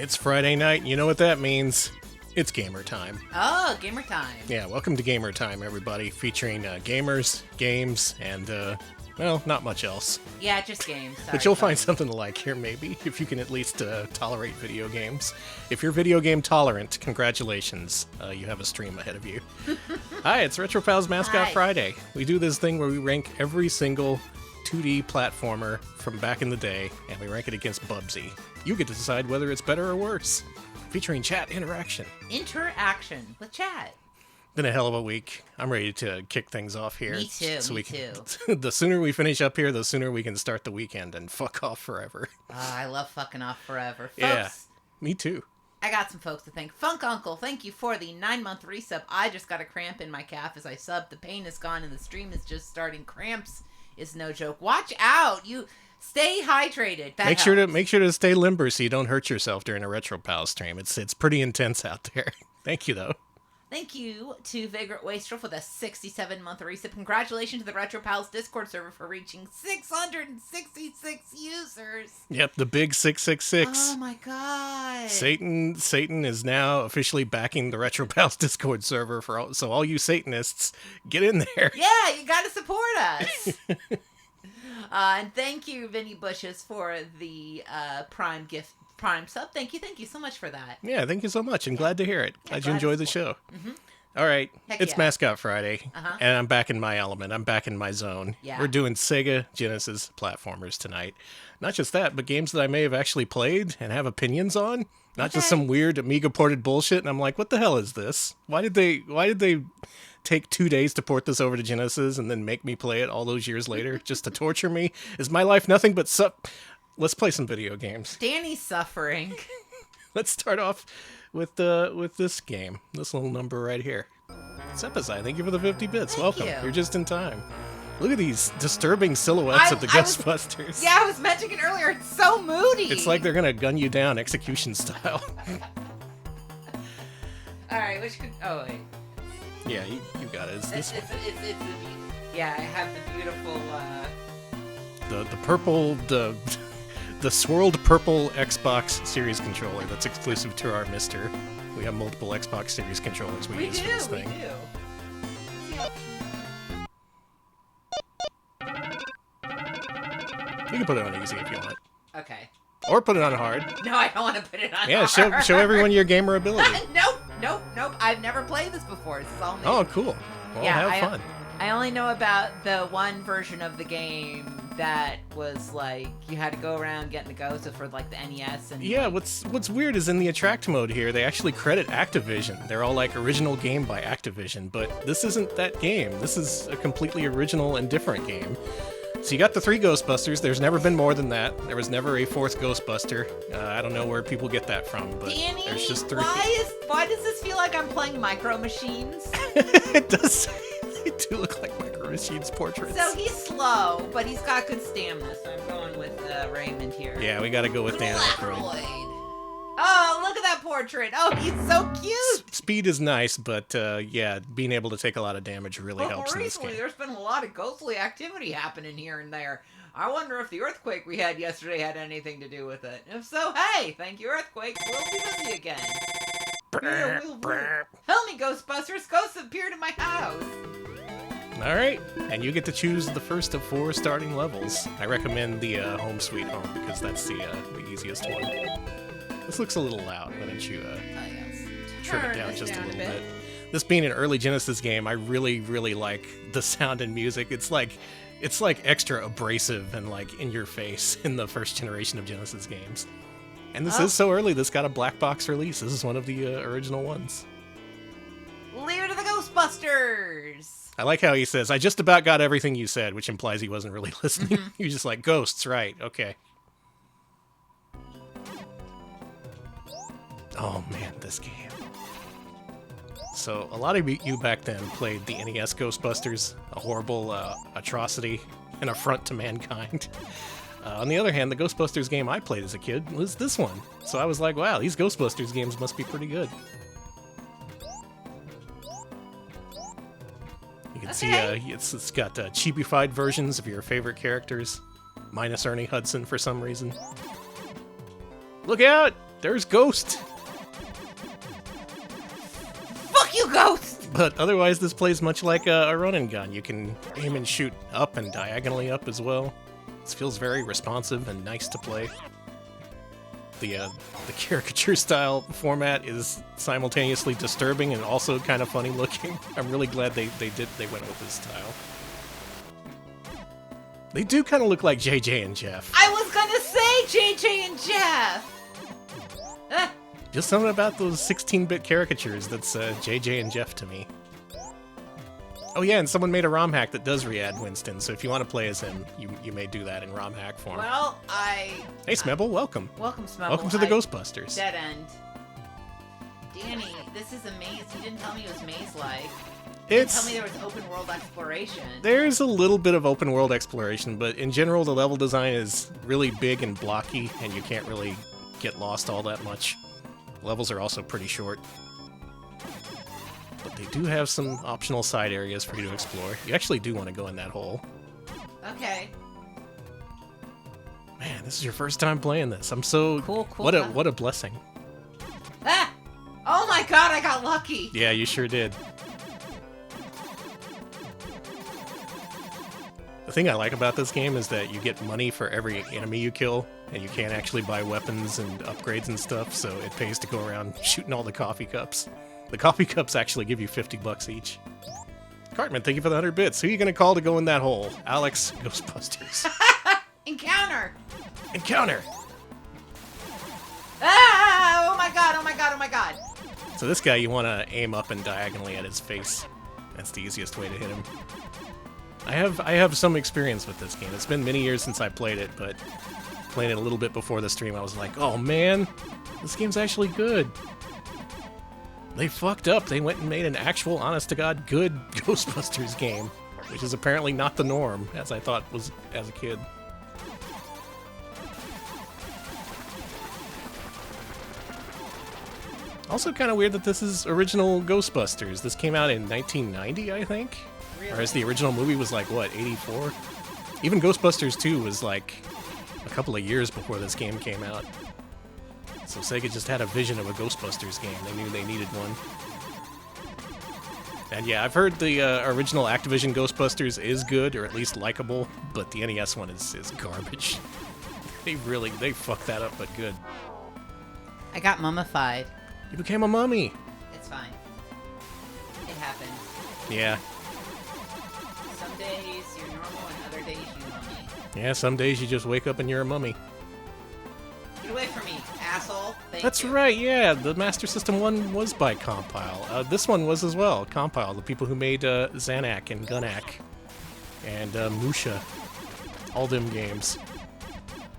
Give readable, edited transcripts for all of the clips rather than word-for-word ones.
It's Friday night, and you know what that means. It's gamer time. Oh, gamer time. Yeah, welcome to Gamer Time, everybody, featuring gamers, games, and, well, not much else. Yeah, just games. Sorry, But you'll find something to like here, maybe, if you can at least tolerate video games. If you're video game tolerant, congratulations. You have a stream ahead of you. Hi, it's RetroPal's Mascot Hi. Friday. We do this thing where we rank every single 2D platformer from back in the day, and we rank it against Bubsy. You get to decide whether it's better or worse. Featuring chat interaction. Interaction with chat. Been a hell of a week. I'm ready to kick things off here. Me too, me too. The sooner we finish up here, the sooner we can start the weekend and fuck off forever. I love fucking off forever. Folks, Yeah, me too. I got some folks to thank. Funk Uncle, thank you for the 9-month resub. I just got a cramp in my calf as I sub. The pain is gone and the stream is just starting. Cramps is no joke. Watch out. You stay hydrated. That Make helps. sure to stay limber so you don't hurt yourself during a RetroPal stream. It's pretty intense out there. Thank you though. Thank you to Vagrant Wastrel for the 67-month resub. Congratulations to the RetroPals Discord server for reaching 666 users. Yep, the big 666. Oh my god. Satan is now officially backing the RetroPals Discord server so all you Satanists, get in there. Yeah, you gotta support us. And thank you, Vinny Bushes, for the Prime sub. Thank you so much for that. Yeah, thank you so much. I'm glad to hear it. Yeah, Glad you glad enjoy to the show. Mm-hmm. All right, Heck it's yeah. Mascot Friday, Uh-huh. and I'm back in my element. I'm back in my zone. Yeah. We're doing Sega Genesis platformers tonight. Not just that, but games that I may have actually played and have opinions on. Not just Okay. some weird Amiga ported bullshit. And I'm like, what the hell is this? Why did they take 2 days to port this over to Genesis and then make me play it all those years later just to torture me? Is my life nothing but Let's play some video games. Danny's suffering. Let's start off with this game, this little number right here. Sepizai, thank you for the 50 bits. Thank Welcome. you. You're just in time. Look at these disturbing silhouettes of the Ghostbusters. Yeah, I was mentioning it earlier. It's so moody. It's like they're gonna gun you down execution style. All right, oh wait. Yeah, you got it. It's this one. Yeah, I have the beautiful. The purple, the swirled purple Xbox Series controller that's exclusive to our Mister. We have multiple Xbox Series controllers we use for this thing. We do. You can put it on easy if you want, Okay. or put it on hard. No, I don't want to put it on. Yeah, show everyone your gamer ability. Nope. I've never played this before. This is all new. Oh, cool. Well, Yeah, have fun. I only know about the one version of the game that was like you had to go around getting the ghosts for like the NES and Yeah, what's weird is in the attract mode here, they actually credit Activision. They're all like original game by Activision, but this isn't that game. This is a completely original and different game. So you got the 3 Ghostbusters. There's never been more than that. There was never a 4th Ghostbuster. I don't know where people get that from, but Danny, there's just 3. why does this feel like I'm playing Micro Machines? It does. They do look like Micro Machines portraits. So he's slow, but he's got good stamina, so I'm going with Raymond here. Yeah, we gotta go with Dan Aykroyd. Aykroyd. Oh, look at that portrait. Oh, he's so cute. Speed is nice, but yeah, being able to take a lot of damage really But helps in this recently, game. there's been a lot of ghostly activity happening here and there. I wonder if the earthquake we had yesterday had anything to do with it. If so, hey, thank you, earthquake. We'll be busy again. Yeah, we'll. Help me, Ghostbusters. Ghosts appeared in my house. All right, and you get to choose the first of 4 starting levels. I recommend the Home Sweet Home because that's the easiest one. This looks a little loud. Why don't you Yes. trim it down just a little bit? This being an early Genesis game, I really, really like the sound and music. It's like extra abrasive and like in your face in the first generation of Genesis games. And this is so early. This got a black box release. This is one of the original ones. Leave it to the Ghostbusters. I like how he says, "I just about got everything you said," which implies he wasn't really listening. Mm-hmm. He was just like, "Ghosts, right? Okay." Oh man, this game. So a lot of you back then played the NES Ghostbusters, a horrible atrocity, an affront to mankind. On the other hand, the Ghostbusters game I played as a kid was this one. So I was like, wow, these Ghostbusters games must be pretty good. You can see it's got cheapified versions of your favorite characters, minus Ernie Hudson for some reason. Look out! there's Ghost. Fuck you, Ghost! But otherwise, this plays much like a run and gun. You can aim and shoot up and diagonally up as well. This feels very responsive and nice to play. The caricature style format is simultaneously disturbing and also kind of funny looking. I'm really glad they went with this style. They do kind of look like JJ and Jeff. I was gonna say JJ and Jeff! Just something about those 16-bit caricatures that's JJ and Jeff to me. Oh yeah, and someone made a ROM hack that does re-add Winston, so if you want to play as him, you may do that in ROM hack form. Well, Hey Smebble, welcome. Welcome, Smebble. Welcome to the Ghostbusters. Dead end. Danny, this is a maze. You didn't tell me it was maze-like. You didn't tell me there was open world exploration. There's a little bit of open world exploration, but in general the level design is really big and blocky, and you can't really get lost all that much. Levels are also pretty short. But they do have some optional side areas for you to explore. You actually do want to go in that hole. Okay. Man, this is your first time playing this. I'm so... Cool. What a blessing. Ah! Oh my god, I got lucky! Yeah, you sure did. The thing I like about this game is that you get money for every enemy you kill, and you can't actually buy weapons and upgrades and stuff, so it pays to go around shooting all the coffee cups. The coffee cups actually give you $50 each. Cartman, thank you for the 100 bits. Who are you gonna call to go in that hole? Alex, Ghostbusters. Encounter! Encounter! Ah! Oh my god, oh my god, oh my god! So this guy, you want to aim up and diagonally at his face. That's the easiest way to hit him. I have some experience with this game. It's been many years since I played it, but playing it a little bit before the stream, I was like, oh man, this game's actually good. They fucked up. They went and made an actual, honest-to-God, good Ghostbusters game, which is apparently not the norm, as I thought was as a kid. Also kind of weird that this is original Ghostbusters. This came out in 1990, I think? Really? Whereas the original movie was like, what, 84? Even Ghostbusters 2 was like a couple of years before this game came out. So Sega just had a vision of a Ghostbusters game. They knew they needed one. And yeah, I've heard the original Activision Ghostbusters is good, or at least likable, but the NES one is garbage. They fucked that up, but good. I got mummified. You became a mummy! It's fine. It happens. Yeah. Some days you're normal and other days you mummy. Yeah, some days you just wake up and you're a mummy. Get away from me, asshole. That's right, yeah. The Master System one was by Compile. This one was as well. Compile, the people who made Zanak and Gunak and Musha. All them games.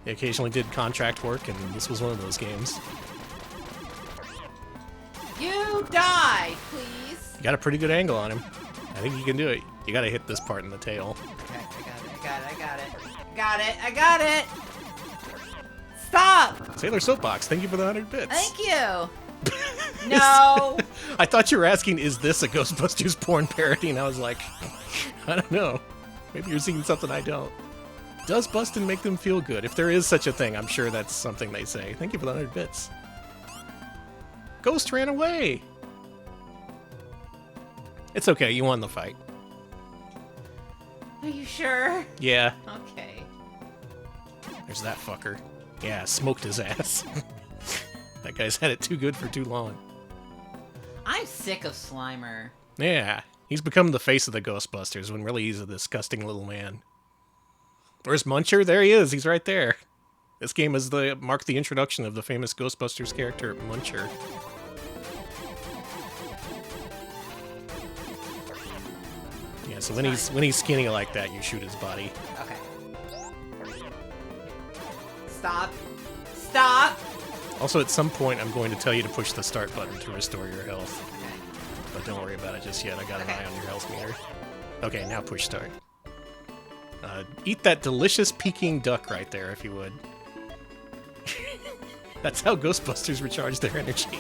They occasionally did contract work, and this was one of those games. You die, please. You got a pretty good angle on him. I think you can do it. You gotta hit this part in the tail. Okay, I got it. Stop! Sailor Soapbox, thank you for the 100 bits. Thank you. No. I thought you were asking, is this a Ghostbusters porn parody? And I was like, I don't know. Maybe you're seeing something I don't. Does bustin' make them feel good? If there is such a thing, I'm sure that's something they say. Thank you for the 100 bits. Ghost ran away. It's okay, you won the fight. Are you sure? Yeah. Okay. There's that fucker. Yeah, smoked his ass. That guy's had it too good for too long. I'm sick of Slimer. Yeah, he's become the face of the Ghostbusters when really he's a disgusting little man. Where's Muncher? There he is. He's right there. This game is marked the introduction of the famous Ghostbusters character, Muncher. Yeah, so when he's skinny like that, you shoot his body. Okay. Stop. Stop! Also, at some point, I'm going to tell you to push the start button to restore your health. Okay. But don't worry about it just yet. I got an eye on your health meter. Okay, now push start. Eat that delicious Peking duck right there, if you would. That's how Ghostbusters recharge their energy.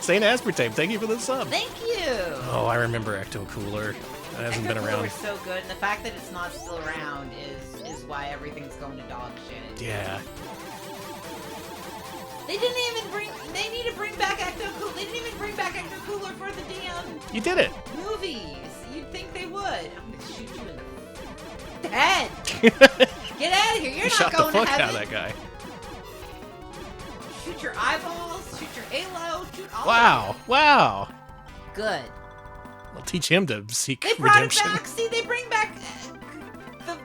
Saint Aspartame, thank you for the sub. Thank you! Oh, I remember Ecto Cooler. That hasn't been around. Ecto so good, and the fact that it's not still around is why everything's going to dog shit. Yeah. They didn't even bring. They need to bring back Ecto Cooler. They didn't even bring back Ecto Cooler for the damn. You did it. Movies. You'd think they would. I'm gonna shoot you in the head. Get out of here. You're not Shot going the fuck to heaven. out of that guy. Shoot your eyeballs. Shoot your halo. Shoot all. Wow. Wow. Good. We'll teach him to seek They brought redemption. it back. See, they bring back the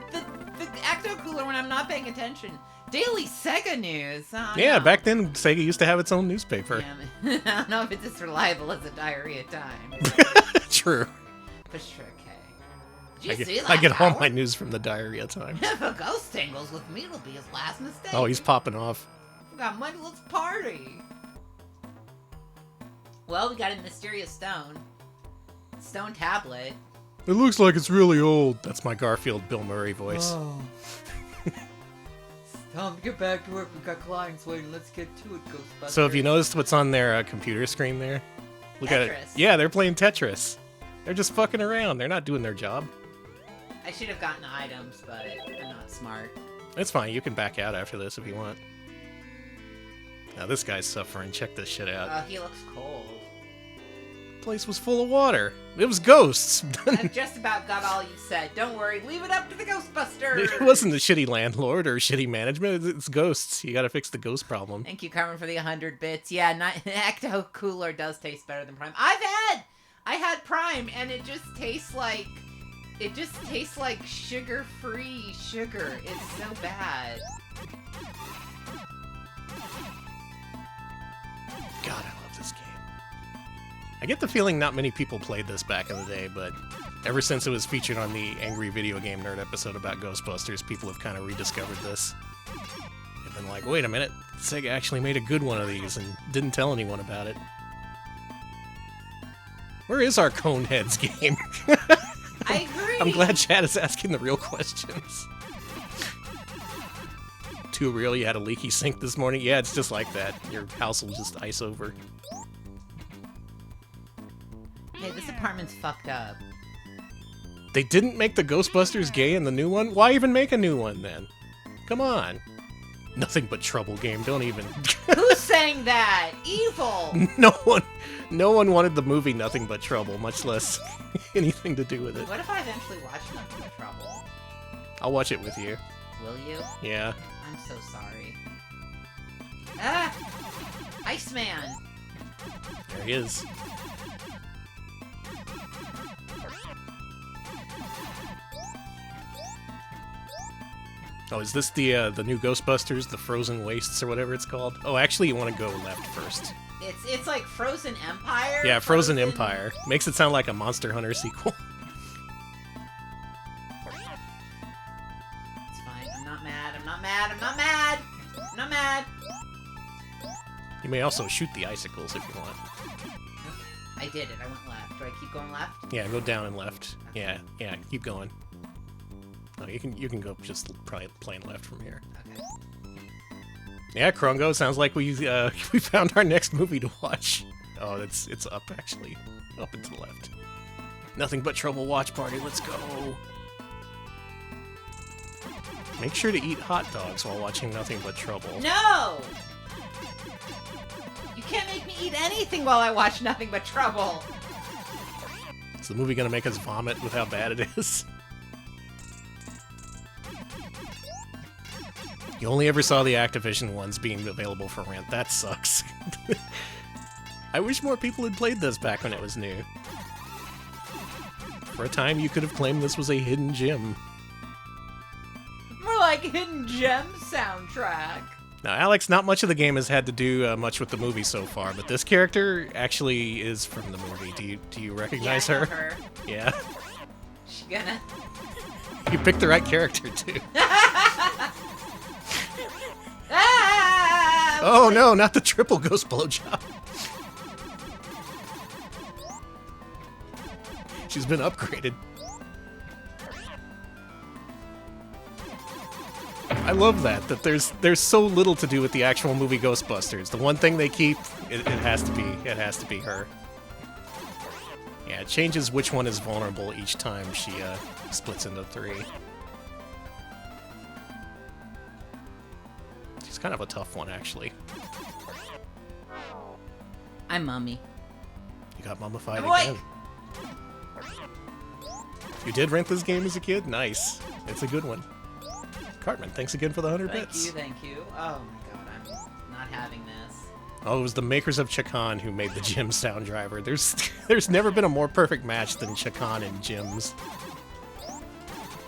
Ecto Cooler when I'm not paying attention. Daily Sega news. Oh, Yeah, no. back then Sega used to have its own newspaper. Damn it. I don't know if it's as reliable as a Diarrhea Time. True. For sure, okay. Did you see that? I get all Howard? my news from the Diarrhea Times. If a ghost tangles with me, it'll be his last mistake. Oh, he's popping off. We got money, let's party. Well, we got a mysterious stone. Stone tablet. It looks like it's really old. That's my Garfield Bill Murray voice. Oh. It's time to get back to work. We got clients waiting. Let's get to it, Ghostbusters. So have you noticed what's on their computer screen there? Look at it. Tetris. Yeah, they're playing Tetris. They're just fucking around. They're not doing their job. I should have gotten items, but I'm not smart. It's fine. You can back out after this if you want. Now this guy's suffering. Check this shit out. Oh, he looks cold. Place was full of water. It was ghosts. I've just about got all you said. Don't worry. Leave it up to the Ghostbusters. It wasn't a shitty landlord or shitty management. It's ghosts. You gotta fix the ghost problem. Thank you, Carmen, for the 100 bits. Yeah, Ecto Cooler does taste better than Prime. I had Prime, and it just tastes like sugar-free sugar. It's so bad. God, I love this game. I get the feeling not many people played this back in the day, but ever since it was featured on the Angry Video Game Nerd episode about Ghostbusters, people have kind of rediscovered this. They've been like, wait a minute, Sega actually made a good one of these and didn't tell anyone about it. Where is our Coneheads game? I agree. I'm glad Chad is asking the real questions. Too real, you had a leaky sink this morning? Yeah, it's just like that. Your house will just ice over. Hey, this apartment's fucked up. They didn't make the Ghostbusters gay in the new one? Why even make a new one then? Come on. Nothing but trouble game, don't even. Who's saying that? Evil. No one wanted the movie Nothing But Trouble, much less anything to do with it. What if I eventually watch Nothing But Trouble? I'll watch it with you. Will you? Yeah. I'm so sorry. Ah! Iceman! There he is. Oh, is this the new Ghostbusters, the Frozen Wastes or whatever it's called? Oh, actually, you want to go left first. It's like Frozen Empire? Yeah, Frozen Empire. Makes it sound like a Monster Hunter sequel. It's fine. I'm not mad. I'm not mad. I'm not mad. I'm not mad. You may also shoot the icicles if you want. Okay. I did it. I went left. Do I keep going left? Yeah, go down and left. Yeah, keep going. No, you can go just probably plain left from here. Okay. Yeah, Krongo, sounds like we found our next movie to watch. Oh, it's up actually, up and to the left. Nothing But Trouble watch party. Let's go. Make sure to eat hot dogs while watching Nothing But Trouble. No! You can't make me eat anything while I watch Nothing But Trouble. Is the movie gonna make us vomit with how bad it is? You only ever saw the Activision ones being available for rent. That sucks. I wish more people had played this back when it was new. For a time, you could have claimed this was a hidden gem. More like Hidden Gem soundtrack. Now, Alex, not much of the game has had to do much with the movie so far, but this character actually is from the movie. Do you recognize Yeah, I know her? her. Yeah. She gonna... You picked the right character, too. Ah! Oh no, not the triple ghost blowjob. She's been upgraded. I love that there's so little to do with the actual movie Ghostbusters. The one thing they keep, it has to be her. Yeah, it changes which one is vulnerable each time she splits into three. She's kind of a tough one, actually. I'm Mummy. You got mummified I'm awake. again. You did rent this game as a kid? Nice. It's a good one. Cartman, thanks again for the 100 bits. Thank you. Oh my god, I'm not having this. Oh, it was the makers of Chakan who made the Jim sound driver. There's never been a more perfect match than Chakan and Jim's.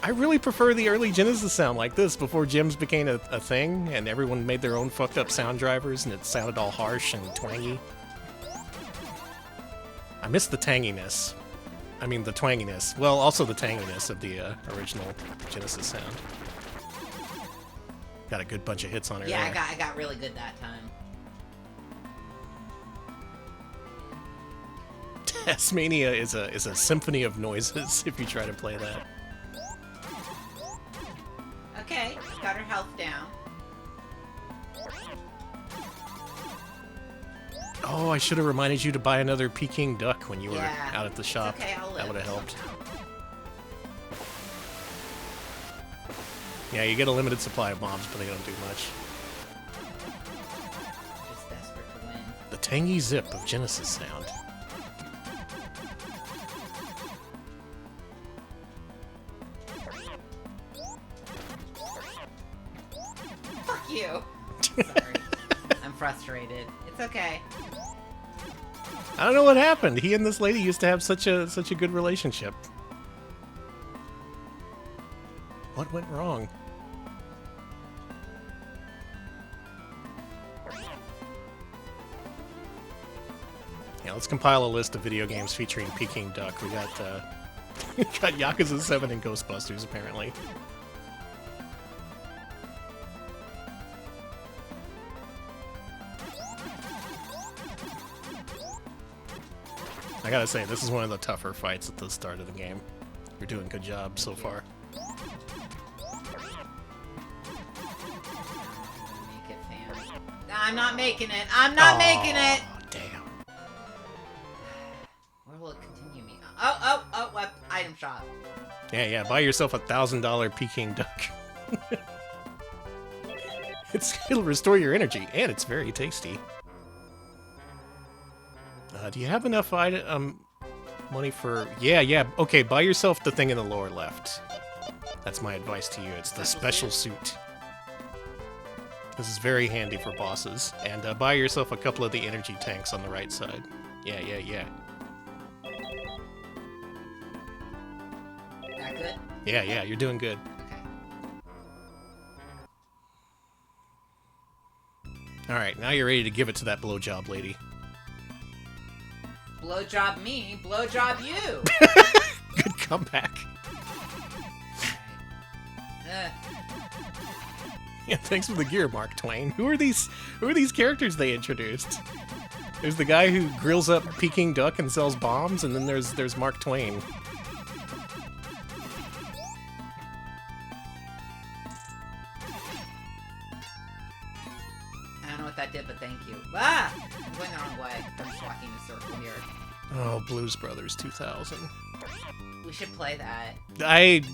I really prefer the early Genesis sound like this before Jim's became a thing and everyone made their own fucked up sound drivers and it sounded all harsh and twangy. I miss the tanginess. I mean the twanginess. Well, also the tanginess of the original Genesis sound. Got a good bunch of hits on her. Yeah, there. I got really good that time. Tasmania is a symphony of noises if you try to play that. Okay, got her health down. Oh, I should have reminded you to buy another Peking duck when you were Yeah, out at the shop. okay, I'll That live would have helped. somehow. Yeah, you get a limited supply of bombs, but they don't do much. Just desperate to win. The tangy zip of Genesis sound. Fuck you. Sorry. I'm frustrated. It's okay. I don't know what happened. He and this lady used to have such a good relationship. What went wrong? Yeah, let's compile a list of video games featuring Peking duck. We got got Yakuza 7 and Ghostbusters apparently. I gotta say, this is one of the tougher fights at the start of the game. You're doing a good job so far. Make it, fam. I'm not making it. I'm not making it. Damn. Where will it continue me? Oh, what? Item shop. Yeah, buy yourself a $1,000 Peking duck. It'll restore your energy, and it's very tasty. Do you have enough money for... Yeah, okay, buy yourself the thing in the lower left. That's my advice to you. It's the special suit. This is very handy for bosses. And buy yourself a couple of the energy tanks on the right side. Yeah. That good? Yeah, you're doing good. Okay. Alright, now you're ready to give it to that blowjob lady. Blowjob me, blowjob you. Good comeback. Yeah, thanks for the gear, Mark Twain. Who are these characters they introduced? There's the guy who grills up Peking duck and sells bombs, and then there's Mark Twain. I don't know what that did, but thank you. Ah! I'm going the wrong way. I'm just walking in a circle here. Oh, Blues Brothers 2000. We should play that.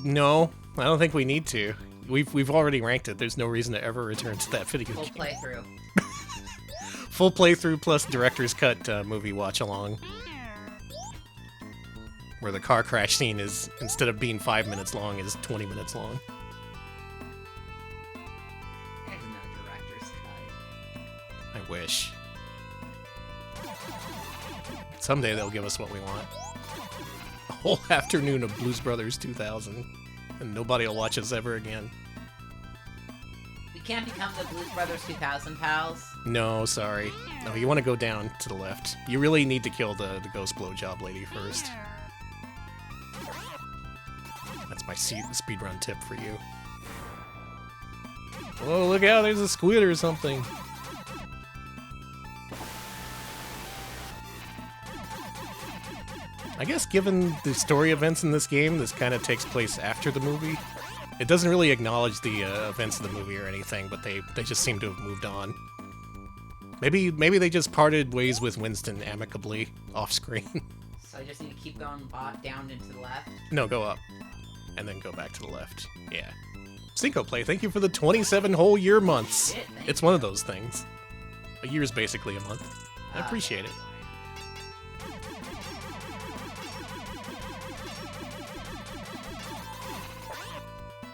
No, I don't think we need to. We've already ranked it. There's no reason to ever return to that video Full game. playthrough. Full playthrough plus director's cut movie watch along. Where the car crash scene is, instead of being 5 minutes long, is 20 minutes long. There's no director's cut. I wish. Someday they'll give us what we want. A whole afternoon of Blues Brothers 2000. And nobody will watch us ever again. We can't become the Blues Brothers 2000 pals. No, sorry. No, you want to go down to the left. You really need to kill the ghost blowjob lady first. That's my speedrun tip for you. Oh, look out, there's a squid or something. I guess given the story events in this game, this kind of takes place after the movie. It doesn't really acknowledge the events of the movie or anything, but they just seem to have moved on. Maybe they just parted ways with Winston amicably off-screen. So I just need to keep going down and to the left. No, go up. And then go back to the left. Yeah. Cinco Play, thank you for the 27 whole year months. Shit, thank It's one of those things. A year is basically a month. I appreciate it.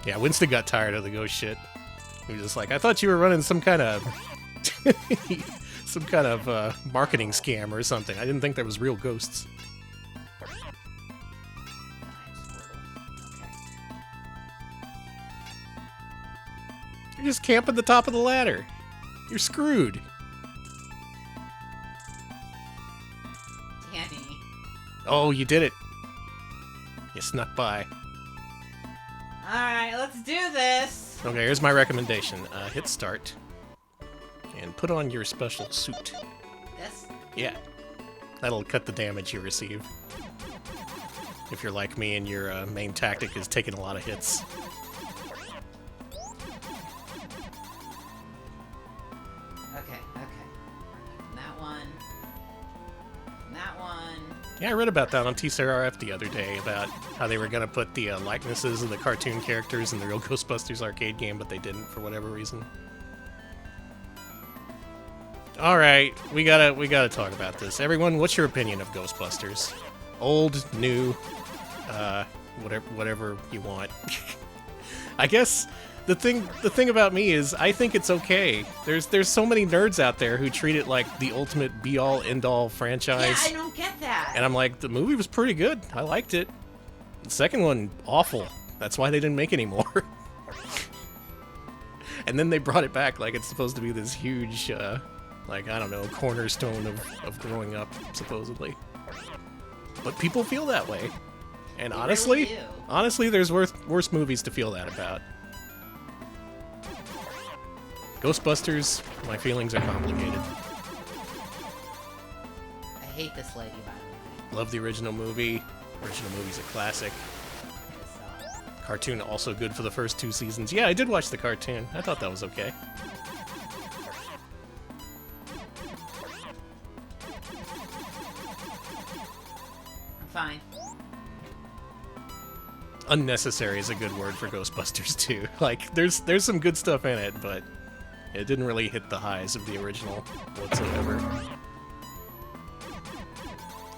Yeah, Winston got tired of the ghost shit. He was just like, I thought you were running some kind of marketing scam or something. I didn't think there was real ghosts. You're just camping the top of the ladder. You're screwed. Danny. Oh, you did it. You snuck by. Alright, let's do this. Okay, here's my recommendation. Hit start. And put on your special suit. This? Yeah. That'll cut the damage you receive. If you're like me and your main tactic is taking a lot of hits. Okay. That one. That one. Yeah, I read about that on TCRF the other day, about how they were going to put the likenesses of the cartoon characters in the real Ghostbusters arcade game, but they didn't for whatever reason. All right, we gotta talk about this. Everyone, what's your opinion of Ghostbusters? Old, new, whatever you want. I guess the thing about me is I think it's okay. There's so many nerds out there who treat it like the ultimate be-all end-all franchise. Yeah, I don't get that. And I'm like, the movie was pretty good. I liked it. The second one, awful. That's why they didn't make any more. And then they brought it back like it's supposed to be this huge, like, I don't know, cornerstone of growing up, supposedly. But people feel that way. And They honestly, really do. honestly, there's worse movies to feel that about. Ghostbusters, my feelings are complicated. I hate this lady, by the way. Love the original movie. Original movie's a classic. This, Cartoon also good for the first 2 seasons. Yeah, I did watch the cartoon. I thought that was okay. I'm fine. Unnecessary is a good word for Ghostbusters too. Like, there's some good stuff in it, but it didn't really hit the highs of the original whatsoever.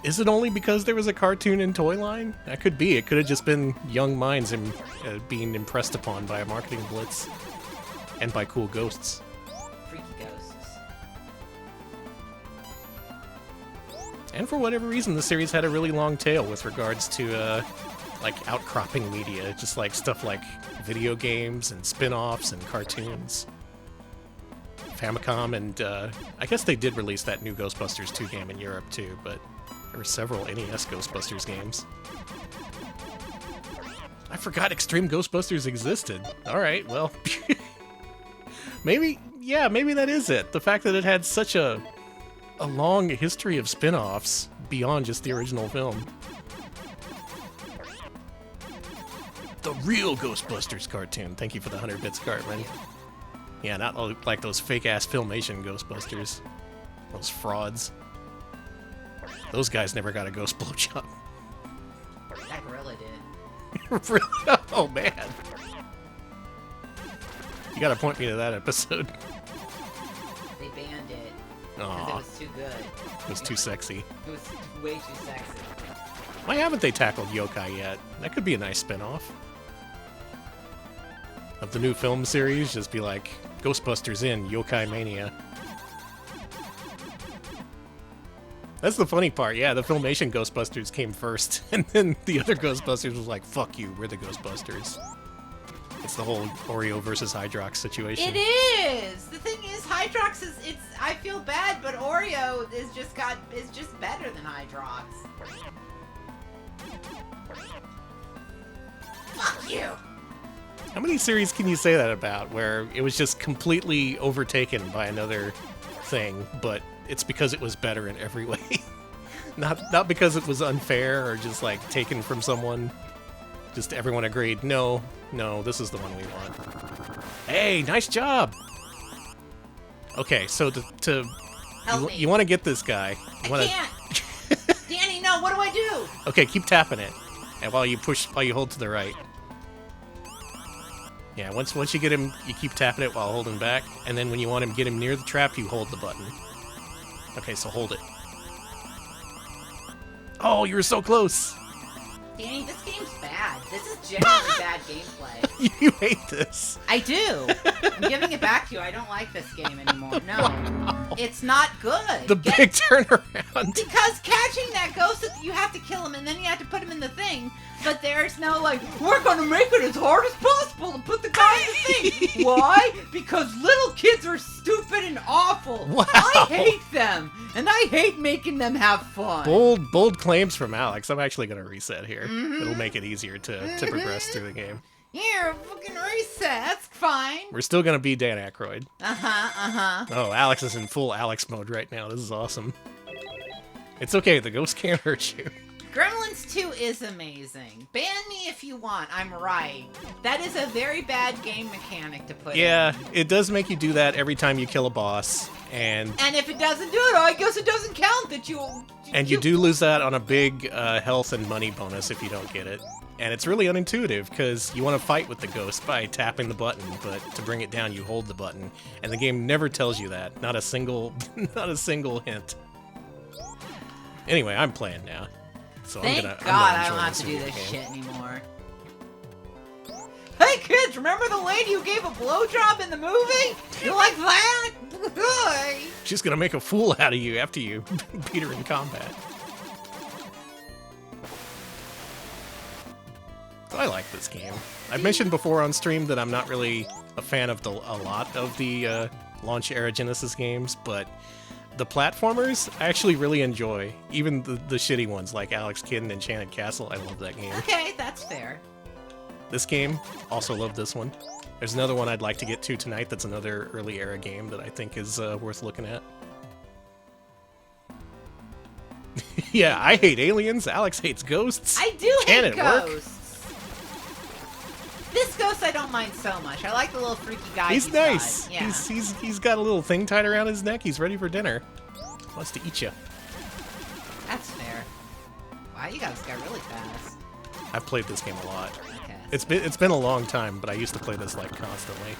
Is it only because there was a cartoon and toy line? That could be. It could have just been young minds being impressed upon by a marketing blitz and by cool ghosts. Freaky ghosts. And for whatever reason, the series had a really long tail with regards to like outcropping media, just like stuff like video games and spin-offs and cartoons. Famicom, and I guess they did release that new Ghostbusters 2 game in Europe too, but there were several NES Ghostbusters games. I forgot Extreme Ghostbusters existed. Alright, well, maybe that is it. The fact that it had such a long history of spin-offs beyond just the original film. The real Ghostbusters cartoon. Thank you for the 100 bits, Cartman. Yeah, not like those fake-ass Filmation Ghostbusters. Those frauds. Those guys never got a ghost blowjob. That gorilla did. Really? Oh, man. You gotta point me to that episode. They banned it. Because Aw, it was too good. it was too sexy. It was way too sexy. Why haven't they tackled yokai yet? That could be a nice spin-off. Of the new film series, just be like, Ghostbusters in Yokai Mania. That's the funny part, yeah, the Filmation Ghostbusters came first, and then the other Ghostbusters was like, fuck you, we're the Ghostbusters. It's the whole Oreo versus Hydrox situation. It is! The thing is, Hydrox is, I feel bad, but Oreo is just better than Hydrox. Fuck you! How many series can you say that about, where it was just completely overtaken by another thing, but it's because it was better in every way? Not because it was unfair or just like taken from someone. Just everyone agreed, no, this is the one we want. Hey, nice job! Okay, so Help me. you want to get this guy. I You wanna, can't! Danny, no, what do I do? Okay, keep tapping it. And while you hold to the right. Yeah, once you get him, you keep tapping it while holding back, and then when you want him to get him near the trap, you hold the button. Okay, so hold it. Oh, you were so close! Danny, this game's bad. This is genuinely bad gameplay. You hate this. I do. I'm giving it back to you. I don't like this game anymore. No. Wow. It's not good. The big turnaround. Because catching that ghost, you have to kill him and then you have to put him in the thing. But there's no like, we're gonna make it as hard as possible to put the guy in the thing. Why? Because little kids are stupid and awful. Wow. I hate them. And I hate making them have fun. Bold claims from Alex. I'm actually gonna reset here. Mhm. It'll make it easier to progress through the game. Here, fucking reset. That's fine. We're still gonna be Dan Aykroyd. Uh-huh. Oh, Alex is in full Alex mode right now. This is awesome. It's okay, the ghost can't hurt you. Gremlins 2 is amazing. Ban me if you want, I'm right. That is a very bad game mechanic to put in. Yeah, it does make you do that every time you kill a boss, and if it doesn't do it, I guess it doesn't count that you... And you do lose that on a big health and money bonus if you don't get it. And it's really unintuitive, because you want to fight with the ghost by tapping the button, but to bring it down, you hold the button. And the game never tells you that. Not a single hint. Anyway, I'm playing now. So Thank I'm God gonna I enjoy don't have to do video this game. shit anymore. Hey kids, remember the lady who gave a blowjob in the movie? You like that? She's gonna make a fool out of you after you beat her in combat. I like this game. I've mentioned before on stream that I'm not really a fan of a lot of the launch era Genesis games, but the platformers I actually really enjoy. Even the shitty ones like Alex Kidd and Enchanted Castle, I love that game. Okay, that's fair. This game, also love this one. There's another one I'd like to get to tonight that's another early era game that I think is worth looking at. Yeah, I hate aliens, Alex hates ghosts. I do Can hate it work? ghosts. This ghost I don't mind so much. I like the little freaky guy He's nice. got. Yeah. He's got a little thing tied around his neck. He's ready for dinner. Wants to eat you. That's fair. Wow, you guys got really fast. I've played this game a lot. Okay. It's been a long time, but I used to play this like constantly.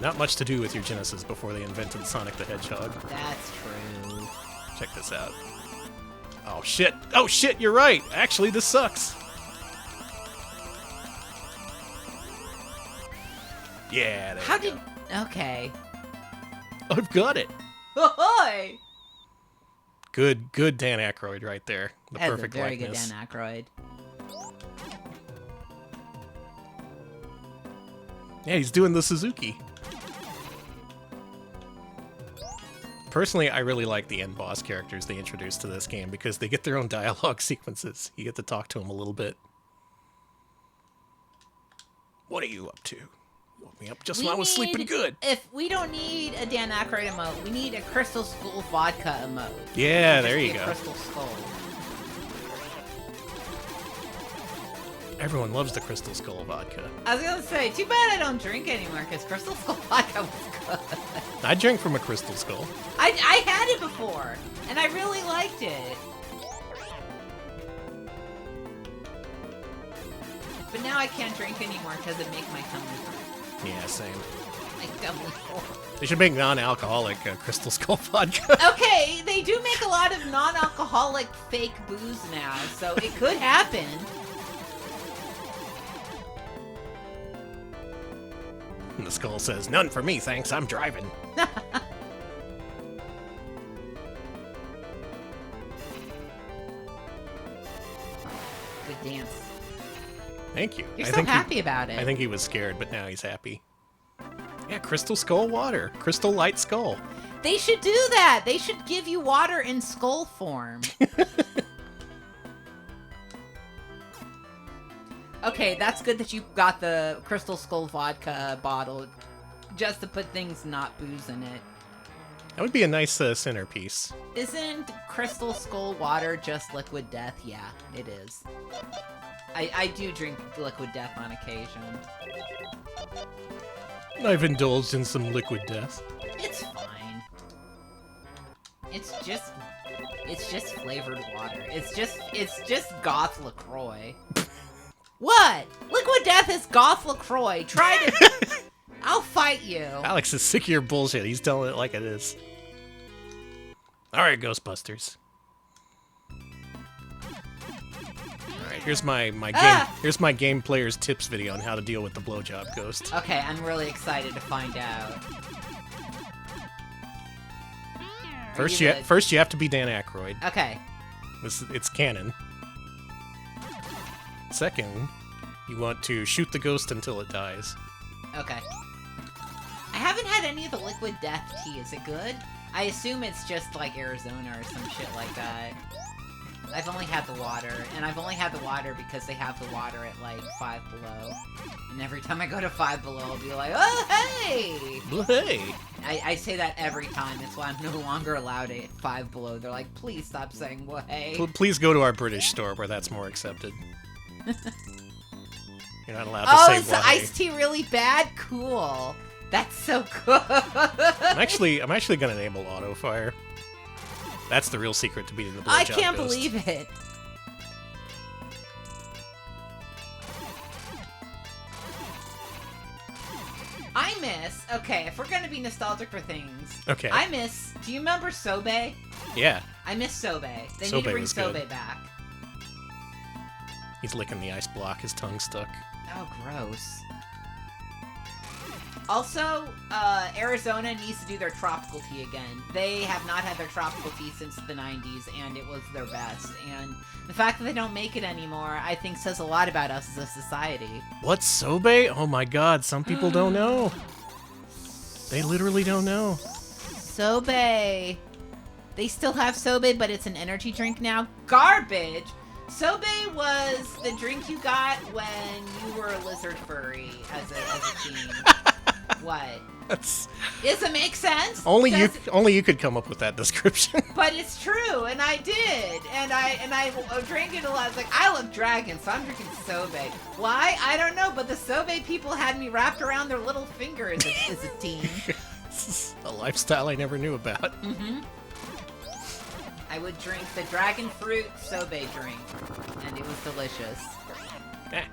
Not much to do with your Genesis before they invented Sonic the Hedgehog. That's true. Check this out. Oh shit! Oh shit! You're right. Actually, this sucks. Yeah. There How you did... go. Okay. I've got it. Ahoy! Good Dan Aykroyd right there. The That's perfect a very likeness. good Dan Aykroyd. Yeah, he's doing the Suzuki. Personally, I really like the end boss characters they introduced to this game because they get their own dialogue sequences. You get to talk to them a little bit. What are you up to? You woke me up just when I was sleeping good. If we don't need a Dan Aykroyd emote, we need a Crystal Skull vodka emote. Yeah, Just there be you a go. Crystal Skull. Everyone loves the Crystal Skull vodka. I was gonna say, too bad I don't drink anymore because Crystal Skull vodka was good. I drink from a Crystal Skull. I had it before, and I really liked it. But now I can't drink anymore because it makes my tummy hurt. Yeah, same. My tummy hurt. They should make non-alcoholic Crystal Skull vodka. Okay, they do make a lot of non-alcoholic fake booze now, so it could happen. And the skull says, "None for me, thanks. I'm driving." Good dance. Thank you. You're so happy about it. I think he was scared, but now he's happy. Yeah, Crystal Skull water. Crystal Light Skull. They should do that. They should give you water in skull form. Okay, that's good that you got the Crystal Skull vodka bottle just to put things not booze in it. That would be a nice centerpiece. Isn't Crystal Skull water just liquid death? Yeah, it is. I do drink liquid death on occasion. I've indulged in some liquid death. It's fine. It's just flavored water. It's just Goth LaCroix. What? Liquid death is Goth LaCroix. Try to... I'll fight you. Alex is sick of your bullshit. He's telling it like it is. Alright, Ghostbusters. Here's my game player's tips video on how to deal with the blowjob ghost. Okay, I'm really excited to find out. First you have to be Dan Aykroyd. Okay. It's canon. Second, you want to shoot the ghost until it dies. Okay. I haven't had any of the liquid death tea. Is it good? I assume it's just like Arizona or some shit like that. I've only had the water, and I've only had the water because they have the water at like 5 Below. And every time I go to 5 Below, I'll be like, oh, hey! Hey! I say that every time. That's why I'm no longer allowed at 5 Below. They're like, please stop saying, well, hey. Please go to our British store where that's more accepted. You're not allowed to say, oh, is the iced tea really bad? Cool. That's so good. I'm actually gonna enable auto fire. That's the real secret to beating the blowjob I can't ghost. believe it. I miss. Okay, if we're gonna be nostalgic for things. Okay. I miss. Do you remember Sobe? Yeah. I miss Sobe. They Sobe need to bring was Sobe good. back. He's licking the ice block. His tongue's stuck. Oh, gross. Also, Arizona needs to do their tropical tea again. They have not had their tropical tea since the 90s, and it was their best. And the fact that they don't make it anymore, I think, says a lot about us as a society. What's Sobe? Oh my god, some people don't know. They literally don't know. Sobe. They still have Sobe, but it's an energy drink now. Garbage! Sobe was the drink you got when you were a lizard furry as a teen. What? That's Does it make sense? only you could come up with that description. But it's true, and I did, and I drank it a lot. I was like, I love dragons, so I'm drinking Sobe. Why? I don't know, but the Sobe people had me wrapped around their little finger as a teen. This is a lifestyle I never knew about. Mm-hmm. I would drink the dragon fruit Sobe drink, and it was delicious. Eh,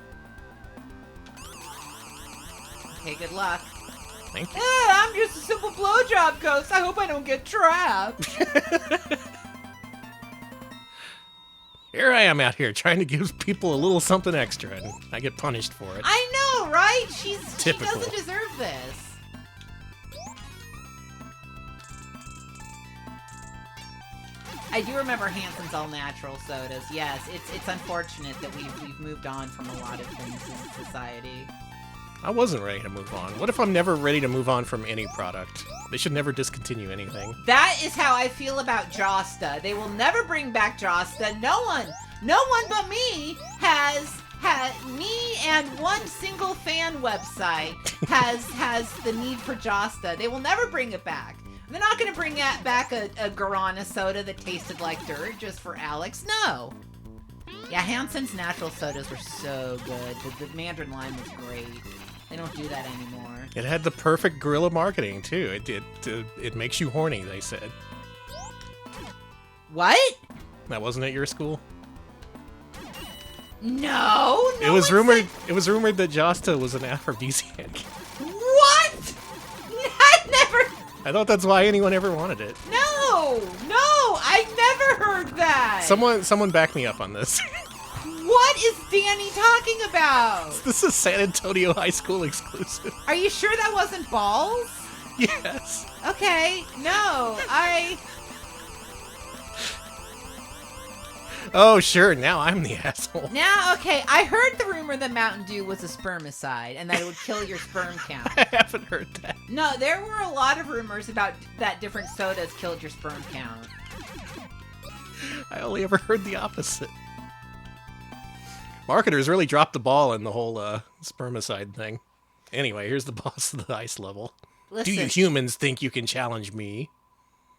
Okay, good luck. thank you. I'm just a simple blowjob ghost. I hope I don't get trapped. Here I am out here trying to give people a little something extra, and I get punished for it. I know, right? She Typical. doesn't deserve this. I do remember Hanson's All Natural sodas. Yes, it's unfortunate that we've moved on from a lot of things in society. I wasn't ready to move on. What if I'm never ready to move on from any product? They should never discontinue anything. That is how I feel about Josta. They will never bring back Josta. No one but me me and one single fan website has the need for Josta. They will never bring it back. They're not going to bring back a Guarana soda that tasted like dirt just for Alex. No. Yeah, Hanson's natural sodas were so good. The Mandarin Lime was great. They don't do that anymore. It had the perfect guerrilla marketing too. It makes you horny, they said. What? That wasn't at your school? No. It was rumored that Josta was an aphrodisiac. What? I never. I thought that's why anyone ever wanted it. No, I never heard that. Someone back me up on this. What is Danny talking about? This is San Antonio High School exclusive. Are you sure that wasn't balls? Yes. Okay, no, Oh, sure, now I'm the asshole. Now, okay, I heard the rumor that Mountain Dew was a spermicide and that it would kill your sperm count. I haven't heard that. No, there were a lot of rumors about that different sodas killed your sperm count. I only ever heard the opposite. Marketers really dropped the ball in the whole spermicide thing. Anyway, here's the boss of the ice level. Listen, Do you humans think you can challenge me?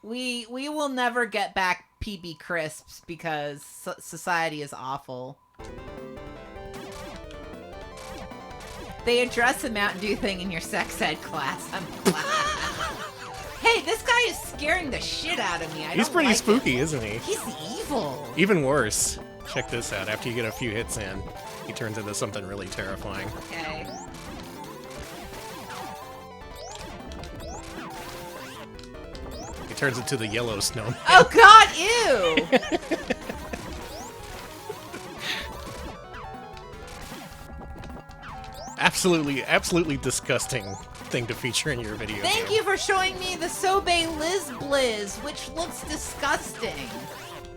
We will never get back PB Crisps because society is awful. They address the Mountain Dew thing in your sex ed class. I'm glad. Hey, this guy is scaring the shit out of me. He's pretty spooky, isn't he? He's evil. Even worse. Check this out. After you get a few hits in, he turns into something really terrifying. Okay. He turns into the yellow snowman. Oh God, ew! absolutely disgusting thing to feature in your video Thank game. you for showing me the Sobe Liz Blizz, which looks disgusting.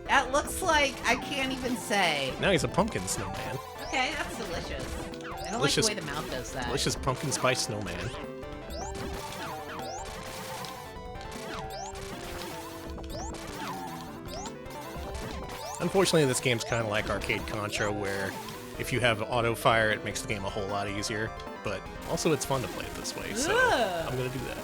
That looks like I can't even say. Now he's a pumpkin snowman. Okay, that's delicious. I don't Delicious- like the way the mouth does that. Delicious pumpkin spice snowman. Unfortunately, this game's kind of like Arcade Contra, where if you have auto fire, it makes the game a whole lot easier. But also, it's fun to play it this way, so Ugh. I'm gonna do that.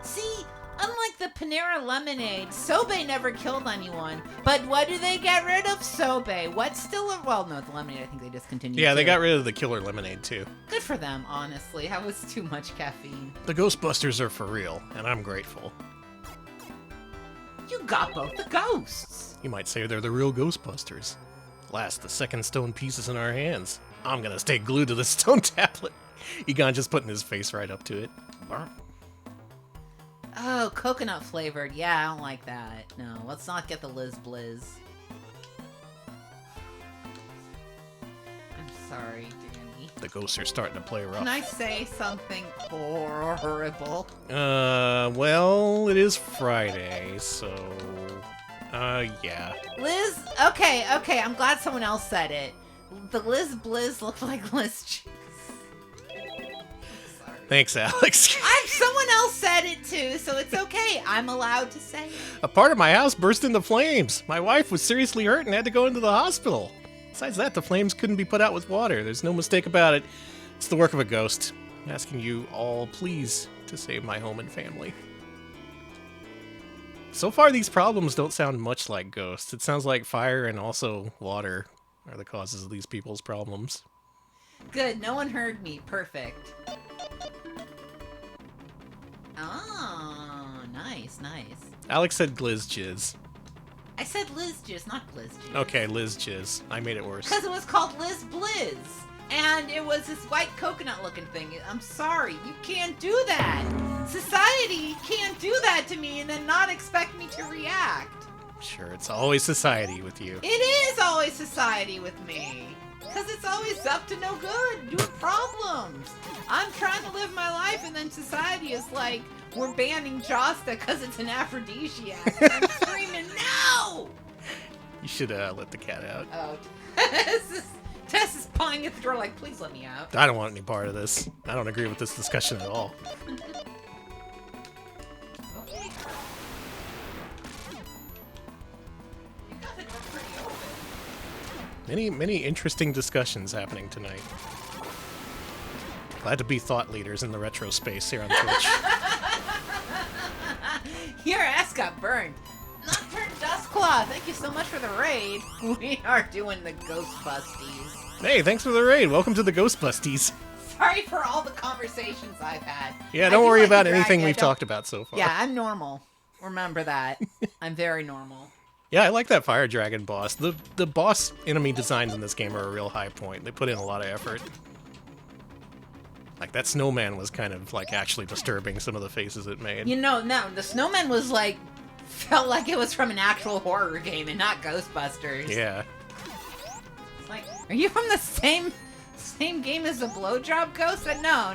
See, unlike the Panera Lemonade, Sobe never killed anyone. But what do they get rid of? Sobe. What's still well, no, the lemonade I think they discontinued. Yeah, they too. got rid of the killer lemonade too. Good for them, honestly. That was too much caffeine. The Ghostbusters are for real, and I'm grateful. You got both the ghosts. You might say they're the real Ghostbusters. Last, the second stone pieces in our hands. I'm gonna stay glued to the stone tablet. Egon just putting his face right up to it. Oh, coconut flavored. Yeah, I don't like that. No, let's not get the Liz Blizz. I'm sorry, Danny. The ghosts are starting to play rough. Can I say something horrible? Well, it is Friday, so... yeah. Liz, okay, I'm glad someone else said it. The Liz Blizz looked like Liz Cheese. Sorry. Thanks, Alex. Someone else said it too, so it's okay. I'm allowed to say it. A part of my house burst into flames. My wife was seriously hurt and had to go into the hospital. Besides that, the flames couldn't be put out with water. There's no mistake about it. It's the work of a ghost. I'm asking you all, please, to save my home and family. So far, these problems don't sound much like ghosts. It sounds like fire and also water are the causes of these people's problems. Good, no one heard me. Perfect. Oh, nice. Alex said glizz jizz. I said Liz Jizz, not Blizz Jizz. Okay, Liz jizz. I made it worse. Because it was called Liz Blizz. And it was this white coconut looking thing. I'm sorry, you can't do that. Society can't do that to me and then not expect me to react. Sure, it's always society with you. It is always society with me. Because it's always up to no good, your problems. I'm trying to live my life and then society is like, we're banning Josta because it's an aphrodisiac. And I'm screaming, no! You should let the cat out. Oh, Tess is pawing at the door like, please let me out. I don't want any part of this. I don't agree with this discussion at all. Okay. You got the door pretty open. Many interesting discussions happening tonight. Glad to be thought leaders in the retro space here on Twitch. Your ass got burned. Nocturne Dustclaw, thank you so much for the raid. We are doing the Ghostbusties. Hey, thanks for the raid. Welcome to the Ghostbusties. Sorry for all the conversations I've had. Yeah, I don't do worry like about to anything drag we've it. talked about so far. Yeah, I'm normal. Remember that. I'm very normal. Yeah, I like that Fire Dragon boss. The boss enemy designs in this game are a real high point. They put in a lot of effort. Like, that snowman was kind of, like, actually disturbing, some of the faces it made. You know, no, the snowman was like, felt like it was from an actual horror game and not Ghostbusters. Yeah. It's like, are you from the same game as the blowjob ghost? No.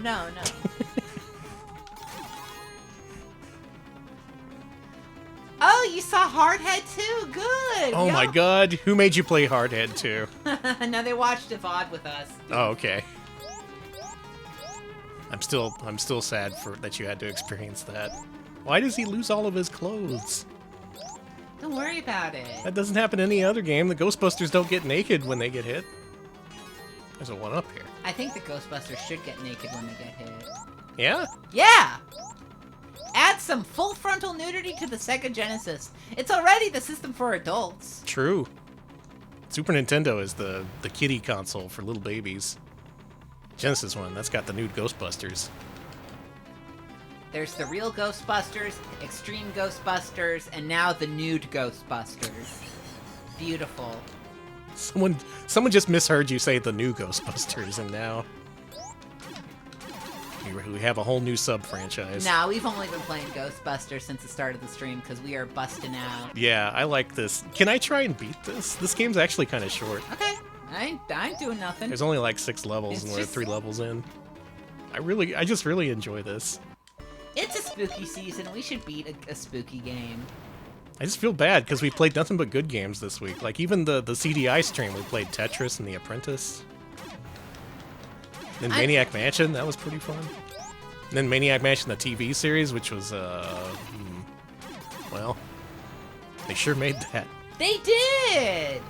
Oh, you saw Hardhead too? Good. Oh my god, who made you play Hardhead 2? No, they watched a VOD with us. Oh, okay. I'm still sad for that you had to experience that. Why does he lose all of his clothes? Don't worry about it. That doesn't happen in any other game. The Ghostbusters don't get naked when they get hit. There's a one up here. I think the Ghostbusters should get naked when they get hit. Yeah? Yeah! Add some full frontal nudity to the Sega Genesis. It's already the system for adults. True. Super Nintendo is the kiddie console for little babies. Genesis one, that's got the nude Ghostbusters. There's the real Ghostbusters, Extreme Ghostbusters, and now the nude Ghostbusters. Beautiful. Someone just misheard you say the new Ghostbusters, and now... We have a whole new sub-franchise. Nah, we've only been playing Ghostbusters since the start of the stream because we are busting out. Yeah, I like this. Can I try and beat this? This game's actually kind of short. Okay, I ain't doing nothing. There's only like 6 levels, and we're 3 levels in. I just really enjoy this. It's a spooky season. We should beat a spooky game. I just feel bad because we played nothing but good games this week. Like even the CDI stream, we played Tetris and The Apprentice. Then Maniac Mansion, that was pretty fun. And then Maniac Mansion, the TV series, which was, well, they sure made that. They did!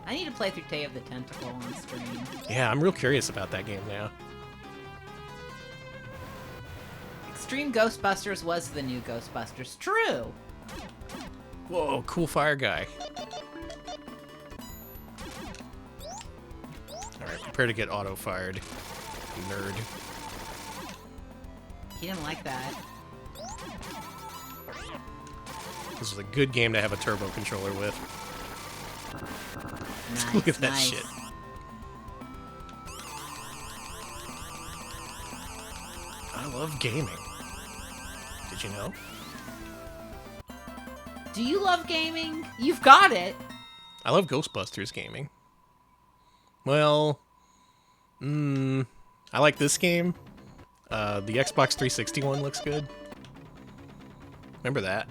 I need to play through Day of the Tentacle on stream. Yeah, I'm real curious about that game now. Extreme Ghostbusters was the new Ghostbusters. True! Whoa, cool fire guy. Alright, prepare to get auto-fired. Nerd. He didn't like that. This is a good game to have a turbo controller with. Nice, Look at that nice. shit. I love gaming. Did you know? Do you love gaming? You've got it! I love Ghostbusters gaming. Well, I like this game. The Xbox 360 one looks good. Remember that?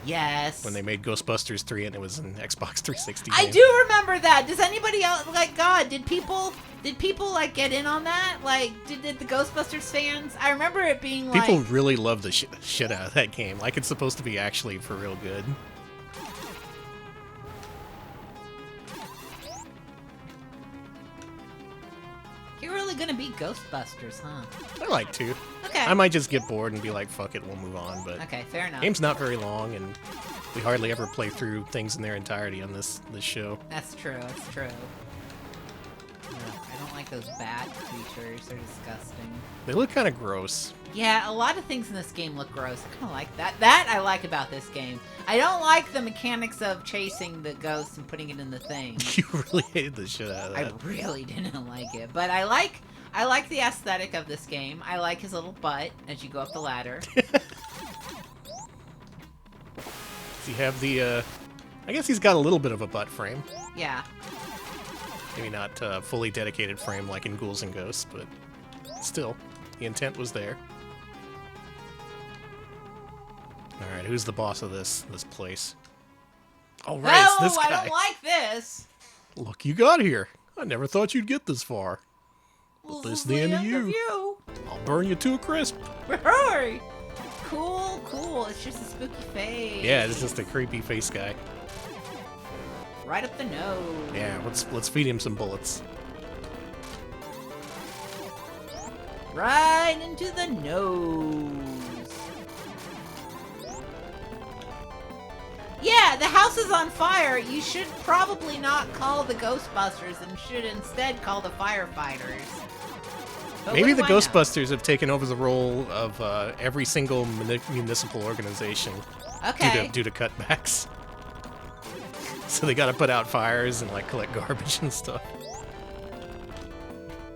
Yes. When they made Ghostbusters 3 and it was an Xbox 360 game. I do remember that! Does anybody else, like, God, did people, like, get in on that? Like, did the Ghostbusters fans? I remember it being, like... People really love the shit out of that game. Like, it's supposed to be actually for real good. You're really gonna beat Ghostbusters, huh? I like to. Okay. I might just get bored and be like, fuck it, we'll move on, but... Okay, fair enough. Game's not very long, and we hardly ever play through things in their entirety on this show. That's true, that's true. Ugh, I don't like those bat creatures, they're disgusting. They look kind of gross. Yeah, a lot of things in this game look gross. I kind of like that. That I like about this game. I don't like the mechanics of chasing the ghost and putting it in the thing. You really hated the shit out of that. I really didn't like it, but I like the aesthetic of this game. I like his little butt as you go up the ladder. Does he have the, I guess he's got a little bit of a butt frame. Yeah. Maybe not fully dedicated frame like in Ghouls and Ghosts, but still, the intent was there. Alright, who's the boss of this place? Oh, right, it's this guy. I don't like this. Look, you got here. I never thought you'd get this far. But this is the end of you. I'll burn you to a crisp. Hurry! Cool, cool. It's just a spooky face. Yeah, it's just a creepy face guy. Right up the nose. Yeah, let's feed him some bullets. Right into the nose. Yeah, the house is on fire. You should probably not call the Ghostbusters and should instead call the firefighters. But Maybe what the do I know? Ghostbusters have taken over the role of every single municipal organization Okay. due to cutbacks. So they gotta put out fires and like collect garbage and stuff.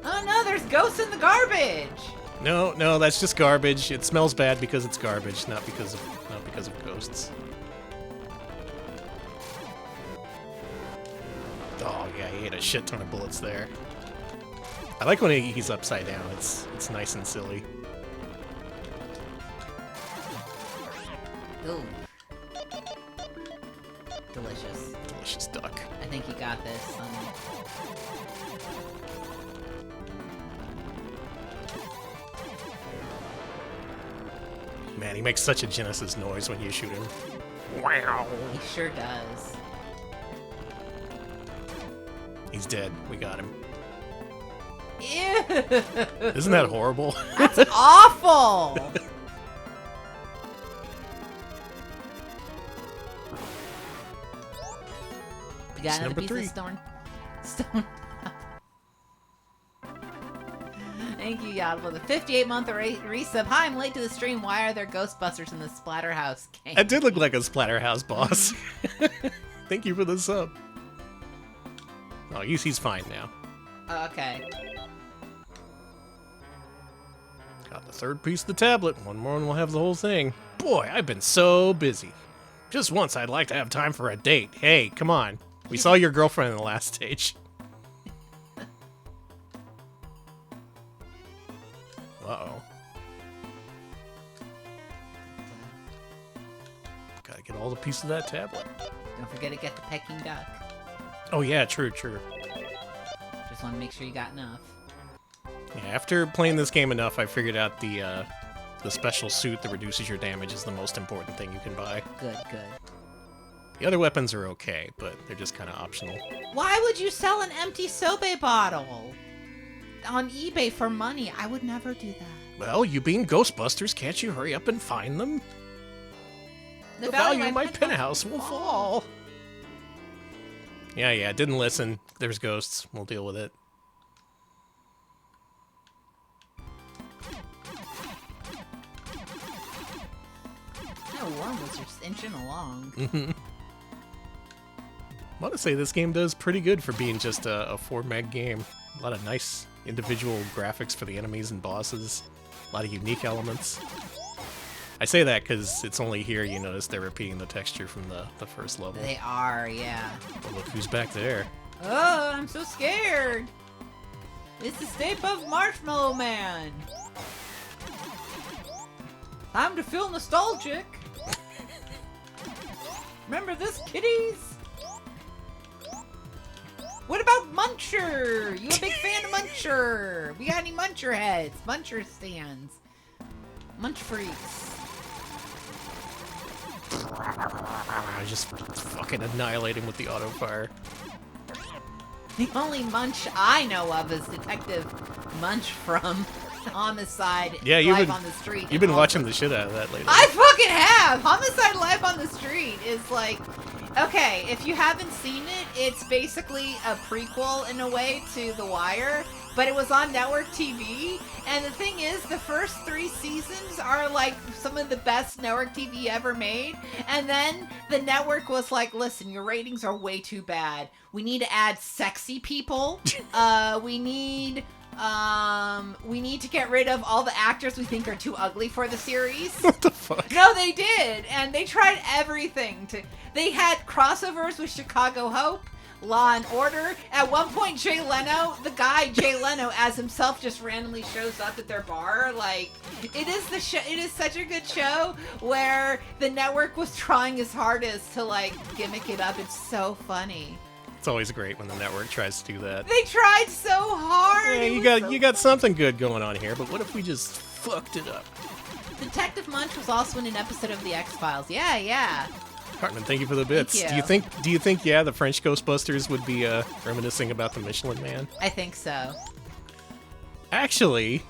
Oh no, there's ghosts in the garbage. No, that's just garbage. It smells bad because it's garbage, not because of ghosts. Oh yeah, he ate a shit ton of bullets there. I like when he's upside down. It's nice and silly. Ooh. Delicious. Delicious duck. I think you got this, son. Man, he makes such a Genesis noise when you shoot him. Wow. He sure does. He's dead. We got him. Ew. Isn't that horrible? That's awful. We got another number piece 3. of stone. Thank you, Yad, for the 58-month resub. Hi, I'm late to the stream. Why are there Ghostbusters in the Splatterhouse game? That did look like a Splatterhouse boss. Thank you for the sub. Oh, he's fine now. Okay. Got the third piece of the tablet. One more and we'll have the whole thing. Boy, I've been so busy. Just once I'd like to have time for a date. Hey, come on. We saw your girlfriend in the last stage. Uh-oh. Gotta get all the pieces of that tablet. Don't forget to get the Peking duck. Oh yeah, true. Just want to make sure you got enough. Yeah, after playing this game enough, I figured out the special suit that reduces your damage is the most important thing you can buy. Good. The other weapons are okay, but they're just kind of optional. Why would you sell an empty sobe bottle on eBay for money? I would never do that. Well, you being Ghostbusters, can't you hurry up and find them? The value of my penthouse will fall. Yeah, didn't listen. There's ghosts. We'll deal with it. That worm was just inching along. I want to say this game does pretty good for being just a 4-meg game. A lot of nice individual graphics for the enemies and bosses. A lot of unique elements. I say that because it's only here you notice they're repeating the texture from the first level. They are, yeah. But look who's back there. Oh, I'm so scared. It's the Stay Puft Marshmallow Man. Time to feel nostalgic. Remember this, kiddies? What about Muncher? You a big fan of Muncher? We got any Muncher heads? Muncher stands? Munch freaks. I just fucking annihilate him with the auto fire. The only Munch I know of is Detective Munch from Homicide Live on the Street. You've been watching the shit out of that lately. I fucking have! Homicide Live on the Street is like... Okay, if you haven't seen it, it's basically a prequel in a way to The Wire, but it was on network TV, and the thing is, the first 3 seasons are like some of the best network TV ever made, and then the network was like, listen, your ratings are way too bad. We need to add sexy people. We need to get rid of all the actors we think are too ugly for the series. What the fuck? No, they did, and they tried everything to... They had crossovers with Chicago Hope, Law and Order. At one point, Jay Leno, the guy Jay Leno as himself, just randomly shows up at their bar. Like, it is the show. It is such a good show where the network was trying as hard as to like gimmick it up. It's so funny. It's always great when the network tries to do that. They tried so hard. Yeah, you got something good going on here, but what if we just fucked it up? Detective Munch was also in an episode of The X-Files. Yeah. Cartman, thank you for the bits. Thank Do you. you think the French Ghostbusters would be reminiscing about the Michelin Man? I think so. Actually,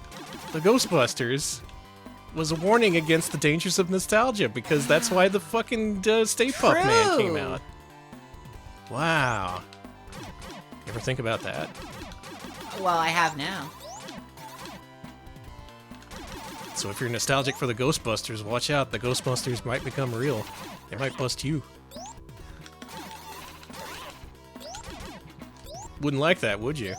the Ghostbusters was a warning against the dangers of nostalgia because that's why the fucking Stay Puft Man came out. Wow. You ever think about that? Well, I have now. So if you're nostalgic for the Ghostbusters, watch out. The Ghostbusters might become real. They might bust you. Wouldn't like that, would you?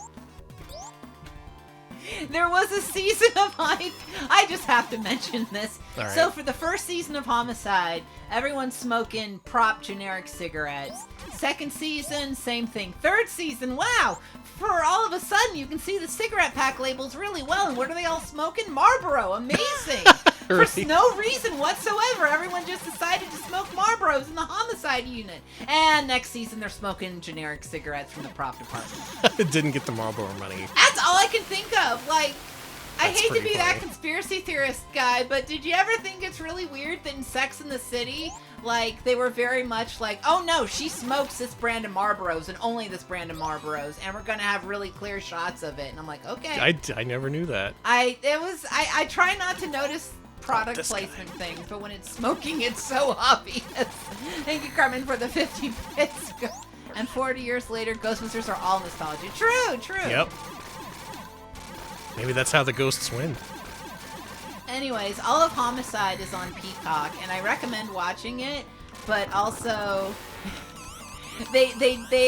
There was a season of I just have to mention this. All right. So for the first season of Homicide, everyone's smoking prop generic cigarettes. Second season, same thing. Third season, wow! For all of a sudden, you can see the cigarette pack labels really well. And what are they all smoking? Marlboro. Amazing. Really? For no reason whatsoever, everyone just decided to smoke Marlboros in the Homicide unit. And next season, they're smoking generic cigarettes from the prop department. Didn't get the Marlboro money. That's all I can think of. Like, I That's hate to pretty be that funny. conspiracy theorist guy, but did you ever think it's really weird that in Sex and the City, like, they were very much like, oh no, she smokes this brand of Marlboros and only this brand of Marlboros, and we're gonna have really clear shots of it. And I'm like, okay. I never knew that. I try not to notice product This guy. placement things, but when it's smoking, it's so obvious. Thank you, Carmen, for the 50 bits. And 40 years later, Ghostbusters are all nostalgia. True. Yep. Maybe that's how the ghosts win. Anyways, all of Homicide is on Peacock, and I recommend watching it, but also they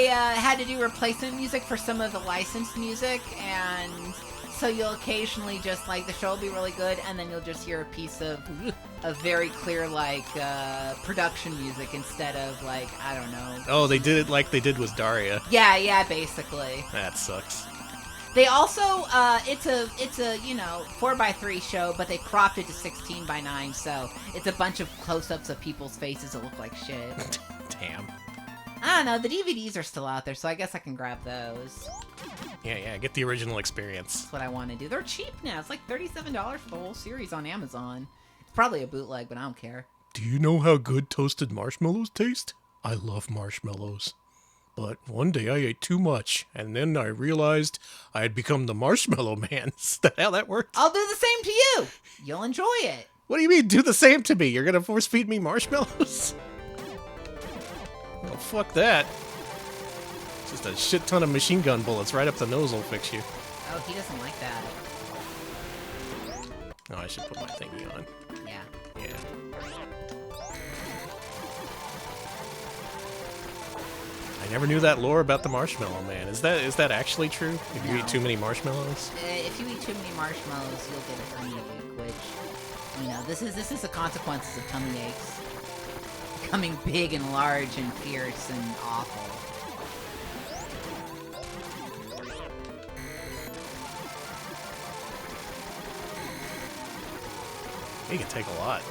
had to do replacement music for some of the licensed music, and so you'll occasionally just, like, the show will be really good, and then you'll just hear a piece of very clear, like, production music instead of, like, I don't know. Oh, they did it like they did with Daria. Yeah, basically. That sucks. They also, it's a 4x3 show, but they cropped it to 16:9, so it's a bunch of close-ups of people's faces that look like shit. Damn. I don't know, the DVDs are still out there, so I guess I can grab those. Yeah, get the original experience. That's what I want to do. They're cheap now. It's like $37 for the whole series on Amazon. It's probably a bootleg, but I don't care. Do you know how good toasted marshmallows taste? I love marshmallows. But one day I ate too much, and then I realized I had become the Marshmallow Man. Is that how that works? I'll do the same to you. You'll enjoy it. What do you mean, do the same to me? You're gonna force feed me marshmallows? Well, fuck that. Just a shit ton of machine gun bullets right up the nose will fix you. Oh, he doesn't like that. Oh, I should put my thingy on. Yeah. Yeah. I never knew that lore about the Marshmallow Man. Is that actually true? If you No. eat too many marshmallows? If you eat too many marshmallows, you'll get a tummy ache, which, this is the consequences of tummy aches. Becoming big and large and fierce and awful. It can take a lot.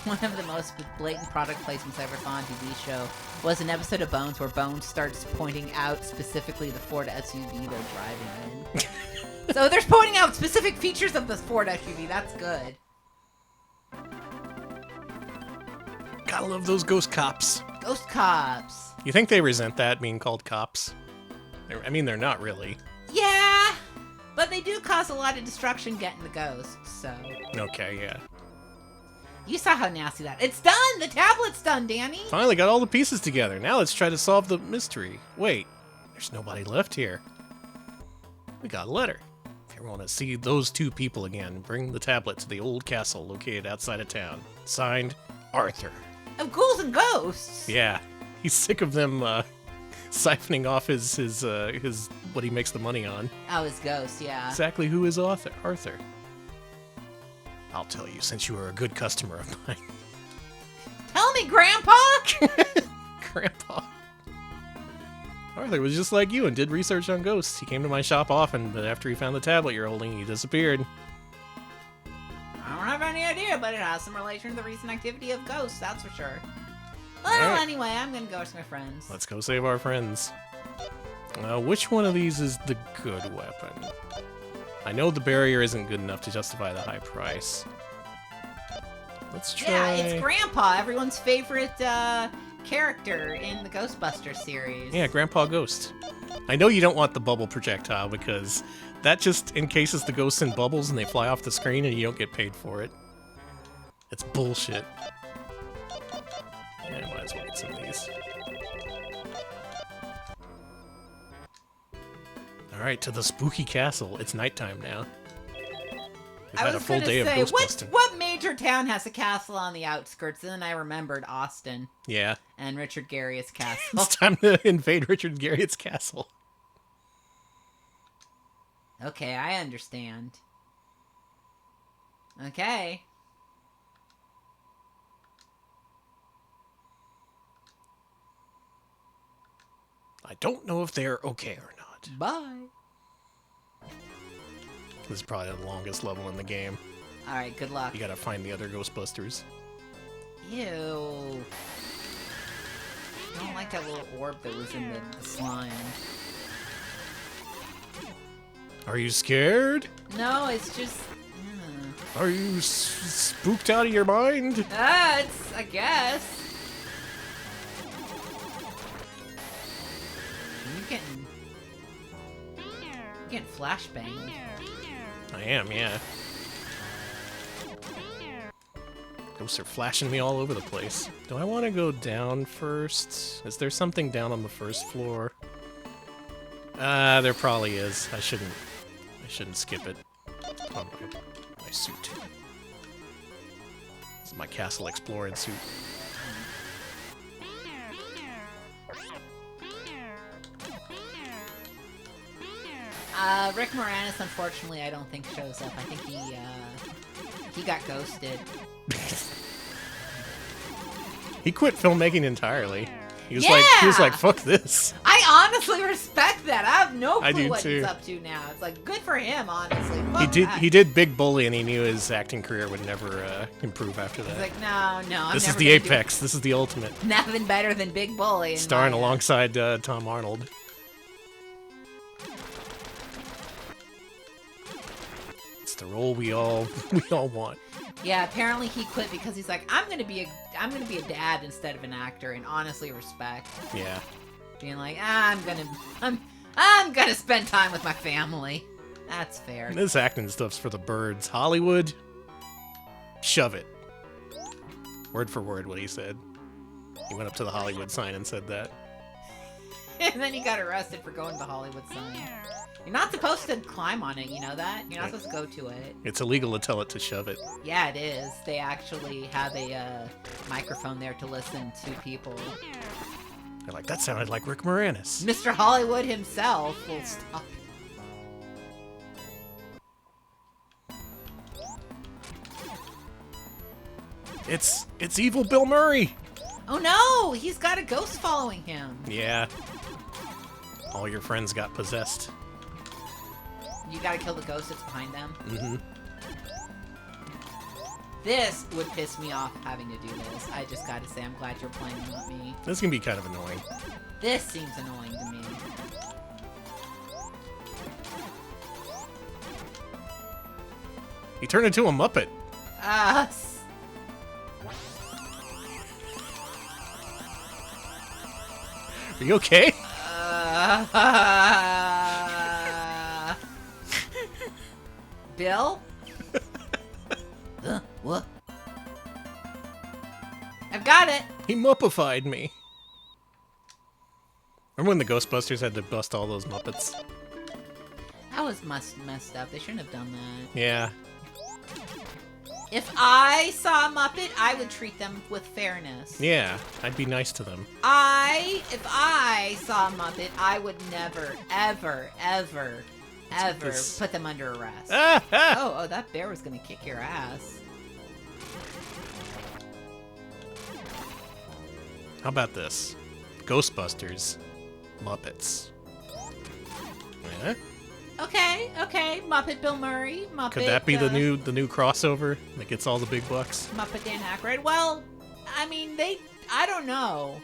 One of the most blatant product placements I ever saw on a TV show was an episode of Bones where Bones starts pointing out specifically the Ford SUV they're driving in. So they're pointing out specific features of this Ford SUV. That's good. Gotta love those ghost cops. Ghost cops. You think they resent that being called cops? They're not really. Yeah, but they do cause a lot of destruction getting the ghosts, so... Okay, yeah. You saw how nasty that... It's done! The tablet's done, Danny! Finally got all the pieces together. Now let's try to solve the mystery. Wait, there's nobody left here. We got a letter. If you want to see those two people again, bring the tablet to the old castle located outside of town. Signed, Arthur. Of ghouls and ghosts! Yeah, he's sick of them siphoning off his what he makes the money on. Oh, his ghost, yeah. Exactly who is Arthur? I'll tell you, since you are a good customer of mine. Tell me, Grandpa! Grandpa. Arthur was just like you and did research on ghosts. He came to my shop often, but after he found the tablet you're holding, he disappeared. I don't have any idea, but it has some relation to the recent activity of ghosts, that's for sure. Well, Alright. anyway, I'm gonna go with my friends. Let's go save our friends. Which one of these is the good weapon? I know the barrier isn't good enough to justify the high price. Let's try... Yeah, it's Grandpa, everyone's favorite character in the Ghostbusters series. Yeah, Grandpa Ghost. I know you don't want the bubble projectile because that just encases the ghosts in bubbles and they fly off the screen and you don't get paid for it. It's bullshit. Yeah, might as well get some of these. Alright, to the spooky castle. It's nighttime now. We've had a full day of ghost busting. what major town has a castle on the outskirts? And then I remembered Austin Yeah. and Richard Garriott's castle. It's time to invade Richard Garriott's castle. Okay, I understand. Okay. I don't know if they're okay or not. Bye. This is probably the longest level in the game. Alright, good luck. You gotta find the other Ghostbusters. Ew. I don't like that little orb that was in the slime. Are you scared? No, it's just... Are you spooked out of your mind? It's, I guess. You're getting flashbanged. I am, yeah. Ghosts are flashing me all over the place. Do I want to go down first? Is there something down on the first floor? There probably is. I shouldn't skip it. Put on my suit. This is my castle exploring suit. Rick Moranis, unfortunately, I don't think shows up. I think he got ghosted. He quit filmmaking entirely. He was Yeah! like, fuck this. I honestly respect that. I have no I clue do what too. he's up to now. It's like, good for him, honestly. Fuck He that. did Big Bully, and he knew his acting career would never improve after that. He's like, no, I'm This is never the gonna do apex. This is the ultimate. nothing better than Big Bully. in Starring my- alongside Tom Arnold. It's the role we all want. Yeah, apparently he quit because he's like, I'm gonna be a dad instead of an actor, and honestly respect. Yeah. Being like, I'm gonna spend time with my family. That's fair. This acting stuff's for the birds. Hollywood, shove it. Word for word what he said. He went up to the Hollywood sign and said that. And then he got arrested for going to the Hollywood sign. You're not supposed to climb on it, you know that? You're not supposed to go to it. It's illegal to tell it to shove it. Yeah, it is. They actually have a microphone there to listen to people. They're like, that sounded like Rick Moranis. Mr. Hollywood himself will stop. It's evil Bill Murray. Oh no! He's got a ghost following him. Yeah. All your friends got possessed. You gotta kill the ghost that's behind them. Mm-hmm. This would piss me off having to do this. I just gotta say, I'm glad you're playing, not me. This can be kind of annoying. This seems annoying to me. He turned into a Muppet. Are you okay? Bill? What? I've got it. He Muppified me. Remember when the Ghostbusters had to bust all those Muppets? That was messed up. They shouldn't have done that. Yeah. If I saw a Muppet, I would treat them with fairness. Yeah, I'd be nice to them. If I saw a Muppet, I would never, ever This- put them under arrest. Ah, ah. Oh, that bear was gonna kick your ass. How about this? Ghostbusters, Muppets. Yeah? Okay. Muppet Bill Murray. Muppet. Could that be the new crossover that gets all the big bucks? Muppet Dan Aykroyd? Well, I mean, I don't know.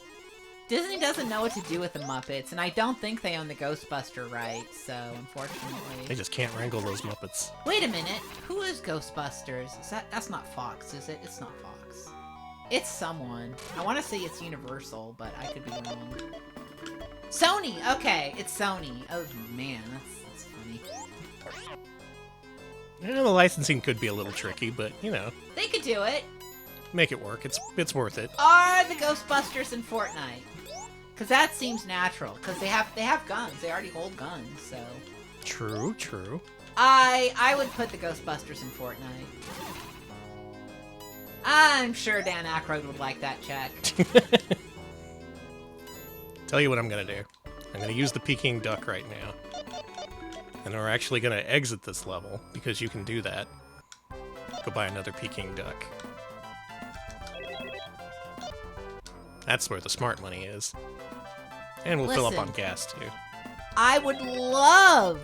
Disney doesn't know what to do with the Muppets, and I don't think they own the Ghostbuster rights, so They unfortunately. just can't wrangle those Muppets. Wait a minute. Who is Ghostbusters? That's not Fox, is it? It's not Fox. It's someone. I want to say it's Universal, but I could be wrong. Sony. Okay, it's Sony. Oh man, that's funny. Yeah, the licensing could be a little tricky, but you know, They could do it. make it work. It's worth it. Are the Ghostbusters in Fortnite? Because that seems natural. Because they have guns. They already hold guns. So True. I would put the Ghostbusters in Fortnite. I'm sure Dan Aykroyd would like that check. Tell you what I'm gonna do. I'm gonna use the Peking duck right now. And we're actually gonna exit this level, because you can do that. Go buy another Peking duck. That's where the smart money is. And we'll fill up Listen. on gas, too. I would love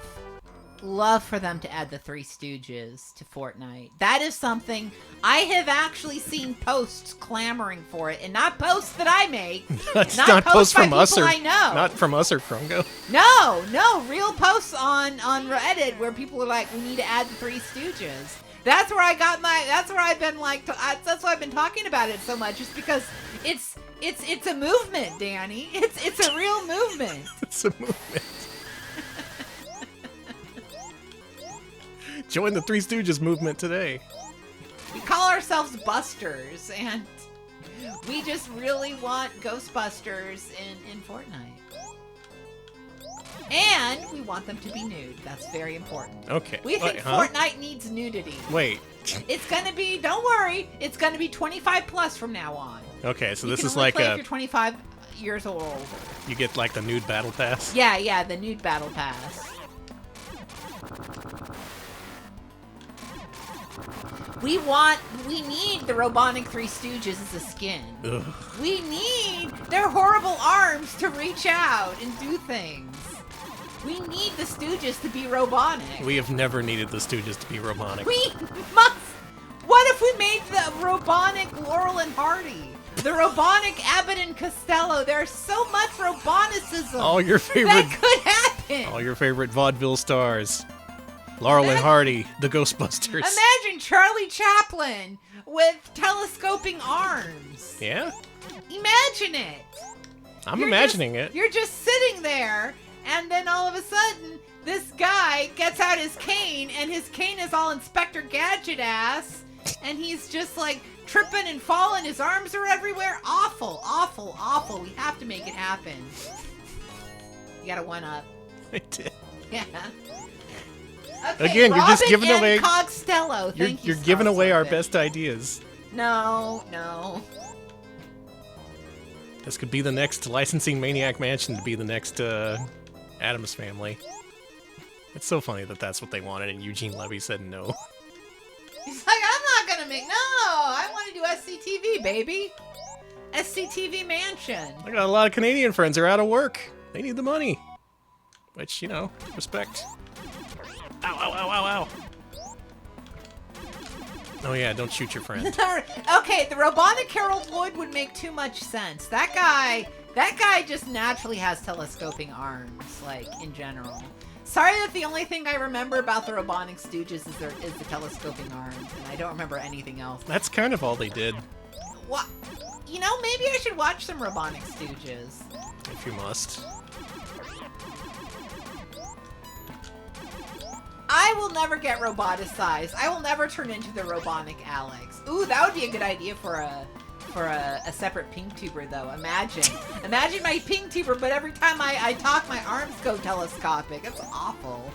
for them to add the Three Stooges to Fortnite. That is something I have actually seen posts clamoring for it, and not posts that I make. It's Not not posts posts from by us people or I know. not from us or Frungo. No, real posts on Reddit where people are like, we need to add the Three Stooges. That's where I got that's where I've been like, that's why I've been talking about it so much, just because it's a movement, Danny. It's a real movement. It's a movement. Join the Three Stooges movement today. We call ourselves Busters, and we just really want Ghostbusters in Fortnite. And we want them to be nude. That's very important. Okay. We think Wait, huh? Fortnite needs nudity. Wait. It's gonna be, don't worry, it's gonna be 25 plus from now on. Okay, so You this can is only like play if you're 25 years old. you get like the nude battle pass. Yeah, the nude battle pass. We need the Robonic Three Stooges as a skin. Ugh. We need their horrible arms to reach out and do things. We need the Stooges to be Robonic. We have never needed the Stooges to be Robonic. We must. What if we made the Robonic Laurel and Hardy? The Robonic Abbott and Costello? There's so much Robonicism. All your favorite. That could happen. All your favorite vaudeville stars. Laurel and Hardy, the Ghostbusters. Imagine Charlie Chaplin with telescoping arms. Yeah? Imagine it. I'm imagining it. You're just sitting there, and then all of a sudden, this guy gets out his cane, and his cane is all Inspector Gadget ass, and he's just like tripping and falling. His arms are everywhere. Awful, awful, awful. We have to make it happen. You got a 1-up. I did. Yeah. Okay, Again, you're just Robin giving and away. Costello. Thank you, You're giving away our Starfish. best ideas. No. This could be the next licensing Maniac Mansion to be the next Addams Family. It's so funny that that's what they wanted, and Eugene Levy said no. He's like, I'm not gonna make. No, I want to do SCTV, baby. SCTV Mansion. I got a lot of Canadian friends who are out of work. They need the money. Which, you know, respect. Ow, ow, ow, ow, ow. Oh yeah, don't shoot your friend. Okay, the Robonic Harold Lloyd would make too much sense. That guy just naturally has telescoping arms, like, in general. Sorry that the only thing I remember about the Robonic Stooges is the telescoping arms, and I don't remember anything else. That's kind of all they did. What? You know, maybe I should watch some Robonic Stooges. If you must. I will never get roboticized. I will never turn into the Robonic Alex. Ooh, that would be a good idea for a separate pink tuber, though. Imagine my pink tuber, but every time I talk, my arms go telescopic. That's awful.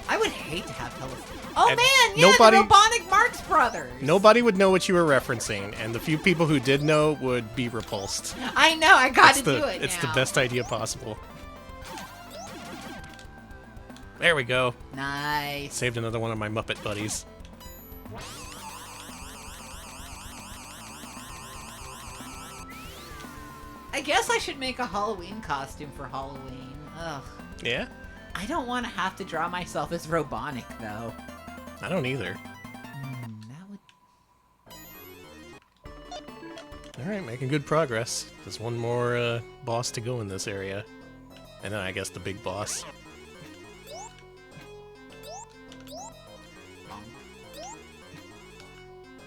I would hate to have telescopic. Oh And man, yeah, nobody- the Robonic Marx Brothers. Nobody would know what you were referencing, and the few people who did know would be repulsed. I know. I got to It's the- do it It's now. the best idea possible. There we go. Nice. Saved another one of my Muppet buddies. I guess I should make a Halloween costume for Halloween. Ugh. Yeah? I don't want to have to draw myself as Robonic, though. I don't either. That would... Alright, making good progress. There's one more boss to go in this area. And then I guess the big boss.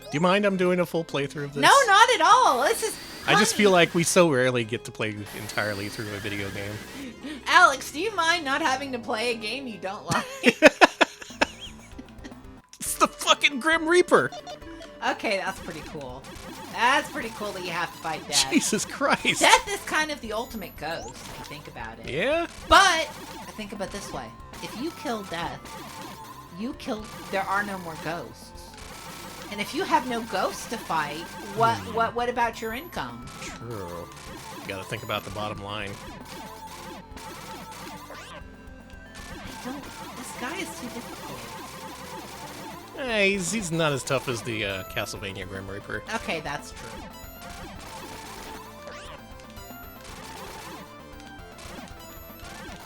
Do you mind I'm doing a full playthrough of this? No, not at all. This is... I just feel like we so rarely get to play entirely through a video game. Alex, do you mind not having to play a game you don't like? It's the fucking Grim Reaper! Okay, that's pretty cool. That's pretty cool that you have to fight Death. Jesus Christ! Death is kind of the ultimate ghost, if you think about it. Yeah? But, I think about it this way. If you kill Death, there are no more ghosts. And if you have no ghosts to fight, what about your income? True. You gotta think about the bottom line. This guy is too difficult. He's not as tough as the Castlevania Grim Reaper. Okay, that's true.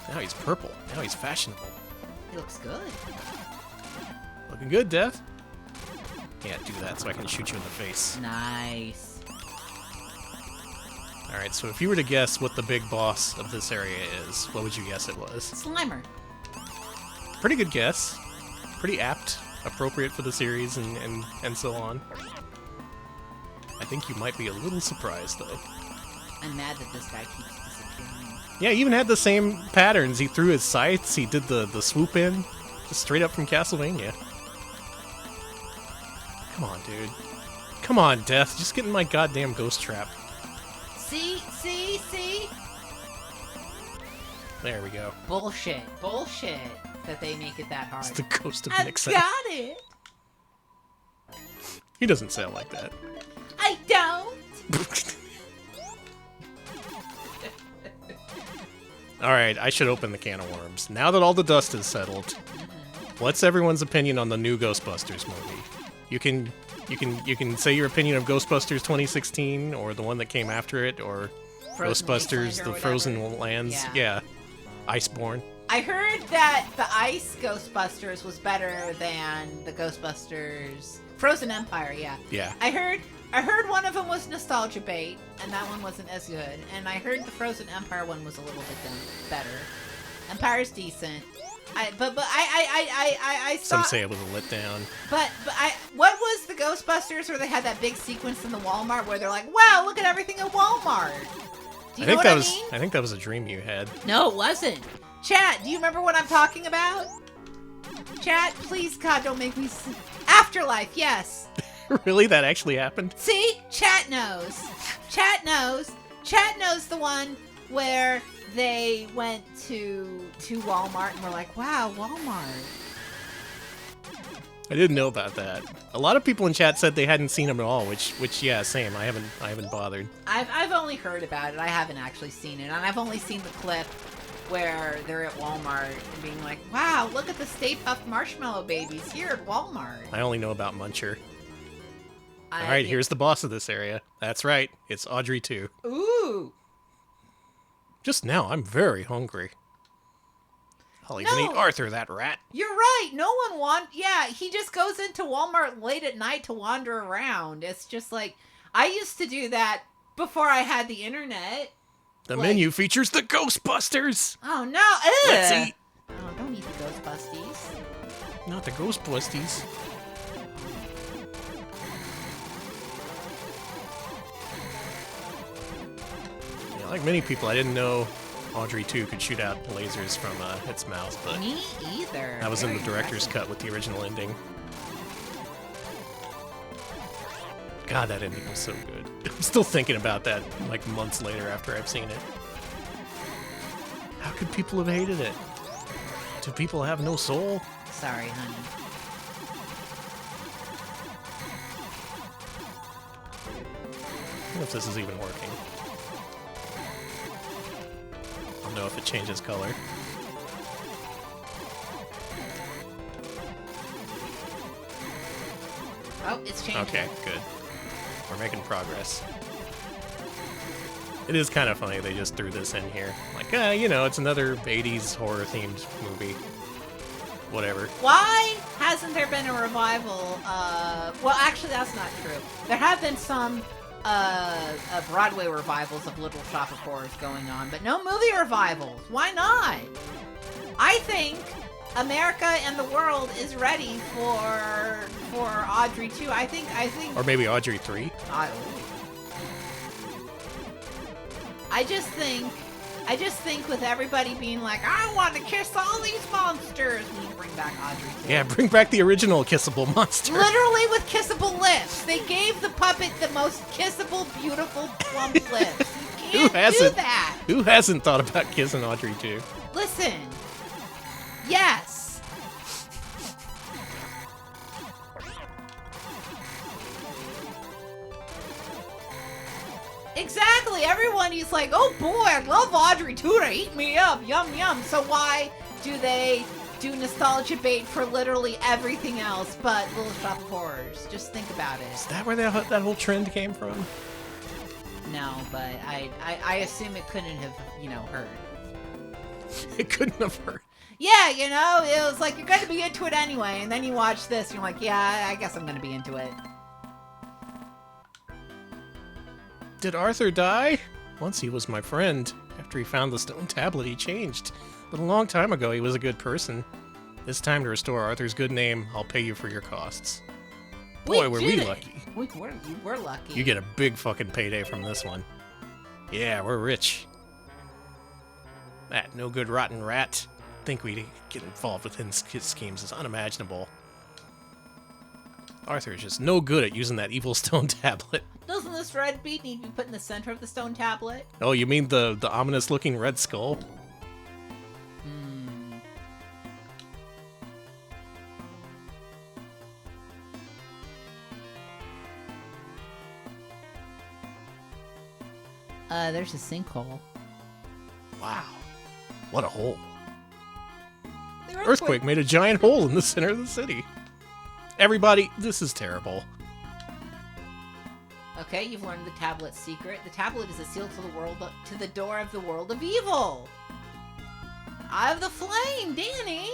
Now he's purple. Now he's fashionable. He looks good. Looking good, Death. Can't do that, so I can shoot you in the face. Nice. Alright, so if you were to guess what the big boss of this area is, what would you guess it was? Slimer. Pretty good guess. Pretty apt. Appropriate for the series and so on. I think you might be a little surprised, though. I'm mad that this guy keeps disappearing. Yeah, he even had the same patterns. He threw his scythes, he did the swoop in. Just straight up from Castlevania. Come on, dude. Come on, Death. Just get in my goddamn ghost trap. See? There we go. Bullshit that they make it that hard. It's the ghost of I've Nixon. got it. He doesn't sound like that. I don't. Alright, I should open the can of worms. Now that all the dust is settled, what's everyone's opinion on the new Ghostbusters movie? You can say your opinion of Ghostbusters 2016 or the one that came after it, or Frozen Ghostbusters Wasteland or the Frozen whatever. Lands. Yeah. Iceborne. I heard that the Ice Ghostbusters was better than the Ghostbusters Frozen Empire. Yeah. Yeah. I heard one of them was nostalgia bait, and that one wasn't as good. And I heard the Frozen Empire one was a little bit better. Empire's decent. I saw. Some say it was a letdown. But what was the Ghostbusters where they had that big sequence in the Walmart where they're like, "Wow, look at everything at Walmart." Do you know what I mean? I think that was a dream you had. No, it wasn't. Chat, do you remember what I'm talking about? Chat, please, God, don't make me. Afterlife, yes. Really? That actually happened? See? Chat knows. Chat knows. Chat knows the one where they went to Walmart and were like, wow, Walmart. I didn't know about that. A lot of people in chat said they hadn't seen them at all, which yeah, same. I haven't bothered. I've only heard about it. I haven't actually seen it. And I've only seen the clip where they're at Walmart and being like, wow, look at the Stay Puft Marshmallow Babies here at Walmart. I only know about Muncher. All right, here's the boss of this area. That's right. It's Audrey 2. Ooh. Just now, I'm very hungry. I'll even eat Arthur, that rat. You're right. No one yeah, he just goes into Walmart late at night to wander around. It's just like, I used to do that before I had the internet. The menu features the Ghostbusters. Oh, no. Ugh. Let's eat. Oh, don't eat the Ghostbusties. Not the Ghostbusties. Yeah, like many people, I didn't know Audrey 2 could shoot out lasers from its mouth, but Me either. that was in Very the director's impressive. cut with the original ending. God, that ending was so good. I'm still thinking about that like months later after I've seen it. How could people have hated it? Do people have no soul? Sorry, honey. I don't know if this is even working. I'll know if it changes color. Oh, it's changing. Okay, good. We're making progress. It is kind of funny they just threw this in here. Like, you know, it's another 80s horror-themed movie. Whatever. Why hasn't there been a revival? Well, actually, that's not true. There have been some Broadway revivals of Little Shop of Horrors going on, but no movie revivals. Why not? I think America and the world is ready for Audrey 2. I think. Or maybe Audrey 3? I just think with everybody being like, I want to kiss all these monsters, we bring back Audrey 2. Yeah, bring back the original kissable monster. Literally with kissable lips. They gave the puppet the most kissable, beautiful, plump lips. You can't do that. Who hasn't thought about kissing Audrey 2? Listen. Yes. Exactly. Everyone is like, oh boy, I love Audrey 2 to eat me up. Yum, yum. So why do they do nostalgia bait for literally everything else but Little Shop of Horrors? Just think about it. Is that where that whole trend came from? No, but I assume it couldn't have, hurt. It couldn't have hurt. Yeah, it was like, you're going to be into it anyway. And then you watch this, and you're like, yeah, I guess I'm going to be into it. Did Arthur die? Once he was my friend. After he found the stone tablet, he changed. But a long time ago, he was a good person. This time to restore Arthur's good name, I'll pay you for your costs. Boy, were we lucky. We're lucky. You get a big fucking payday from this one. Yeah, we're rich. That no good rotten rat. Think we'd get involved with his schemes is unimaginable. Arthur is just no good at using that evil stone tablet. Doesn't this red bead need to be put in the center of the stone tablet? Oh, you mean the ominous looking red skull? There's a sinkhole. Wow. What a hole. The earthquake made a giant hole in the center of the city. Everybody, this is terrible. Okay, you've learned the tablet's secret. The tablet is a seal to the door of the world of evil. Eye of the Flame, Danny.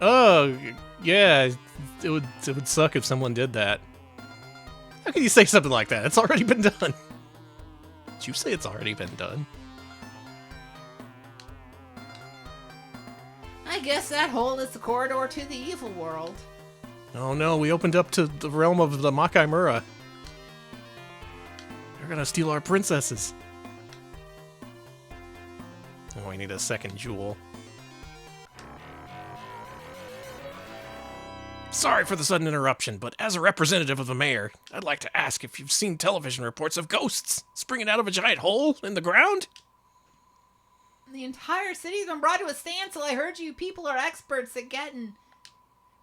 Oh, yeah. It would suck if someone did that. How can you say something like that? It's already been done. Did you say it's already been done? I guess that hole is the corridor to the evil world. Oh no, we opened up to the realm of the Makaimura. They're gonna steal our princesses. Oh, we need a second jewel. Sorry for the sudden interruption, but as a representative of the mayor, I'd like to ask if you've seen television reports of ghosts springing out of a giant hole in the ground? The entire city's been brought to a standstill. I heard you people are experts at getting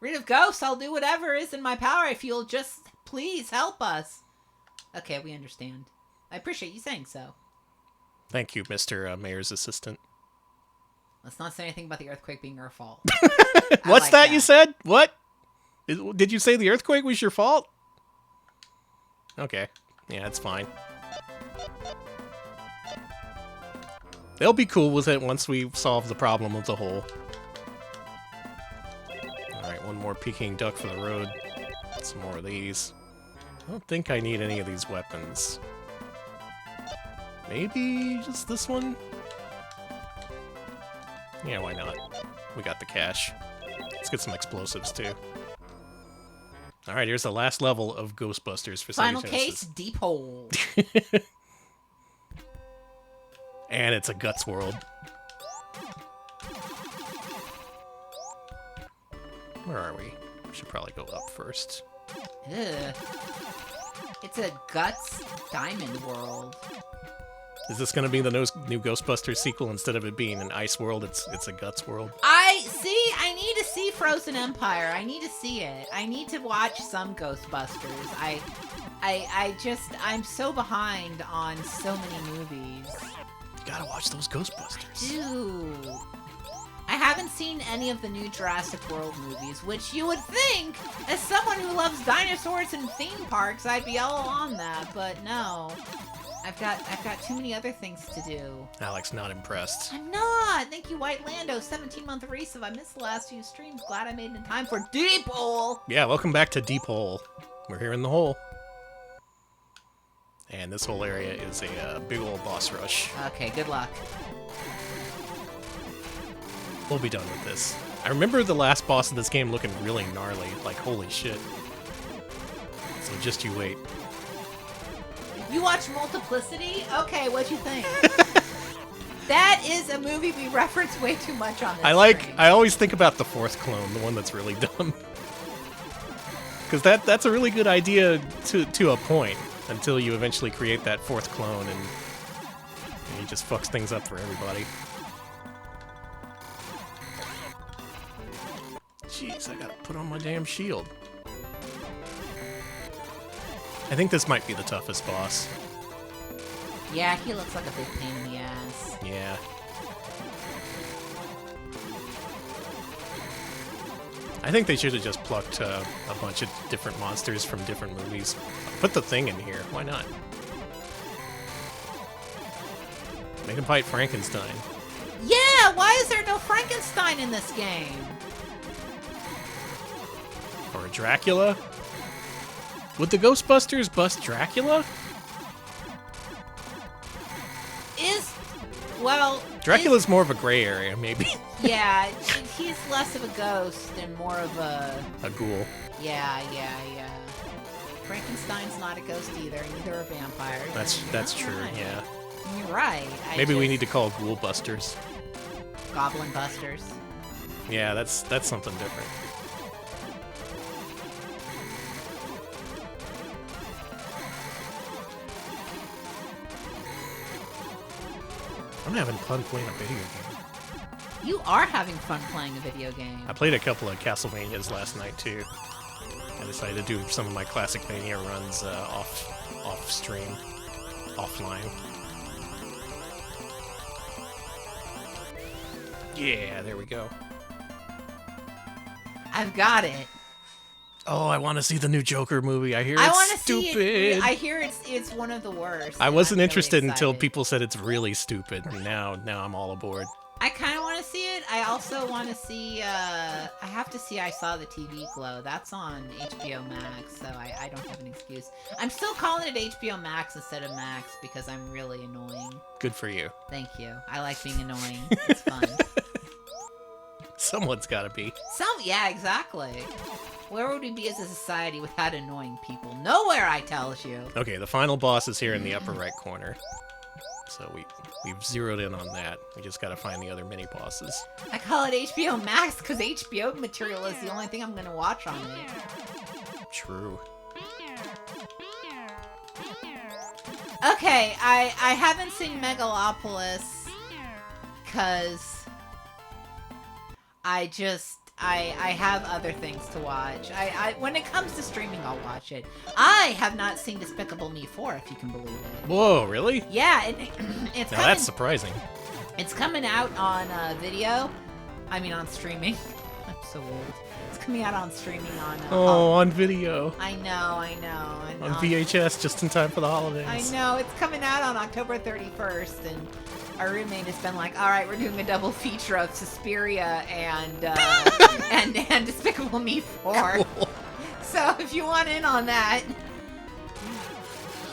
rid of ghosts. I'll do whatever is in my power. I feel just please help us. Okay, we understand. I appreciate you saying so. Thank you, Mr. Mayor's assistant. Let's not say anything about the earthquake being our fault. What's that you said? What? Did you say the earthquake was your fault? Okay. Yeah, it's fine. They'll be cool with it once we solve the problem of the hole. Alright, one more Peking duck for the road. Some more of these. I don't think I need any of these weapons. Maybe just this one? Yeah, why not? We got the cash. Let's get some explosives, too. Alright, here's the last level of Ghostbusters for Sega Final Genesis. case, deep hole. And it's a Guts world. Where are we? We should probably go up first. Ugh. It's a Guts Diamond world. Is this going to be the new Ghostbusters sequel? Instead of it being an ice world, it's a Guts world? I need to see Frozen Empire. I need to see it. I need to watch some Ghostbusters. I'm so behind on so many movies. You gotta watch those Ghostbusters. Dude. I haven't seen any of the new Jurassic World movies, which you would think, as someone who loves dinosaurs and theme parks, I'd be all on that, but no. I've got too many other things to do. Alex not impressed. I'm not! Thank you, White Lando, 17-month resub. I missed the last few streams. Glad I made it in time for Deep Hole! Yeah, welcome back to Deep Hole. We're here in the hole. And this whole area is a big old boss rush. Okay, good luck. We'll be done with this. I remember the last boss of this game looking really gnarly, like holy shit. So just you wait. You watch Multiplicity? Okay, what'd you think? That is a movie we reference way too much on this stream. I always think about the fourth clone, the one that's really dumb. Because that's a really good idea to a point, until you eventually create that fourth clone and he just fucks things up for everybody. Jeez, I gotta put on my damn shield. I think this might be the toughest boss. Yeah, he looks like a big pain in the ass. Yeah. I think they should have just plucked a bunch of different monsters from different movies. Put the Thing in here. Why not? Make him fight Frankenstein. Yeah, why is there no Frankenstein in this game? Or Dracula? Would the Ghostbusters bust Dracula? Dracula's more of a gray area, maybe. Yeah, he's less of a ghost and more of a ghoul. Yeah. Frankenstein's not a ghost either, neither are vampires. That's true, right. Yeah. You're right. Maybe we need to call Ghoul Busters. Goblin Busters. Yeah, that's something different. I'm having fun playing a video game. You are having fun playing a video game. I played a couple of Castlevanias last night too. I decided to do some of my classic Mania runs off stream, offline. Yeah, there we go. I've got it. Oh, I want to see the new Joker movie. I hear I it's want to stupid. see it. I hear it's one of the worst. I and wasn't I'm really interested until excited. people said it's really stupid. Now I'm all aboard. I kind of want to see it. I also want to see. I have to see. I Saw the TV Glow. That's on HBO Max, so I don't have an excuse. I'm still calling it HBO Max instead of Max because I'm really annoying. Good for you. Thank you. I like being annoying. It's fun. Someone's got to be. Yeah, exactly. Where would we be as a society without annoying people? Nowhere, I tells you. Okay, the final boss is here in the upper right corner. So we've zeroed in on that. We just got to find the other mini bosses. I call it HBO Max because HBO material is the only thing I'm gonna watch on it. True. Okay, I haven't seen Megalopolis because I have other things to watch. I when it comes to streaming, I'll watch it. I have not seen Despicable Me 4, if you can believe it. Whoa, really? Yeah, it's Now coming, that's surprising. it's coming out on video. I mean, on streaming. I'm so old. It's coming out on streaming on. On video. I know. And On VHS, just in time for the holidays. I know, it's coming out on October 31st, and our roommate has been like, all right, we're doing a double feature of Suspiria and and Despicable Me 4. Cool. So if you want in on that,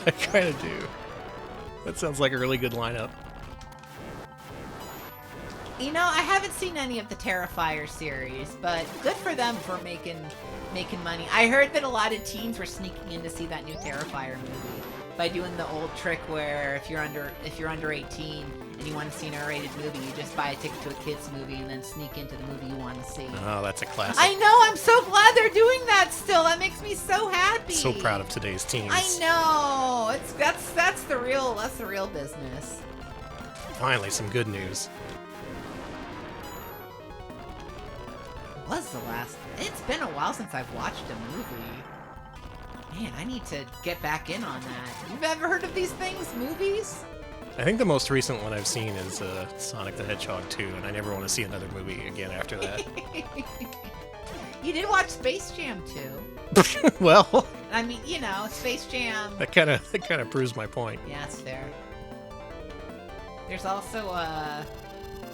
I kind of do. That sounds like a really good lineup. you know, I haven't seen any of the Terrifier series, but good for them for making money. I heard that a lot of teens were sneaking in to see that new Terrifier movie by doing the old trick where if you're under 18 and you want to see an R-rated movie, you just buy a ticket to a kids movie and then sneak into the movie you want to see. Oh, that's a classic. I know. I'm so glad they're doing that still. That makes me so happy. So proud of today's teens. I know. That's the real business. Finally, some good news. It's been a while since I've watched a movie. Man, I need to get back in on that. You've ever heard of these things, movies? I think the most recent one I've seen is Sonic the Hedgehog 2, and I never want to see another movie again after that. You did watch Space Jam 2. Well, I mean, you know, Space Jam. that kind of proves my point. Yeah, it's fair. There's also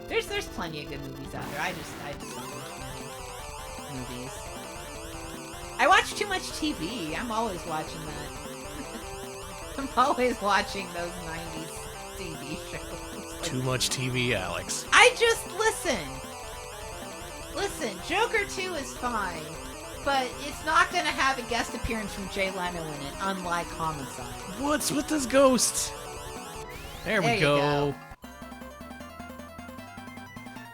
there's plenty of good movies out there. I just don't watch many movies. I watch too much TV. I'm always watching that. I'm always watching those 90s TV shows. Too much TV, Alex. I just listen. Joker 2 is fine, but it's not gonna have a guest appearance from Jay Leno in it, unlike Homicide. What's with this ghost? There we There you go. go.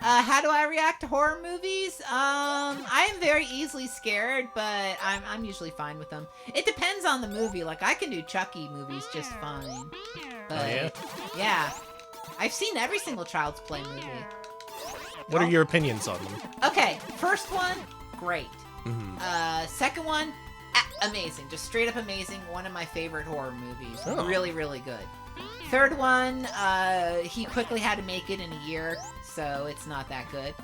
How do I react to horror movies? I am very easily scared, but I'm usually fine with them. It depends on the movie. Like, I can do Chucky movies just fine. But, Oh, yeah? Yeah. I've seen every single Child's Play movie. What are your opinions on them? Okay, first one, great. Mhm. Second one, amazing. Just straight up amazing. One of my favorite horror movies. Oh. Really, really good. Third one, he quickly had to make it in a year, so it's not that good.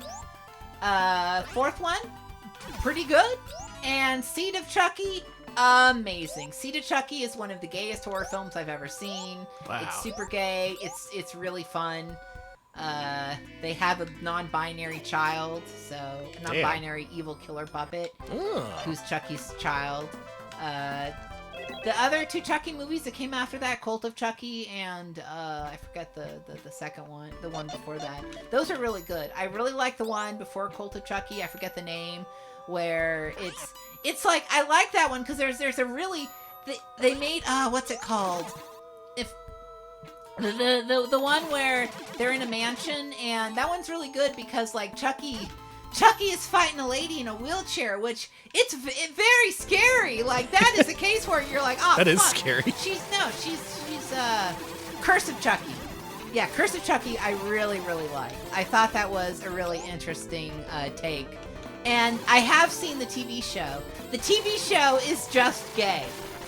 Fourth one, pretty good. And Seed of Chucky, amazing. Seed of Chucky is one of the gayest horror films I've ever seen. Wow. It's super gay. It's really fun. They have a non-binary child, so a non-binary evil killer puppet Oh. who's Chucky's child. The other two Chucky movies that came after that, Cult of Chucky and I forget the second one, the one before that. Those are really good. I really like the one before Cult of Chucky. I forget the name, where it's like, I like that one because there's a really they made what's it called? If the one where they're in a mansion, and that one's really good because like Chucky is fighting a lady in a wheelchair, which it's very scary. Like, that is a case where you're like, oh, That is fuck. scary. She's Curse of Chucky. Yeah, Curse of Chucky I really, really like. I thought that was a really interesting take. And I have seen the TV show. The TV show is just gay.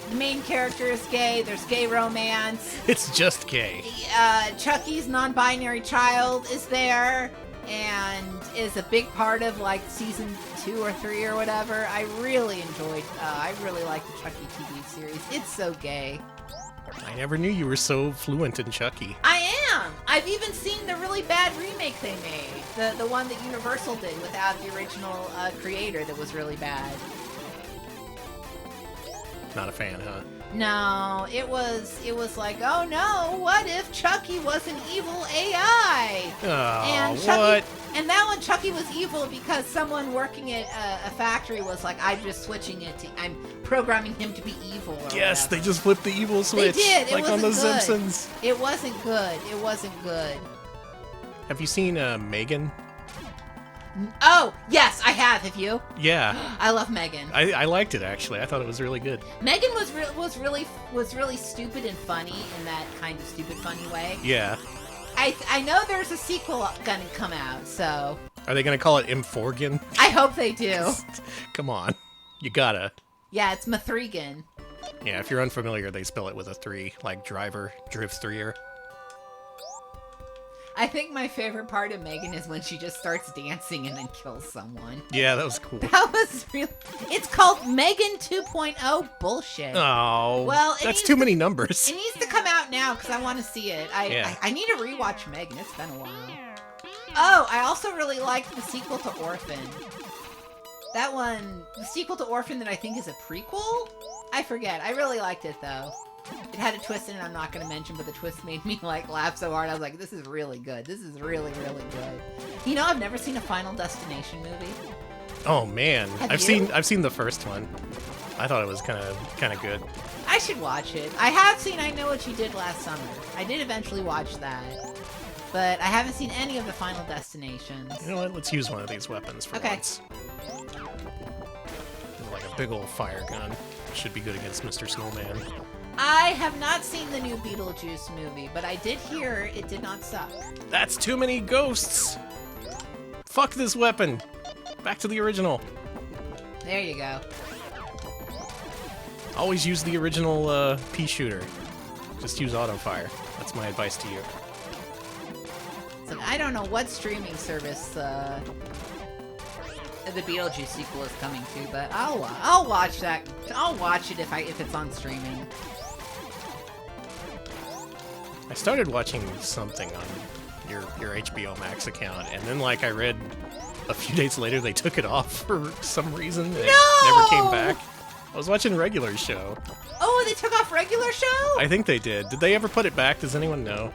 The main character is gay. There's gay romance. It's just gay. Chucky's non-binary child is there. and is a big part of like season 2 or 3 or whatever. I really enjoyed. I really like the Chucky TV series. It's so gay. I never knew you were so fluent in Chucky. I am. I've even seen the really bad remake they made, the one that Universal did without the original creator. That was really bad. Not a fan, huh? No, it was like, oh no, what if Chucky was an evil AI? Oh, And Chucky, and that one, Chucky was evil because someone working at a factory was like, I'm programming him to be evil. Or Yes, whatever. they just flipped the evil switch. They did. It like on wasn't The good. Simpsons. It wasn't good. It wasn't good. Have you seen Megan? Oh, yes, I have. Have you? Yeah. I love Megan. I liked it, actually. I thought it was really good. Megan was really stupid and funny in that kind of stupid funny way. Yeah. I know there's a sequel gonna come out, so Are they going to call it Imforgan? I hope they do. Come on. You gotta. Yeah, it's Mathregan. Yeah, if you're unfamiliar, they spell it with a 3, like driver, driv-3er. I think my favorite part of Megan is when she just starts dancing and then kills someone. Yeah, that was cool. That was real. It's called Megan 2.0 bullshit. Oh, Well, that's too many numbers. It needs to come out now because I want to see it. Yeah. I need to rewatch Megan. It's been a while. Oh, I also really liked the sequel to Orphan. That one, the sequel to Orphan that I think is a prequel? I forget. I really liked it though. It had a twist in it I'm not going to mention, but the twist made me like laugh so hard. I was like, this is really good. This is really, really good. You know, I've never seen a Final Destination movie. Oh man, Have I've you? seen the first one. I thought it was kind of good. I should watch it. I have seen I Know What You Did Last Summer. I did eventually watch that. But I haven't seen any of the Final Destinations. You know what? Let's use one of these weapons for Okay. once. Like a big old fire gun. Should be good against Mr. Snowman. I have not seen the new Beetlejuice movie, but I did hear it did not suck. That's too many ghosts. Fuck this weapon. Back to the original. There you go. Always use the original pea shooter. Just use auto fire. That's my advice to you. So I don't know what streaming service the Beetlejuice sequel is coming to, but I'll watch that. I'll watch it if it's on streaming. I started watching something on your HBO Max account, and then like I read a few days later they took it off for some reason. And it never came back. I was watching Regular Show. Oh, they took off Regular Show? I think they did. Did they ever put it back? Does anyone know?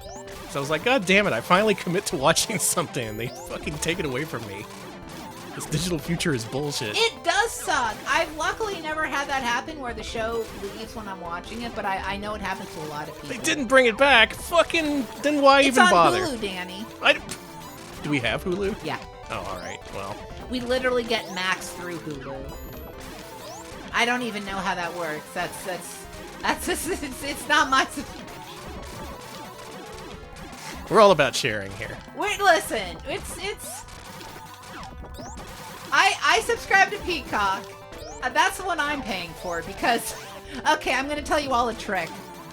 So I was like, God damn it, I finally commit to watching something, and they fucking take it away from me. This digital future is bullshit. It does suck. I've luckily never had that happen where the show leaves when I'm watching it, but I know it happens to a lot of people. They didn't bring it back. Fucking, then why It's even on bother? Hulu, Danny. Do we have Hulu? Yeah. Oh, alright, well. We literally get Max through Hulu. I don't even know how that works. It's not my. We're all about sharing here. Wait, listen. It's. I subscribe to Peacock. That's the one I'm paying for because. Okay, I'm gonna tell you all a trick.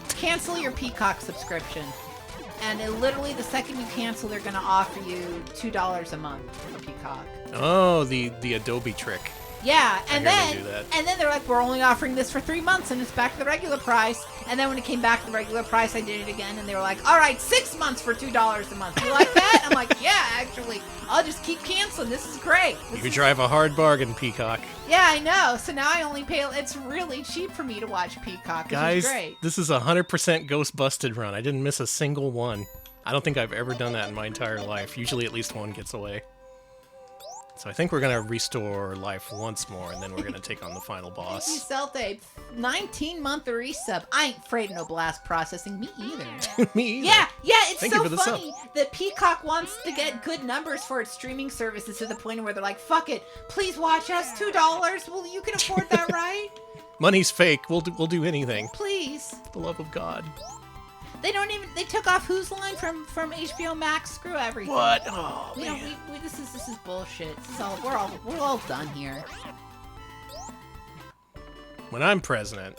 Cancel your Peacock subscription, and literally the second you cancel, they're gonna offer you $2 a month for Peacock. Oh, the Adobe trick. Yeah, and I heard they do that. they're like, we're only offering this for 3 months, and it's back to the regular price. And then when it came back to the regular price, I did it again, and they were like, all right, 6 months for $2 a month. You like that? I'm like, yeah, actually, I'll just keep canceling. This is great. You drive a hard bargain, Peacock. Yeah, I know. So now I only pay. It's really cheap for me to watch Peacock. Guys, Which is great. this is a 100% Ghostbusted run. I didn't miss a single one. I don't think I've ever done that in my entire life. Usually at least one gets away. So I think we're going to restore life once more, and then we're going to take on the final Thank you, boss. Celte. 19-month resub. I ain't afraid of no blast processing. Me either. Me either. Yeah, it's Thank you so for the funny that Peacock wants to get good numbers for its streaming services to the point where they're like, fuck it, please watch us, $2. Well, you can afford that, right? Money's fake. We'll do anything. Please. For the love of God. They took off Whose Line from HBO Max. Screw everything. What? Oh, We man. don't. This is bullshit. This is all. We're all done here. When I'm president,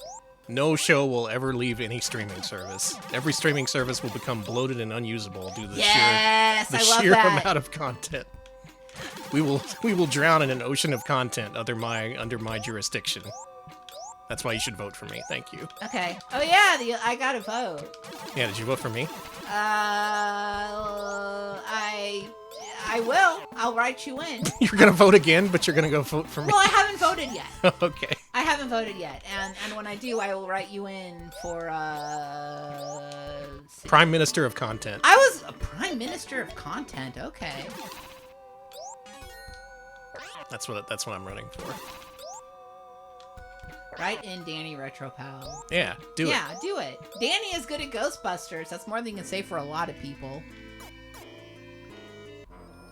No show will ever leave any streaming service. Every streaming service will become bloated and unusable due to the Yes, I love sheer that. amount of content. We will drown in an ocean of content under my jurisdiction. That's why you should vote for me. Thank you. Okay. Oh yeah, I gotta vote. Yeah, did you vote for me? I will. I'll write you in. You're gonna vote again, but you're gonna go vote for me. Well, I haven't voted yet. Okay. I haven't voted yet, and when I do, I will write you in for Prime Minister of Content. I was a Prime Minister of Content. Okay. That's what I'm running for. Write in Danny Retropal. Yeah, do it. Yeah, do it. Danny is good at Ghostbusters. That's more than you can say for a lot of people.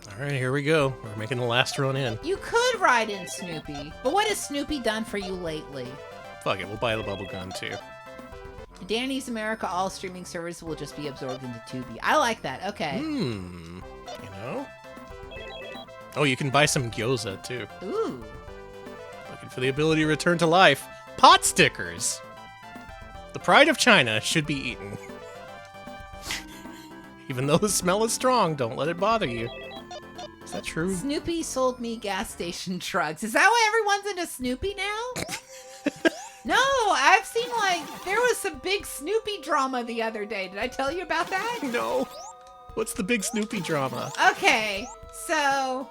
All right, here we go. We're making the last run in. You could write in Snoopy, but what has Snoopy done for you lately? Fuck it, we'll buy the bubble gun too. Danny's America, all streaming services will just be absorbed into Tubi. I like that. Okay. You know? Oh, you can buy some gyoza too. Ooh. Looking for the ability to return to life. Pot stickers! The pride of China should be eaten. Even though the smell is strong, don't let it bother you. Is that true? Snoopy sold me gas station drugs. Is that why everyone's into Snoopy now? No, I've seen, there was some big Snoopy drama the other day. Did I tell you about that? No. What's the big Snoopy drama? Okay, so...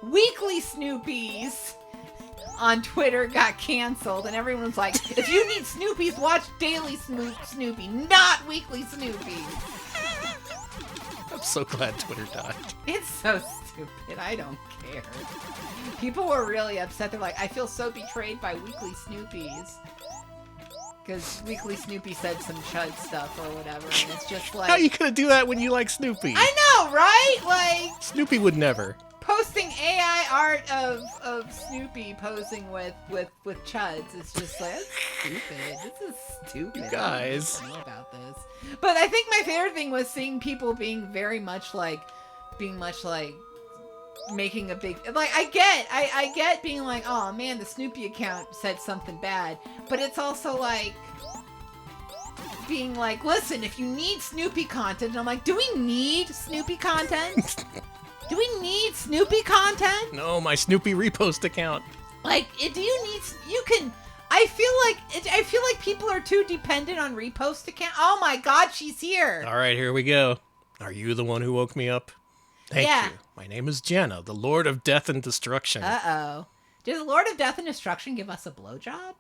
Weekly Snoopies on Twitter got canceled, and everyone's like, if you need Snoopies, watch Daily Snoopy, not Weekly Snoopies. I'm so glad Twitter died. It's so stupid. I don't care. People were really upset. They're like, I feel so betrayed by Weekly Snoopies. Because Weekly Snoopy said some chud stuff or whatever, and it's just like... How are you gonna do that when you like Snoopy? I know, right? Like... Snoopy would never. Posting AI art of Snoopy posing with chuds is just like, that's stupid. This is stupid. You guys. I don't know about this. But I think my favorite thing was seeing people being much like making a big, like, I get being like, oh man, the Snoopy account said something bad, but it's also like being like, listen, if you need Snoopy content, and I'm like, do we need Snoopy content? Do we need Snoopy content? No, my Snoopy repost account. Like, do you need? You can. I feel like people are too dependent on repost account. Oh my God, she's here. All right, here we go. Are you the one who woke me up? Thank you. My name is Jenna, the Lord of Death and Destruction. Uh-oh. Did the Lord of Death and Destruction give us a blowjob?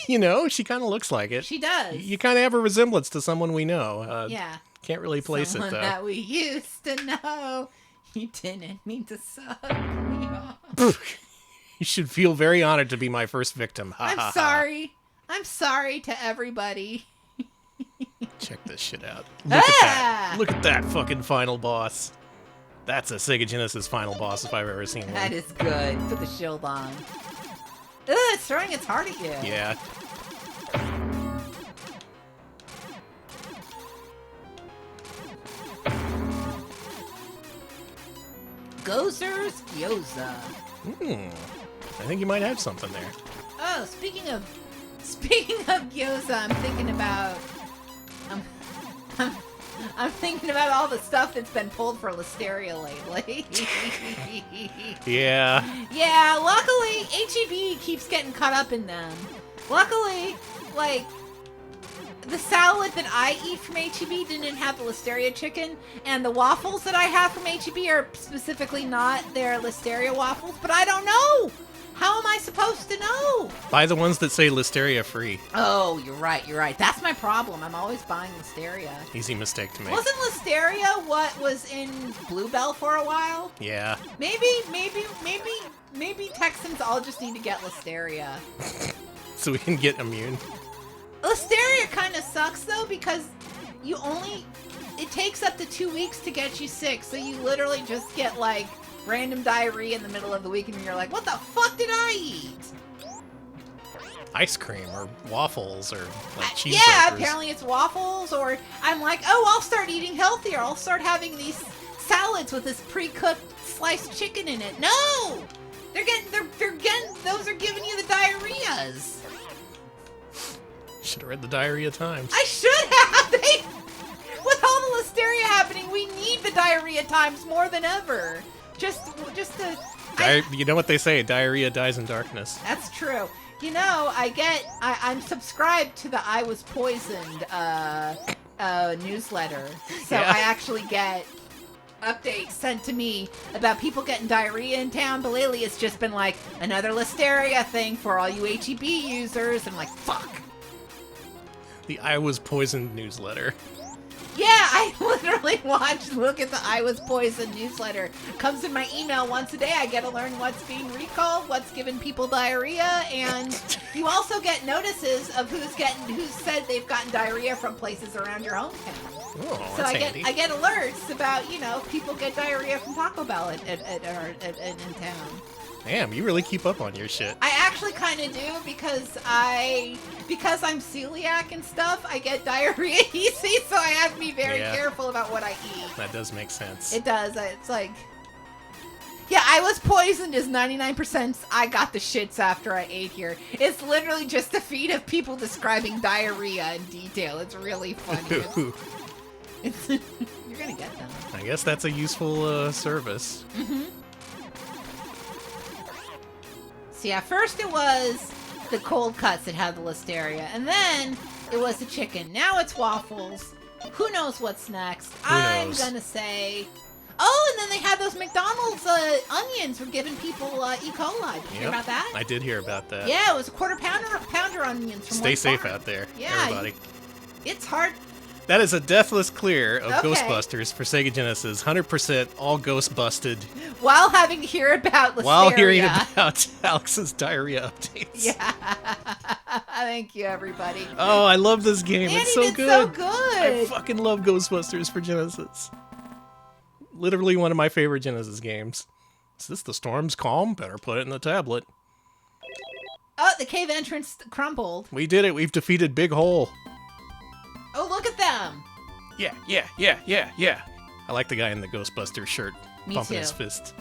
You know, she kind of looks like it. She does. You kind of have a resemblance to someone we know. Yeah. Can't really place Someone it, though. that we used to know. You didn't mean to suck me off. You should feel very honored to be my first victim. I'm sorry. I'm sorry to everybody. Check this shit out. Look at that. Look at that fucking final boss. That's a Sega Genesis final boss if I've ever seen one. That is good. Put the shield on. Ugh, it's throwing its heart at you. Yeah. Gozer's Gyoza. I think you might have something there. Oh, speaking of gyoza, I'm thinking about all the stuff that's been pulled for Listeria lately. Yeah. Yeah, luckily HEB keeps getting caught up in them. Luckily, like, the salad that I eat from HEB didn't have the Listeria chicken, and the waffles that I have from HEB are specifically not their Listeria waffles, but I don't know! How am I supposed to know? Buy the ones that say Listeria free. Oh, you're right. That's my problem. I'm always buying Listeria. Easy mistake to make. Wasn't Listeria what was in Bluebell for a while? Yeah. Maybe Texans all just need to get Listeria. So we can get immune. Listeria kind of sucks though, because it takes up to 2 weeks to get you sick, so you literally just get like random diarrhea in the middle of the week and you're like, what the fuck did I eat? Ice cream or waffles or like cheese Yeah, burgers. apparently it's waffles, or I'm like, oh, I'll start eating healthier. I'll start having these salads with this pre-cooked sliced chicken in it. No! They're getting those are giving you the diarrheas. Should have read the Diarrhea Times. I should have. With all the listeria happening, we need the diarrhea times more than ever. Just to. You know what they say? Diarrhea dies in darkness. That's true. You know, I'm subscribed to the I Was Poisoned newsletter, so Yeah. I actually get updates sent to me about people getting diarrhea in town. But lately, it's just been like another listeria thing for all you HEB users. I'm like, fuck. The I Was Poisoned newsletter. Yeah, I literally look at the I Was Poisoned newsletter. It comes in my email once a day. I get to learn what's being recalled, what's giving people diarrhea, and you also get notices of who's said they've gotten diarrhea from places around your hometown. Oh, So that's I handy. get alerts about, people get diarrhea from Taco Bell in town. Damn, you really keep up on your shit. I actually kind of do because I'm celiac and stuff. I get diarrhea easy, so I have to be very careful about what I eat. That does make sense. It does. It's like, yeah, I Was Poisoned is 99%. I got the shits after I ate here. It's literally just a feed of people describing diarrhea in detail. It's really funny. You're gonna get them. I guess that's a useful service. Mm-hmm. So yeah, first it was the cold cuts that had the listeria, and then it was the chicken. Now it's waffles. Who knows what's next? I'm gonna say... Oh, and then they had those McDonald's onions for giving people E. coli. Did you hear about that? I did hear about that. Yeah, it was a pounder onions from Stay one safe farm. out there, Yeah, everybody. It's hard. That is a deathless clear of Okay. Ghostbusters for Sega Genesis. 100% all ghost busted. While having to hear about listeria. While hearing about Alex's diarrhea updates. Yeah. Thank you, everybody. Oh, I love this game. Andy It's so did good. so good. I fucking love Ghostbusters for Genesis. Literally one of my favorite Genesis games. Is this the storm's calm? Better put it in the tablet. Oh, the cave entrance crumbled. We did it. We've defeated Big Hole. Oh, look at them. Yeah. I like the guy in the Ghostbusters shirt. Me pumping too. his fist.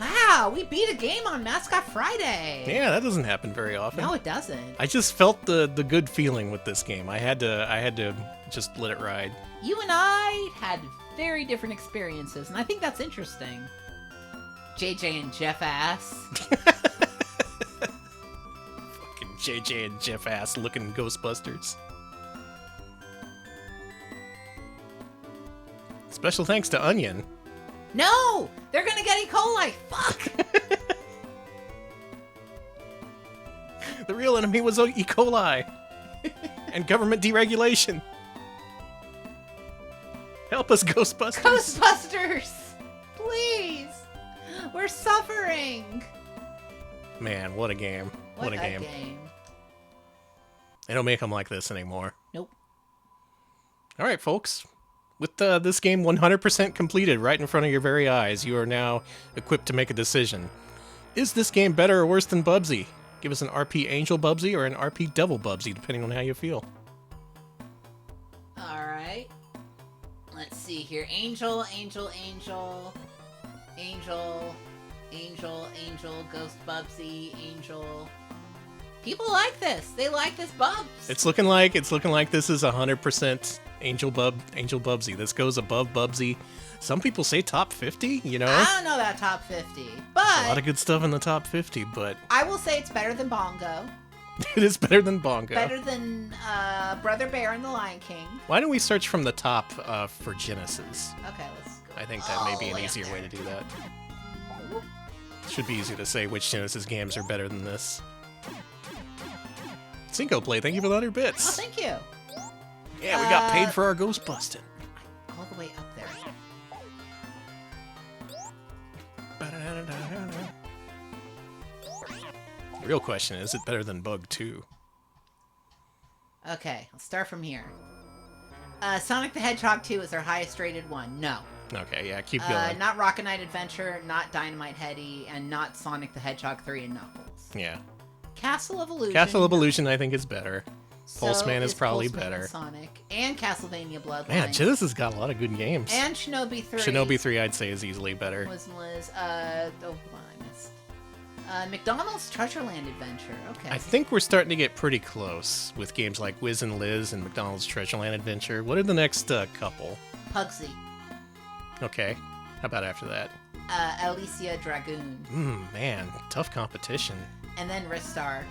Wow, we beat a game on Mascot Friday. Yeah, that doesn't happen very often. No, it doesn't. I just felt the good feeling with this game. I had to just let it ride. You and I had very different experiences, and I think that's interesting. JJ and Jeff Ass. Fucking JJ and Jeff Ass looking Ghostbusters. Special thanks to Onion. No! They're gonna get E. coli! Fuck! The real enemy was E. coli. And government deregulation. Help us, Ghostbusters. Ghostbusters! Please! We're suffering! Man, what a game. What a a game. game. They don't make them like this anymore. Nope. All right, folks. With this game 100% completed right in front of your very eyes, you are now equipped to make a decision. Is this game better or worse than Bubsy? Give us an RP Angel Bubsy or an RP Devil Bubsy, depending on how you feel. Alright. Let's see here. Angel, Ghost Bubsy, Angel. People like this. They like this Bubs. It's looking like this is 100% Angel Bubsy. This goes above Bubsy. Some people say top 50, you know? I don't know about top 50, but A lot of good stuff in the top 50, but I will say it's better than Bongo. it is better than Bongo. Better than Brother Bear and the Lion King. Why don't we search from the top for Genesis? Okay, let's go. I think that may be an way up easier there. way to do that. Should be easier to say which Genesis games are better than this. Cinco Play, thank you for the 100 Oh, bits. thank you. Yeah, we got paid for our ghost busting. All the way up there. The real question is it better than Bug 2? Okay, I'll start from here. Sonic the Hedgehog 2 is our highest rated one. No. Okay, yeah, keep going. Not Rocket Knight Adventure, not Dynamite Heady, and not Sonic the Hedgehog 3 and Knuckles. Yeah. Castle of Illusion. Castle of Illusion, I think, is better. Pulseman is probably Pulseman better. and Sonic and Castlevania Bloodlines. Man, Genesis got a lot of good games. And Shinobi 3. Shinobi 3, I'd say, is easily better. Was Liz. I missed. McDonald's Treasureland Adventure. Okay. I think we're starting to get pretty close with games like Wiz and Liz and McDonald's Treasureland Adventure. What are the next couple? Pugsy. Okay. How about after that? Alicia Dragoon. Man, tough competition. And then Ristar.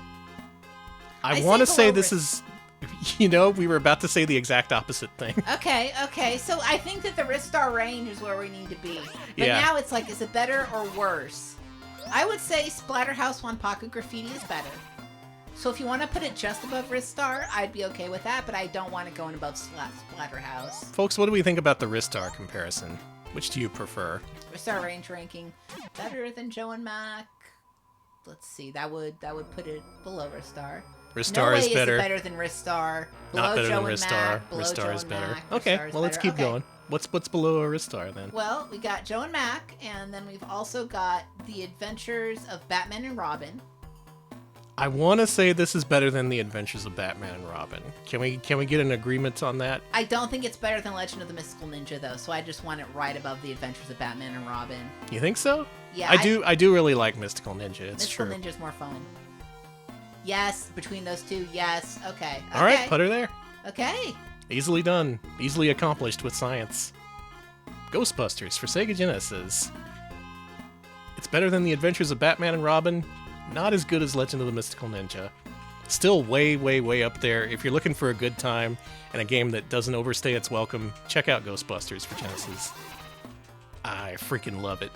I want to say this is... we were about to say the exact opposite thing. Okay. So I think that the Ristar range is where we need to be. But now it's like, is it better or worse? I would say Splatterhouse Wanpaku Graffiti is better. So if you want to put it just above Ristar, I'd be okay with that, but I don't want it going above Splatterhouse. Folks, what do we think about the Ristar comparison? Which do you prefer? Ristar range ranking better than Joe and Mac. Let's see, that would put it below Ristar. Ristar is better. Is it better than Ristar. Below Not better Joe than and Ristar. Mac, below Ristar Joe is and better. Mac. Okay, Ristar is well, let's better. keep going. What's below a Ristar then? Well, we got Joe and Mac, and then we've also got The Adventures of Batman and Robin. I want to say this is better than The Adventures of Batman and Robin. Can we get an agreement on that? I don't think it's better than Legend of the Mystical Ninja, though, so I just want it right above The Adventures of Batman and Robin. You think so? Yeah, I do really like Mystical Ninja. It's Mystical true. Ninja's more fun. Yes, between those two, yes. Okay. All right, put her there. Okay. Easily done. Easily accomplished with science. Ghostbusters for Sega Genesis. It's better than The Adventures of Batman and Robin. Not as good as Legend of the Mystical Ninja. Still way, way, way up there. If you're looking for a good time and a game that doesn't overstay its welcome, check out Ghostbusters for Genesis. I freaking love it.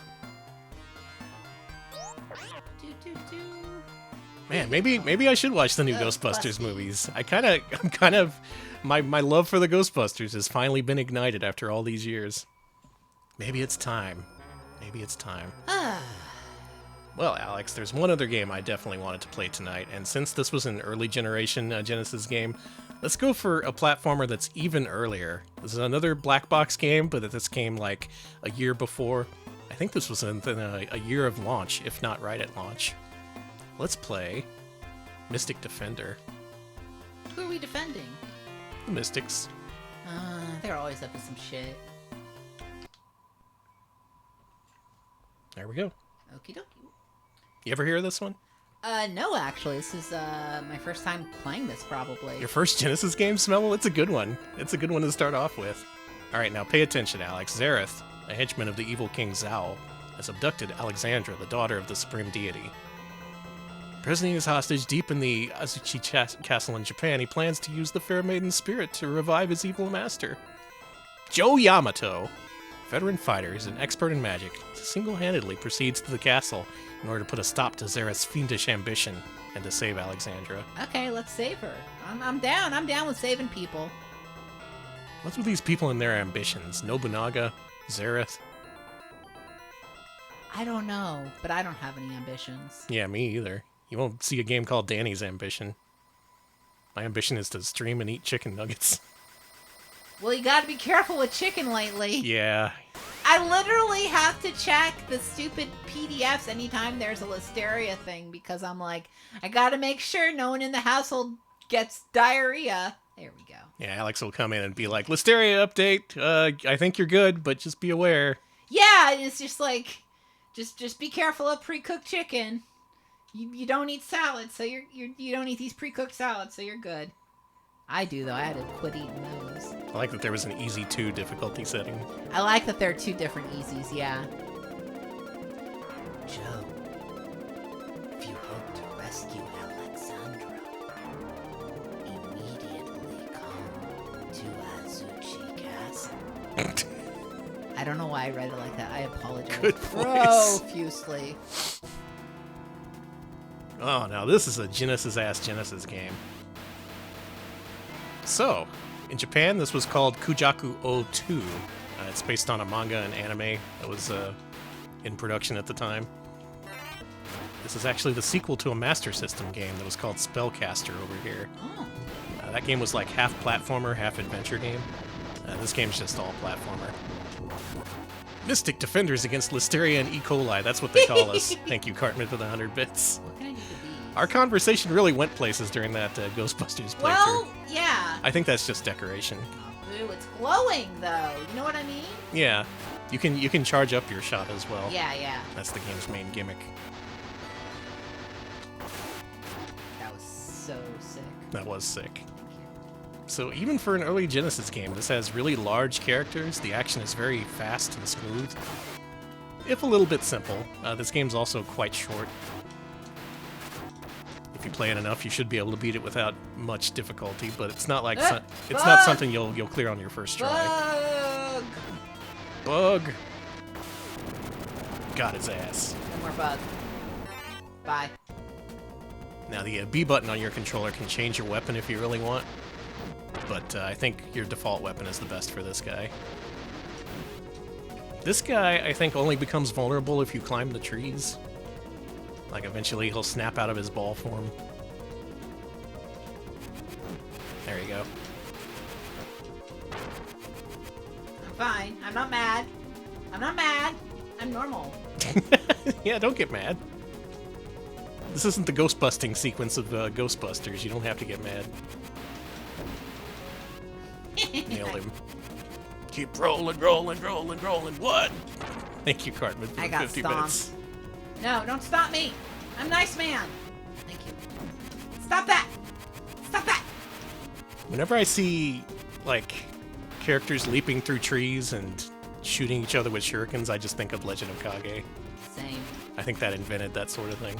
Man, maybe I should watch the new Ghostbusters movies. I'm kind of my love for the Ghostbusters has finally been ignited after all these years. Maybe it's time. Well, Alex, there's one other game I definitely wanted to play tonight, and since this was an early generation Genesis game, let's go for a platformer that's even earlier. This is another black box game, but this came like a year before. I think this was within a year of launch, if not right at launch. Let's play Mystic Defender. Who are we defending? The Mystics. They're always up to some shit. There we go. Okie dokie. You ever hear of this one? No, actually. This is my first time playing this, probably. Your first Genesis game, Smell? It's a good one. It's a good one to start off with. All right, now pay attention, Alex. Zareth, a henchman of the evil King Zao, has abducted Alexandra, the daughter of the supreme deity. Prisoning his hostage deep in the Azuchi Castle in Japan, he plans to use the Fair Maiden's spirit to revive his evil master. Joe Yamato, veteran fighter, is an expert in magic, single-handedly proceeds to the castle in order to put a stop to Zareth's fiendish ambition and to save Alexandra. Okay, let's save her. I'm down. I'm down with saving people. What's with these people and their ambitions? Nobunaga? Zareth? I don't know, but I don't have any ambitions. Yeah, me either. You won't see a game called Danny's Ambition. My ambition is to stream and eat chicken nuggets. Well, you gotta be careful with chicken lately. Yeah. I literally have to check the stupid PDFs anytime there's a Listeria thing because I'm like, I gotta make sure no one in the household gets diarrhea. There we go. Yeah, Alex will come in and be like, Listeria update. I think you're good, but just be aware. Yeah, it's just like, just be careful of pre-cooked chicken. You don't eat salad, so you don't eat these pre-cooked salads, so you're good. I do, though. I had to quit eating those. I like that there was an easy 2 difficulty setting. I like that there are 2 different easies, yeah. Joe, if you hope to rescue Alexandra, immediately come to Azuchi Castle. I don't know why I read it like that. I apologize Good voice. profusely. Oh, now this is a Genesis-ass Genesis game. So, in Japan, this was called Kujaku O2. It's based on a manga and anime that was in production at the time. This is actually the sequel to a Master System game that was called Spellcaster over here. Oh. That game was like half platformer, half adventure game. This game's just all platformer. Mystic Defenders against Listeria and E. coli, that's what they call us. Thank you, Cartman, for the 100 bits. What can I do to Our conversation really went places during that Ghostbusters playthrough. Well, yeah. I think that's just decoration. Ooh, it's glowing though. You know what I mean? Yeah, you can charge up your shot as well. Yeah. That's the game's main gimmick. That was so sick. That was sick. So even for an early Genesis game, this has really large characters. The action is very fast and smooth, if a little bit simple. This game's also quite short. If you play it enough, you should be able to beat it without much difficulty. But it's not like it's not something you'll clear on your first try. Bug. Got his ass. No more bug. Bye. Now the B button on your controller can change your weapon if you really want. But I think your default weapon is the best for this guy. This guy, I think, only becomes vulnerable if you climb the trees. Like, eventually he'll snap out of his ball form. There you go. I'm fine. I'm not mad. I'm not mad. I'm normal. Yeah, don't get mad. This isn't the ghost-busting sequence of Ghostbusters. You don't have to get mad. Nailed him. Keep rolling. What? Thank you, Cartman, for I the got 50 stomped. bits. No, don't stop me. I'm nice man. Thank you. Stop that. Stop that. Whenever I see, like, characters leaping through trees and shooting each other with shurikens, I just think of Legend of Kage. Same. I think that invented that sort of thing.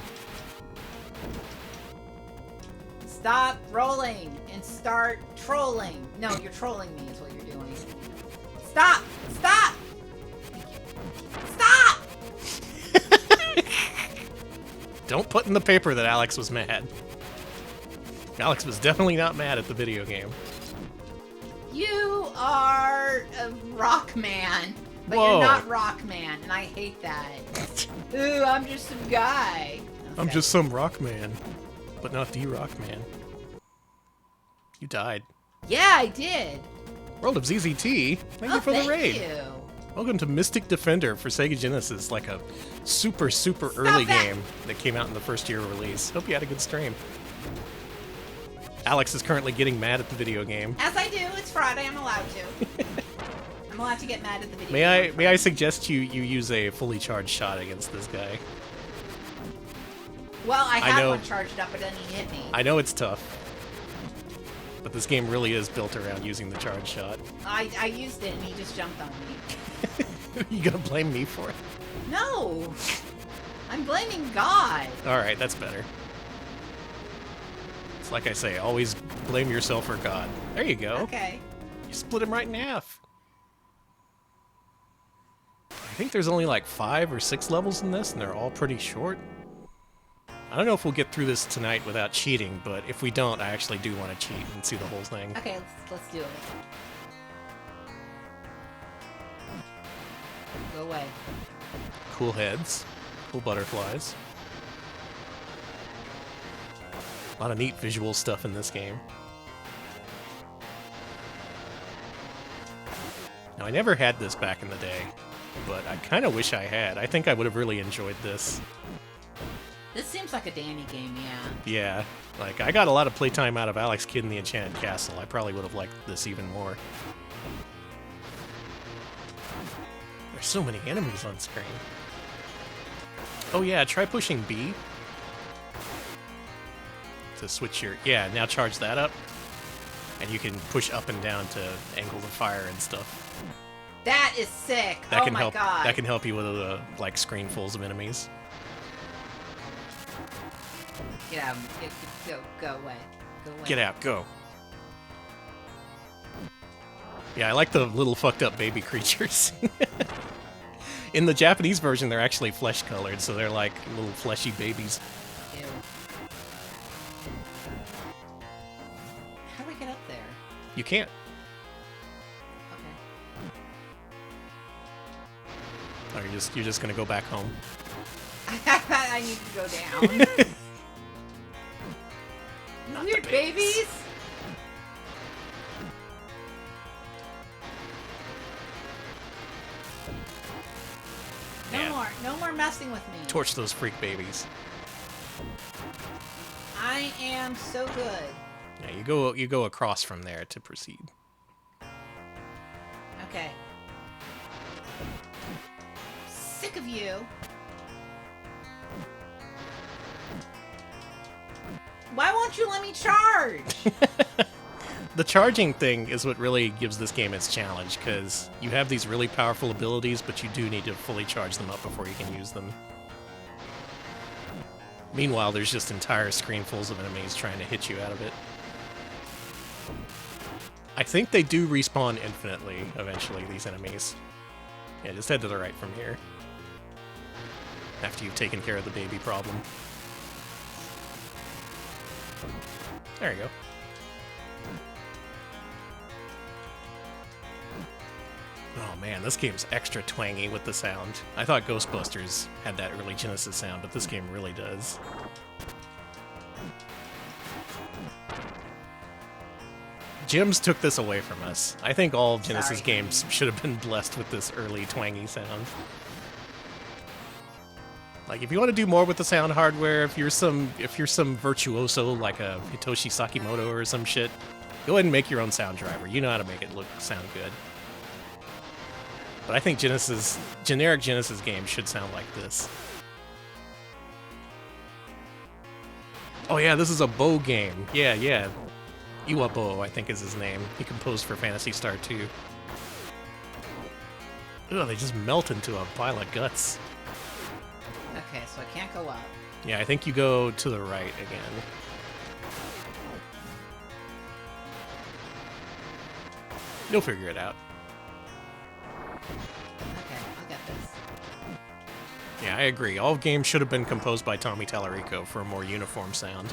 Stop rolling and start trolling. No, you're trolling me is what you're doing. Stop! Stop! Stop! Don't put in the paper that Alex was mad. Alex was definitely not mad at the video game. You are a rock man, but Whoa. you're not rock man, and I hate that. Ooh, I'm just some guy. Okay. I'm just some rock man, but not the rock man. You died. Yeah, I did. World of ZZT, thank you for the raid. Thank you. Welcome to Mystic Defender for Sega Genesis, like a super early game that came out in the first year of release. Hope you had a good stream. Alex is currently getting mad at the video game. As I do, it's Friday, I'm allowed to. I'm allowed to get mad at the video game. May I suggest you use a fully charged shot against this guy? Well, I had know- one charged up, but then he hit me. I know it's tough, but this game really is built around using the charge shot. I used it, and he just jumped on me. You gonna blame me for it? No! I'm blaming God. Alright, that's better. It's like I say, always blame yourself or God. There you go. Okay. You split him right in half. I think there's only like 5 or 6 levels in this, and they're all pretty short. I don't know if we'll get through this tonight without cheating, but if we don't, I actually do want to cheat and see the whole thing. Okay, let's do it. Go away. Cool heads. Cool butterflies. A lot of neat visual stuff in this game. Now, I never had this back in the day, but I kind of wish I had. I think I would have really enjoyed this. This seems like a Danny game, yeah. Yeah, like, I got a lot of playtime out of Alex Kidd in the Enchanted Castle. I probably would have liked this even more. There's so many enemies on screen. Oh yeah, try pushing B to switch your... Yeah, now charge that up. And you can push up and down to angle the fire and stuff. That is sick. That oh can my help. god. That can help you with like screenfuls of enemies. Get out. Go away. Go away. Get out, go. Yeah, I like the little fucked up baby creatures. In the Japanese version, they're actually flesh colored, so they're like little fleshy babies. Ew. How do we get up there? You can't. Okay. Or you're just gonna go back home. I need to go down. Not Weird the babies. Yeah. No more messing with me. Torch those freak babies. I am so good. Yeah, you go across from there to proceed. Okay. Sick of you. Why won't you let me charge? The charging thing is what really gives this game its challenge, because you have these really powerful abilities, but you do need to fully charge them up before you can use them. Meanwhile, there's just entire screenfuls of enemies trying to hit you out of it. I think they do respawn infinitely, eventually, these enemies. Yeah, just head to the right from here. After you've taken care of the baby problem. There you go. Oh man, this game's extra twangy with the sound. I thought Ghostbusters had that early Genesis sound, but this game really does. Gems took this away from us. I think all Genesis games should have been blessed with this early twangy sound. Like, if you want to do more with the sound hardware, if you're some virtuoso like a Hitoshi Sakimoto or some shit, go ahead and make your own sound driver. You know how to make it sound good. But I think generic Genesis games should sound like this. Oh yeah, this is a Bo game. Yeah. Iwabo, I think is his name. He composed for Phantasy Star 2. Ugh, they just melt into a pile of guts. Okay, so I can't go up. Yeah, I think you go to the right again. You'll figure it out. Okay, I'll get this. Yeah, I agree. All games should have been composed by Tommy Tallarico for a more uniform sound.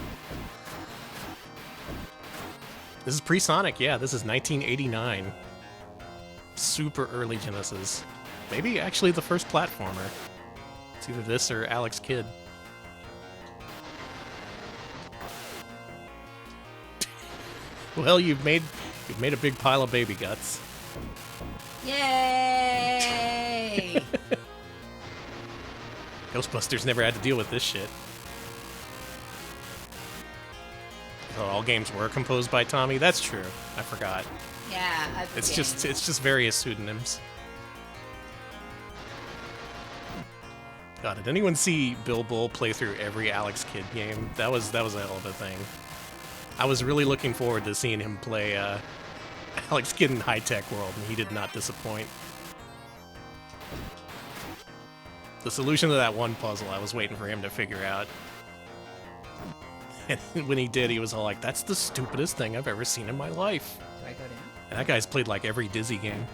This is pre-Sonic, yeah, this is 1989. Super early Genesis. Maybe actually the first platformer. It's either this or Alex Kidd. Well, you've made a big pile of baby guts. Yay! Ghostbusters never had to deal with this shit. So all games were composed by Tommy? That's true. I forgot. Yeah, it's just various pseudonyms. God, did anyone see Bill Bull play through every Alex Kidd game? That was a hell of a thing. I was really looking forward to seeing him play Alex Kidd in High Tech World, and he did not disappoint. The solution to that one puzzle, I was waiting for him to figure out. And when he did, he was all like, "That's the stupidest thing I've ever seen in my life." Do I go down? And that guy's played like every Dizzy game.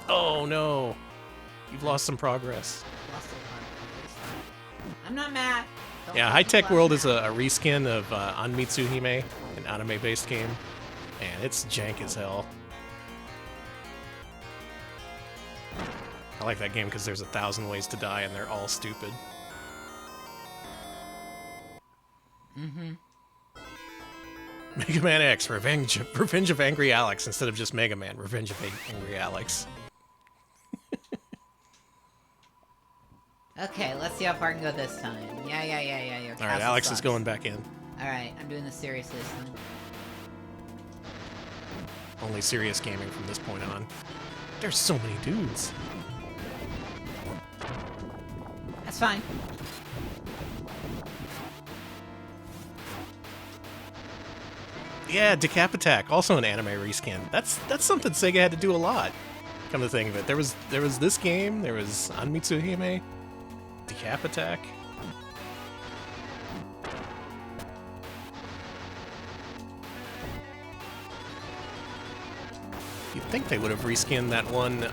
Oh no! You've lost some progress. Lost a lot. I'm not mad. Don't Yeah, make High me Tech laugh World now. is a reskin of Anmitsu Hime, an anime-based game. And it's jank as hell. I like that game because there's 1,000 ways to die and they're all stupid. Mm-hmm. Mega Man X, Revenge of Angry Alex, instead of just Mega Man, Revenge of Angry Alex. Okay, let's see how far I can go this time. Yeah. Your Alright, castle Alex sucks. is going back in. Alright, I'm doing this seriously this time. Only serious gaming from this point on. There's so many dudes. That's fine. Yeah, Decap Attack, also an anime reskin. That's something Sega had to do a lot. Come to think of it, there was this game, there was Anmitsu Hime, Decap Attack. You'd think they would have reskinned that one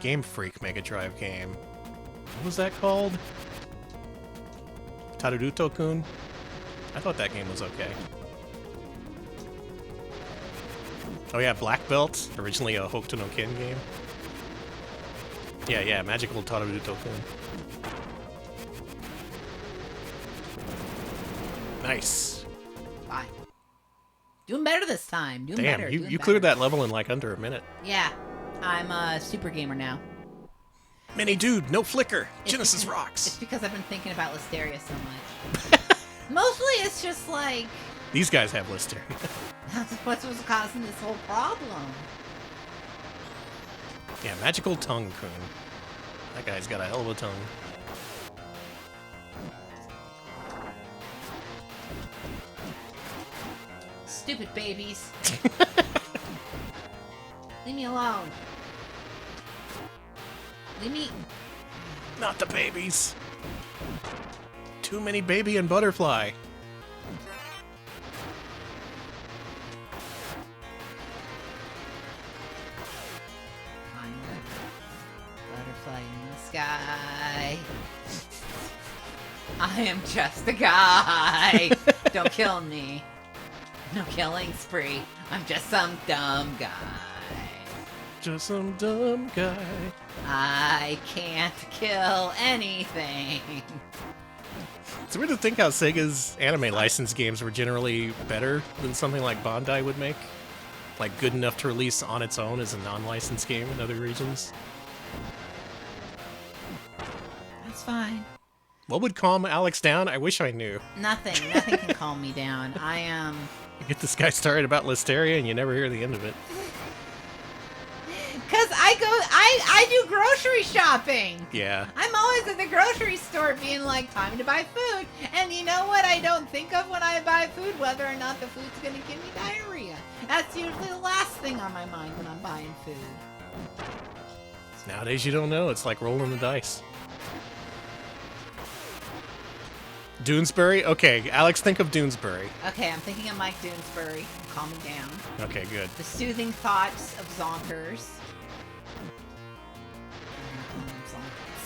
Game Freak Mega Drive game. What was that called? Taruruto-kun? I thought that game was okay. Oh yeah, Black Belt, originally a Hokuto no Ken game. Yeah, Magical Taruruto-kun. Nice. Fine. Doing better this time. Doing Damn, better. you cleared that level in like under a minute. Yeah. I'm a super gamer now. Mini dude, no flicker. Genesis It's rocks. because I've been thinking about Listeria so much. Mostly it's just like, These guys have Lister. that's what was causing this whole problem. Yeah, magical tongue, Kun. That guy's got a hell of a tongue. Stupid babies. Leave me alone. Leave me... Not the babies. Too many baby and butterfly. I'm a butterfly in the sky. I am just a guy. Don't kill me. No killing spree. I'm just some dumb guy. Just some dumb guy. I can't kill anything. It's weird to think how Sega's anime license games were generally better than something like Bandai would make. Like, good enough to release on its own as a non-licensed game in other regions. That's fine. What would calm Alex down? I wish I knew. Nothing. Nothing can calm me down. I am... You get this guy started about Listeria and you never hear the end of it. Because I do grocery shopping. Yeah. I'm always at the grocery store being like, time to buy food. And you know what I don't think of when I buy food? Whether or not the food's going to give me diarrhea. That's usually the last thing on my mind when I'm buying food. Nowadays you don't know. It's like rolling the dice. Doonesbury? Okay, Alex, think of Doonesbury. Okay, I'm thinking of Mike Doonesbury. Calm me down. Okay, good. The soothing thoughts of Zonkers.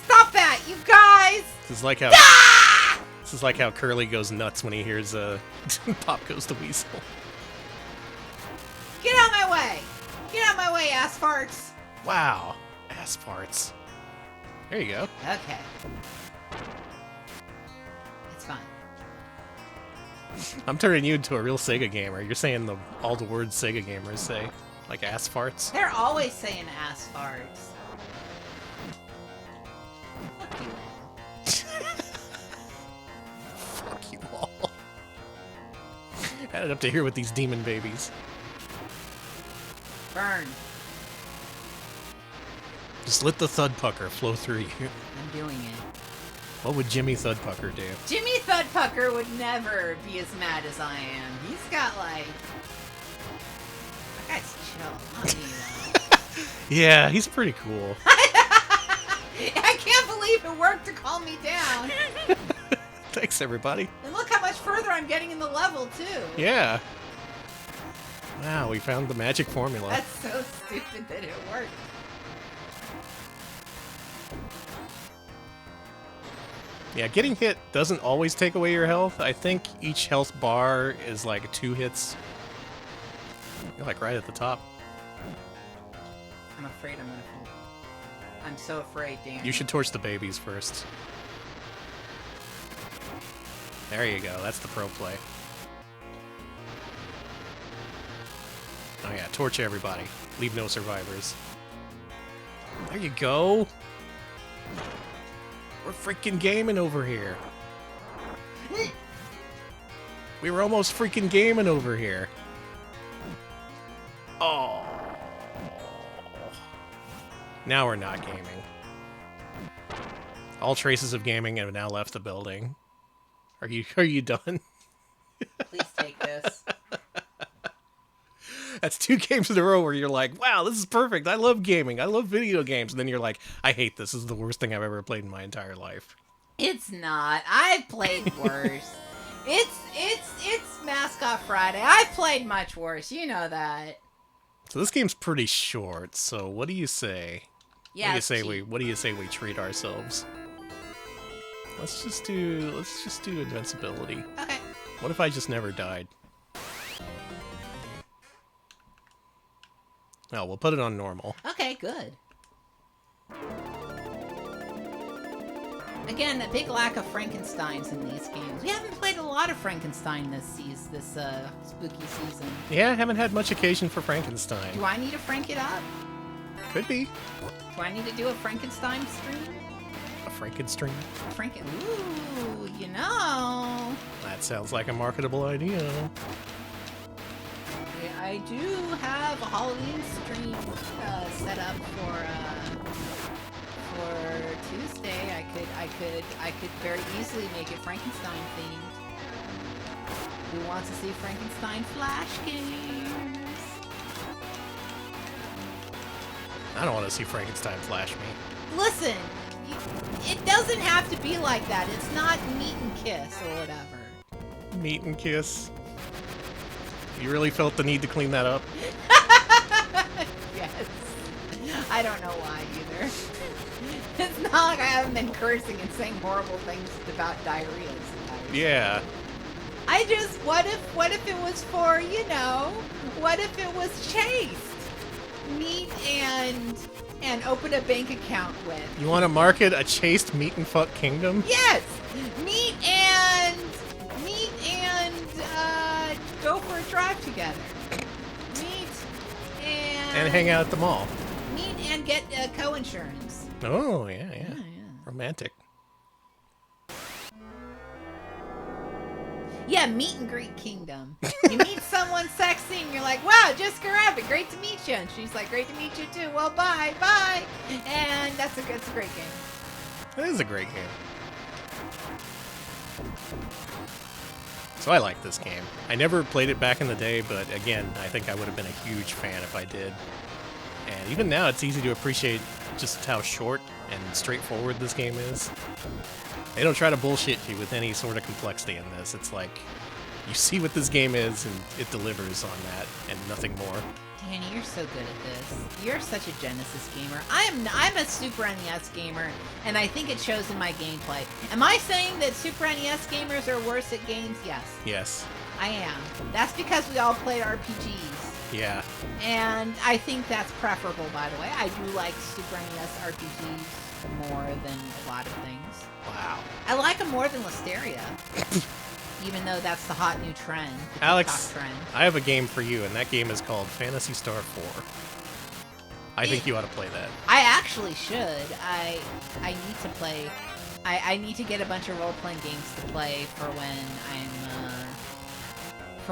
Stop that, you guys! This is like how This is like how Curly goes nuts when he hears Pop Goes the Weasel. Get out of my way! Get out of my way, ass farts! Wow, ass farts. There you go. Okay. It's fine. I'm turning you into a real Sega gamer. You're saying all the words Sega gamers say, like ass farts. They're always saying ass farts. Fuck you all. Fuck you all. Had it up to here with these demon babies. Burn. Just let the thud pucker flow through you. I'm doing it. What would Jimmy Thudpucker do? Jimmy Thudpucker would never be as mad as I am. He's got like... That guy's chill. Not me, though. Yeah, he's pretty cool. I can't believe it worked to calm me down. Thanks, everybody. And look how much further I'm getting in the level, too. Yeah. Wow, we found the magic formula. That's so stupid that it worked. Yeah, getting hit doesn't always take away your health. I think each health bar is like 2 hits. You're like right at the top. I'm afraid I'm gonna fall. I'm so afraid, Dan. You should torch the babies first. There you go, that's the pro play. Oh yeah, torch everybody. Leave no survivors. There you go. We're freaking gaming over here. We were almost freaking gaming over here. Oh. Now we're not gaming. All traces of gaming have now left the building. Are you done? Please take this. That's 2 games in a row where you're like, wow, this is perfect. I love gaming. I love video games. And then you're like, I hate this. This is the worst thing I've ever played in my entire life. It's not. I've played worse. It's Mascot Friday. I've played much worse. You know that. So this game's pretty short. So what do you say? Yeah. What do you say we treat ourselves? Let's just do invincibility. Okay. What if I just never died? No, we'll put it on normal. Okay, good. Again, a big lack of Frankensteins in these games. We haven't played a lot of Frankenstein this spooky season. Yeah, I haven't had much occasion for Frankenstein. Do I need to Frank it up? Could be. Do I need to do a Frankenstein stream? A Frankenstream? Ooh, you know. That sounds like a marketable idea. Yeah, I do have a Halloween stream set up for Tuesday. I could very easily make it Frankenstein themed. Who wants to see Frankenstein Flash games? I don't want to see Frankenstein flash me. Listen, it doesn't have to be like that. It's not meet and kiss or whatever. Meet and kiss. You really felt the need to clean that up? Yes. I don't know why either. It's not like I haven't been cursing and saying horrible things about diarrhea. Yeah. I just, what if it was for, you know, what if it was chaste? Meet and open a bank account with. You want to market a chaste meat and fuck kingdom? Yes! Meet and go for a drive together. Meet And hang out at the mall. Meet and get co-insurance. Oh, yeah. Romantic. Yeah, meet and greet kingdom. You meet someone sexy and you're like, wow, Jessica Rabbit, great to meet you. And she's like, great to meet you too. Well, bye. And that's a great game. It is a great game. So I like this game. I never played it back in the day, but again, I think I would have been a huge fan if I did. And even now, it's easy to appreciate just how short and straightforward this game is. They don't try to bullshit you with any sort of complexity in this. It's like, you see what this game is, and it delivers on that, and nothing more. Danny, you're so good at this. You're such a Genesis gamer. I'm a Super NES gamer, and I think it shows in my gameplay. Am I saying that Super NES gamers are worse at games? Yes. Yes. I am. That's because we all played RPGs. Yeah. And I think that's preferable, by the way. I do like Super NES RPGs more than a lot of things. Wow. I like them more than Listeria. Even though that's the hot new trend. The Alex, TikTok trend. I have a game for you, and that game is called Phantasy Star 4. I think you ought to play that. I actually should. I need to play. I need to get a bunch of role-playing games to play for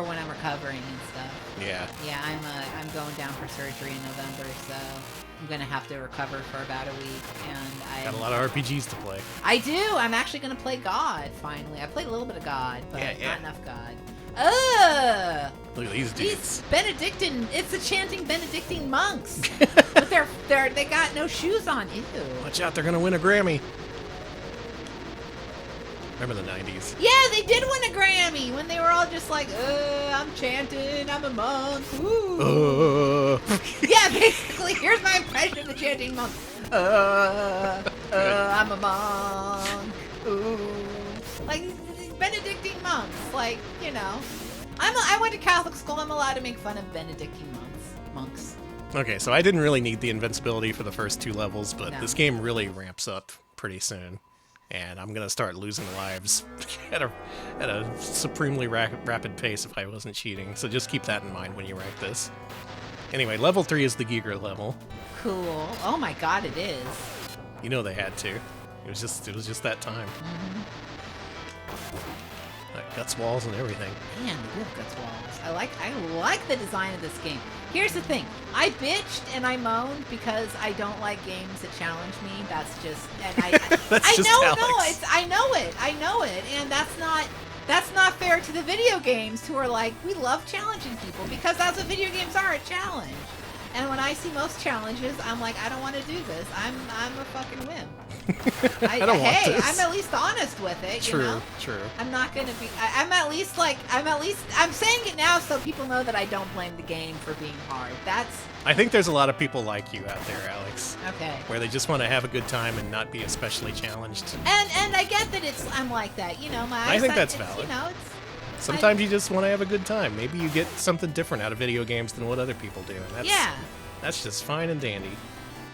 when I'm recovering and stuff. Yeah. Yeah, I'm going down for surgery in November, so I'm gonna have to recover for about a week, and I Got a lot of RPGs to play. I do. I'm actually gonna play God finally. I played a little bit of God, but Yeah. not enough God. Ugh! Look at these dudes. These Benedictine. It's the chanting Benedictine monks, but they got no shoes on. Ew. Watch out, they're gonna win a Grammy. Remember the 90s? Yeah, they did win a Grammy when they were all just like, I'm chanting, I'm a monk. Ooh. Yeah, basically, here's my impression of the chanting monk. I'm a monk. Ooh. Like, Benedictine monks, like, you know. I went to Catholic school, I'm allowed to make fun of Benedictine monks. Okay, so I didn't really need the invincibility for the first 2 levels, but No. this game really ramps up pretty soon. And I'm gonna start losing lives at a supremely rapid pace if I wasn't cheating. So just keep that in mind when you rank this. Anyway, level 3 is the Giger level. Cool. Oh my god, it is. You know they had to. It was just that time. Mm-hmm. Guts walls and everything. Man, the real guts walls. I like the design of this game. Here's the thing. I bitched and I moaned because I don't like games that challenge me. That's just That's I just know Alex. I know it, and that's not fair to the video games who are like, we love challenging people, because that's what video games are, a challenge. And when I see most challenges, I'm like, I don't want to do this. I'm a fucking wimp. I don't want this. I'm at least honest with it. True, you know? true. I'm not gonna be. I'm saying it now so people know that I don't blame the game for being hard. I think there's a lot of people like you out there, Alex. Okay. Where they just want to have a good time and not be especially challenged. And I get that I'm like that. You know, my I think eyesight, that's it's, valid. You know, it's. Sometimes you just want to have a good time. Maybe you get something different out of video games than what other people do. And that's just fine and dandy.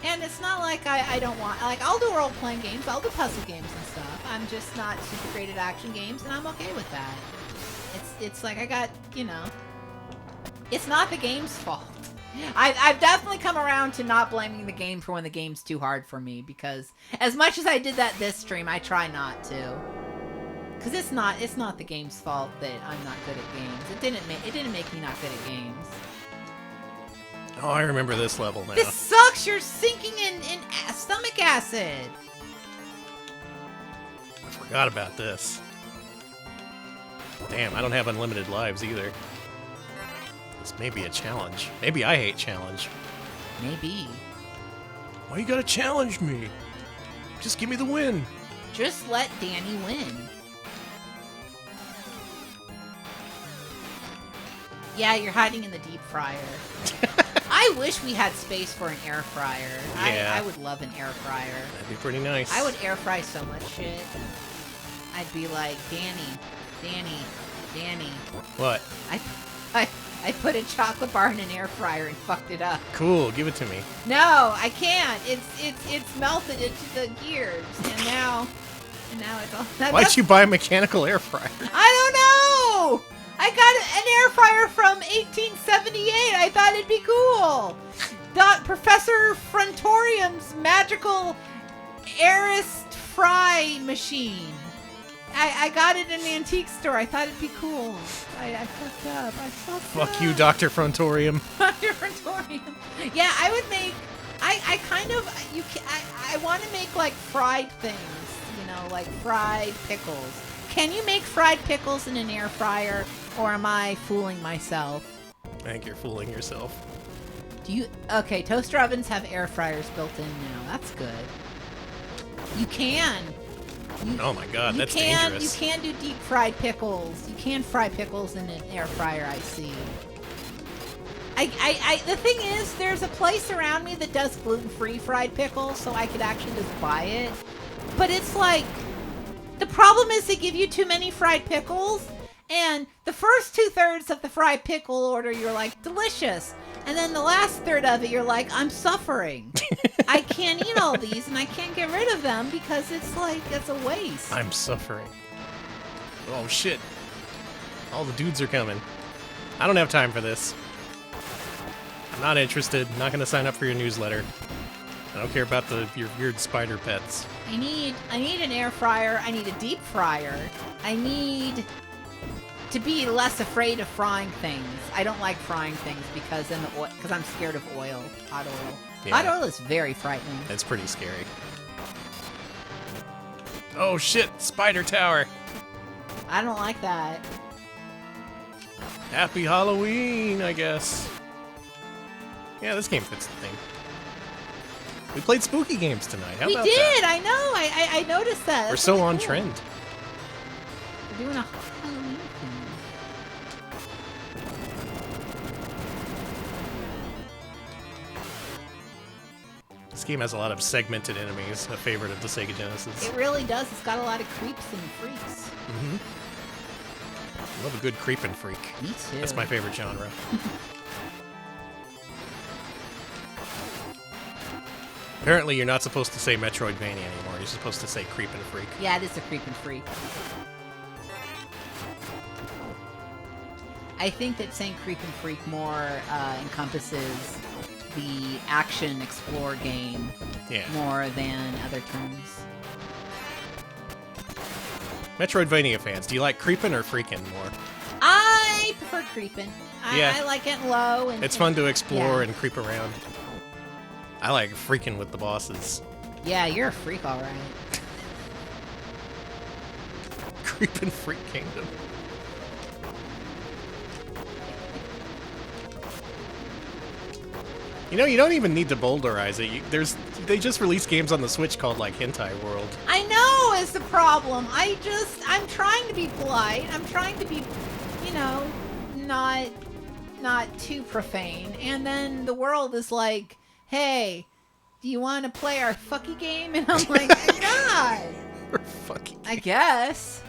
And it's not like I don't want, like, I'll do role-playing games, I'll do puzzle games and stuff. I'm just not super great at action games, and I'm okay with that. It's like I got, you know, it's not the game's fault. I've definitely come around to not blaming the game for when the game's too hard for me, because as much as I did that this stream, I try not to. Because it's not the game's fault that I'm not good at games. It didn't make me not good at games. Oh, I remember this level now. This sucks. You're sinking in stomach acid. I forgot about this. Damn, I don't have unlimited lives either. This may be a challenge. Maybe I hate challenge. Maybe. Why you gotta challenge me? Just give me the win. Just let Danny win. Yeah, you're hiding in the deep fryer. I wish we had space for an air fryer. Yeah. I would love an air fryer. That'd be pretty nice. I would air fry so much shit. I'd be like, Danny. What? I put a chocolate bar in an air fryer and fucked it up. Cool, give it to me. No, I can't. It's melted into the gears, and now it's all. Why'd you buy a mechanical air fryer? I don't know. I got an air fryer from 1878. I thought it'd be cool. Professor Frontorium's magical airist fry machine. I got it in an antique store. I thought it'd be cool. I fucked up. Fuck you, Dr. Frontorium. Dr. Frontorium. Yeah, I would make. I want to make like fried things. You know, like fried pickles. Can you make fried pickles in an air fryer, or am I fooling myself? I think you're fooling yourself. Okay, toaster ovens have air fryers built in now. That's good. You can. Oh my god, that's dangerous. You can do deep fried pickles. You can fry pickles in an air fryer, I see. The thing is, there's a place around me that does gluten-free fried pickles, so I could actually just buy it. But it's like, the problem is they give you too many fried pickles, and the first 2/3 of the fried pickle order, you're like, delicious. And then the last third of it, you're like, I'm suffering. I can't eat all these, and I can't get rid of them because it's like, it's a waste. I'm suffering. Oh shit. All the dudes are coming. I don't have time for this. I'm not interested. Not gonna sign up for your newsletter. I don't care about your weird spider pets. I need an air fryer. I need a deep fryer. I need to be less afraid of frying things. I don't like frying things because I'm scared of oil, hot oil. Yeah. Hot oil is very frightening. It's pretty scary. Oh shit, spider tower. I don't like that. Happy Halloween, I guess. Yeah, this game fits the theme. We played spooky games tonight. How about that? We did, I know. I noticed that. We're That's so really on cool. trend. We're doing a Halloween thing. This game has a lot of segmented enemies, a favorite of the Sega Genesis. It really does. It's got a lot of creeps and freaks. Mm-hmm. Love a good creep and freak. Me too. That's my favorite genre. Apparently, you're not supposed to say Metroidvania anymore. You're supposed to say creep and freak. Yeah, it is a creep and freak. I think that saying creep and freak more encompasses the action explore game more than other terms. Metroidvania fans, do you like creeping or freaking more? I prefer creeping. Yeah. I like getting low. It's fun to explore yeah. and creep around. I like freaking with the bosses. Yeah, you're a freak, all right. Creep and Freak Kingdom. You know, you don't even need to boulderize it. They just released games on the Switch called like Hentai World. I know is the problem. I'm trying to be polite. I'm trying to be, not too profane. And then the world is like, hey, do you want to play our fucky game? And I'm like, God. Our fucky game. I guess.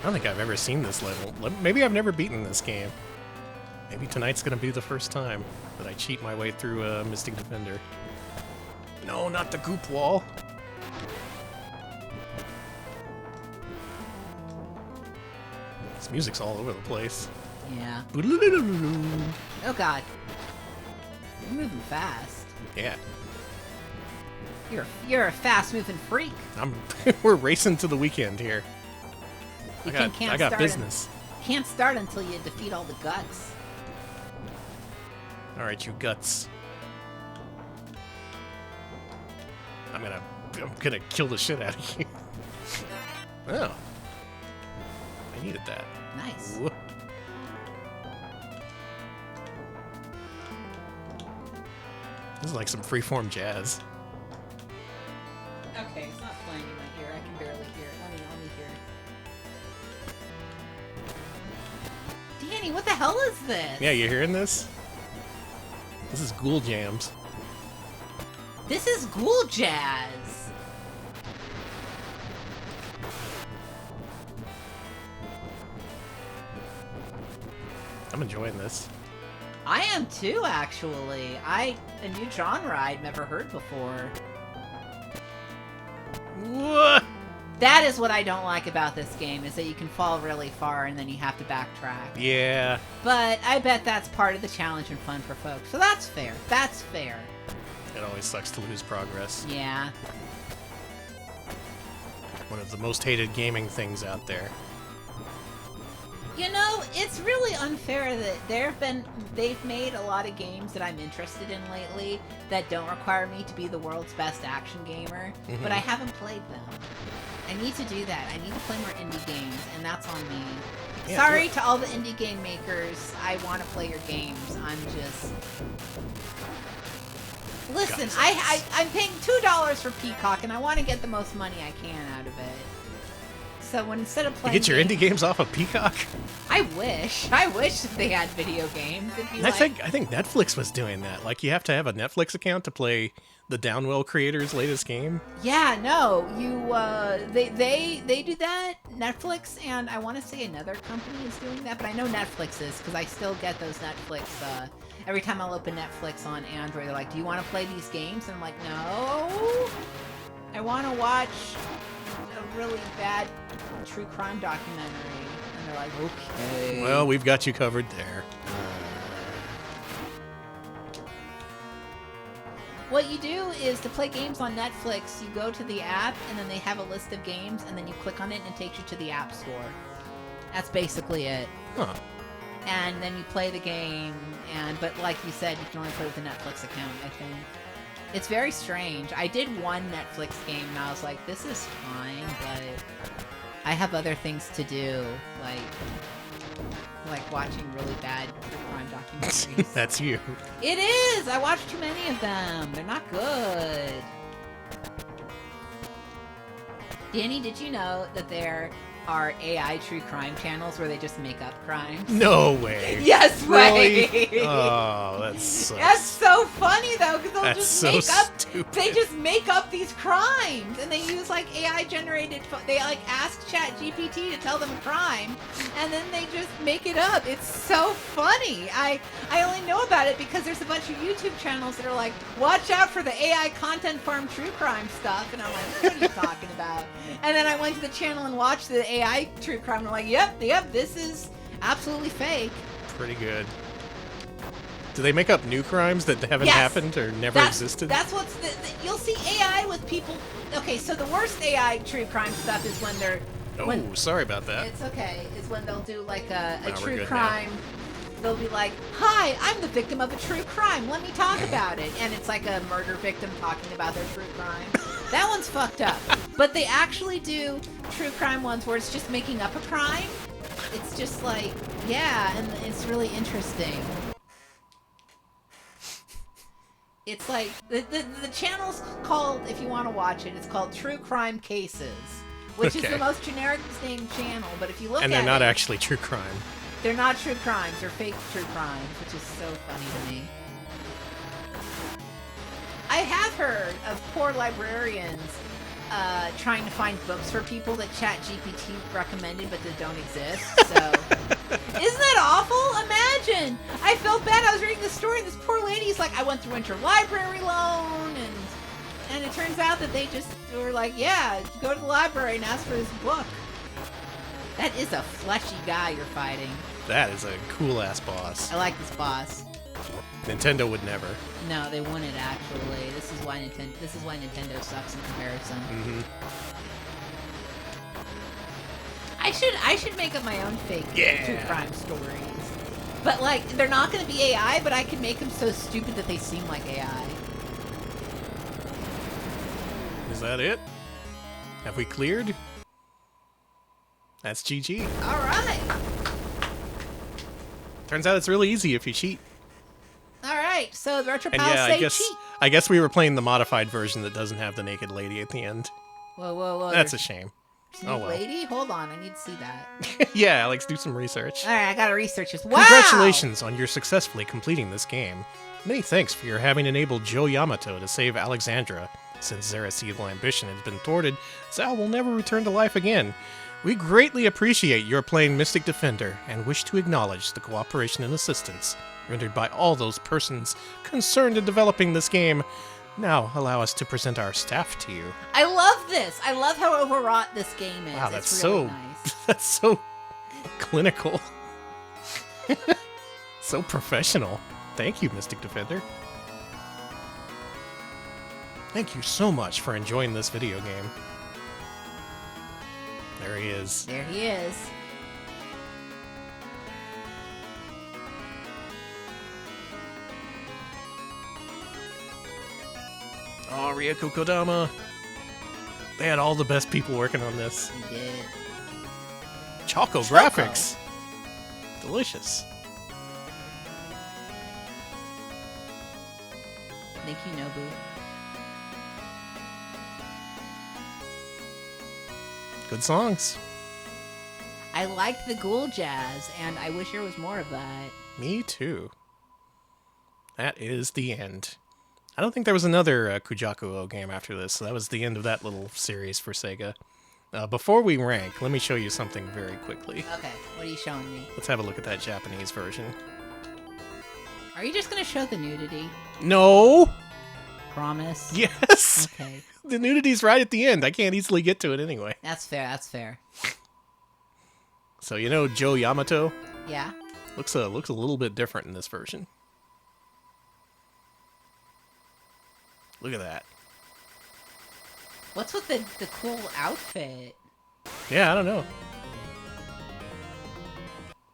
I don't think I've ever seen this level. Maybe I've never beaten this game. Maybe tonight's gonna be the first time that I cheat my way through a Mystic Defender. No, not the goop wall. This music's all over the place. Yeah. Oh god. You're moving fast. Yeah. You're a fast-moving freak. We're racing to the weekend here. You I got business. Can't start until you defeat all the guts. All right, you guts. I'm gonna kill the shit out of you. Oh. I needed that. Nice. Ooh. This is like some freeform jazz. Okay, it's not playing in my ear. I can barely hear it. Let me hear it. Danny, what the hell is this? Yeah, you hearing this? This is Ghoul Jams. This is Ghoul Jazz. I'm enjoying this. I am too, actually. A new genre I'd never heard before. What? That is what I don't like about this game, is that you can fall really far and then you have to backtrack. Yeah. But I bet that's part of the challenge and fun for folks. So that's fair. That's fair. It always sucks to lose progress. Yeah. One of the most hated gaming things out there. You know, it's really unfair that they've made a lot of games that I'm interested in lately that don't require me to be the world's best action gamer, but I haven't played them. I need to do that. I need to play more indie games, and that's on me. Yeah, Sorry to all the indie game makers. I want to play your games. I'm just... Listen, I'm paying $2 for Peacock, and I want to get the most money I can out of it. So when instead of playing... You get your indie games off of Peacock? I wish that they had video games. I think Netflix was doing that. Like, you have to have a Netflix account to play the Downwell creators' latest game. Yeah, no, they do that. Netflix, and I want to say another company is doing that, but I know Netflix is, because I still get those Netflix. Every time I'll open Netflix on Android, they're like, "Do you want to play these games?" And I'm like, "No, I want to watch a really bad true crime documentary." And they're like, "Okay." Well, we've got you covered there. What you do is, to play games on Netflix, you go to the app, and then they have a list of games, and then you click on it, and it takes you to the App Store. That's basically it. Huh. And then you play the game, but like you said, you can only play with a Netflix account, I think. It's very strange. I did one Netflix game, and I was like, this is fine, but I have other things to do, like watching really bad true crime documentaries. That's you. It is! I watch too many of them. They're not good. Danny, did you know that there are AI true crime channels where they just make up crimes? No way. Yes way. Really? Oh, that sucks. That's so funny though, because They just make up these crimes, and they use like AI generated. They like ask ChatGPT to tell them a crime, and then they just make it up. It's so funny. I only know about it because there's a bunch of YouTube channels that are like, watch out for the AI content farm true crime stuff, and I'm like, what are you talking about? And then I went to the channel and watched the AI true crime, and I'm like, yep, this is absolutely fake. Pretty good. Do they make up new crimes that haven't happened or never existed? That's what's you'll see AI with people. Okay, so the worst AI true crime stuff is when they're... Oh, sorry about that. It's okay. Is when they'll do like a No, true crime. They'll be like, hi, I'm the victim of a true crime. Let me talk about it. And it's like a murder victim talking about their true crime. That one's fucked up. But they actually do true crime ones where it's just making up a crime. It's just like, yeah, and it's really interesting. It's like, the channel's called, if you want to watch it, it's called True Crime Cases, which is the most generic named channel, but if you look at it... And they're not actually true crime. They're not true crimes, they're fake true crimes, which is so funny to me. I have heard of poor librarians trying to find books for people that ChatGPT recommended but that don't exist, so... Isn't that awful? Imagine! I felt bad. I was reading the story, and this poor lady's like, I went through interlibrary loan, and it turns out that they just were like, yeah, go to the library and ask for this book. That is a fleshy guy you're fighting. That is a cool-ass boss. I like this boss. Nintendo would never. No, they wouldn't actually. This is why Nintendo sucks in comparison. Mm-hmm. I should make up my own fake true crime stories. But like, they're not going to be AI, but I can make them so stupid that they seem like AI. Is that it? Have we cleared? That's GG. All right. Turns out it's really easy if you cheat. All right. So the Retro And Pals yeah, say cheat. I guess we were playing the modified version that doesn't have the naked lady at the end. Whoa. That's a shame. Oh, well. Lady? Hold on. I need to see that. Yeah, Alex, do some research. All right, I got to research this. Wow! Congratulations on your successfully completing this game. Many thanks for your having enabled Joe Yamato to save Alexandra. Since Zera's evil ambition has been thwarted, Zal will never return to life again. We greatly appreciate your playing Mystic Defender and wish to acknowledge the cooperation and assistance rendered by all those persons concerned in developing this game. Now, allow us to present our staff to you. I love this. I love how overwrought this game is. Wow, that's it's really so nice. That's so clinical. So professional. Thank you, Mystic Defender. Thank you so much for enjoying this video game. There he is. There he is. Oh, Ryoko Kodama. They had all the best people working on this. He did. Choco graphics. Delicious. Thank you, Nobu. Good songs. I liked the ghoul jazz, and I wish there was more of that. Me too. That is the end. I don't think there was another Kujaku-O game after this, so that was the end of that little series for Sega. Before we rank, let me show you something very quickly. Okay, what are you showing me? Let's have a look at that Japanese version. Are you just going to show the nudity? No! Promise? Yes! Okay. The nudity's right at the end. I can't easily get to it anyway. That's fair, that's fair. So, you know Joe Yamato? Yeah? Looks a little bit different in this version. Look at that. What's with the cool outfit? Yeah, I don't know.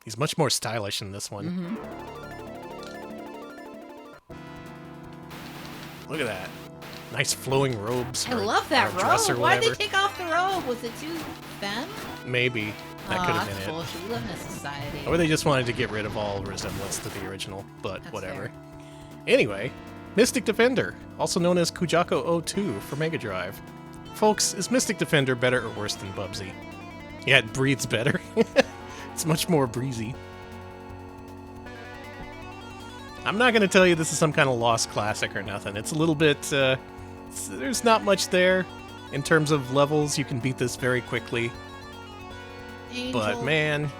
He's much more stylish in this one. Mm-hmm. Look at that. Nice flowing robes. I love that robe. Why'd they take off the robe? Was it too femme? Maybe. That could have been that's bullshit. We live in a society. Or they just wanted to get rid of all resemblance to the original, but That's whatever. fair. Anyway, Mystic Defender, also known as Kujaku-O 2 for Mega Drive. Folks, is Mystic Defender better or worse than Bubsy? Yeah, it breathes better. It's much more breezy. I'm not going to tell you this is some kind of lost classic or nothing. It's a little bit, there's not much there in terms of levels. You can beat this very quickly. Angel. But man,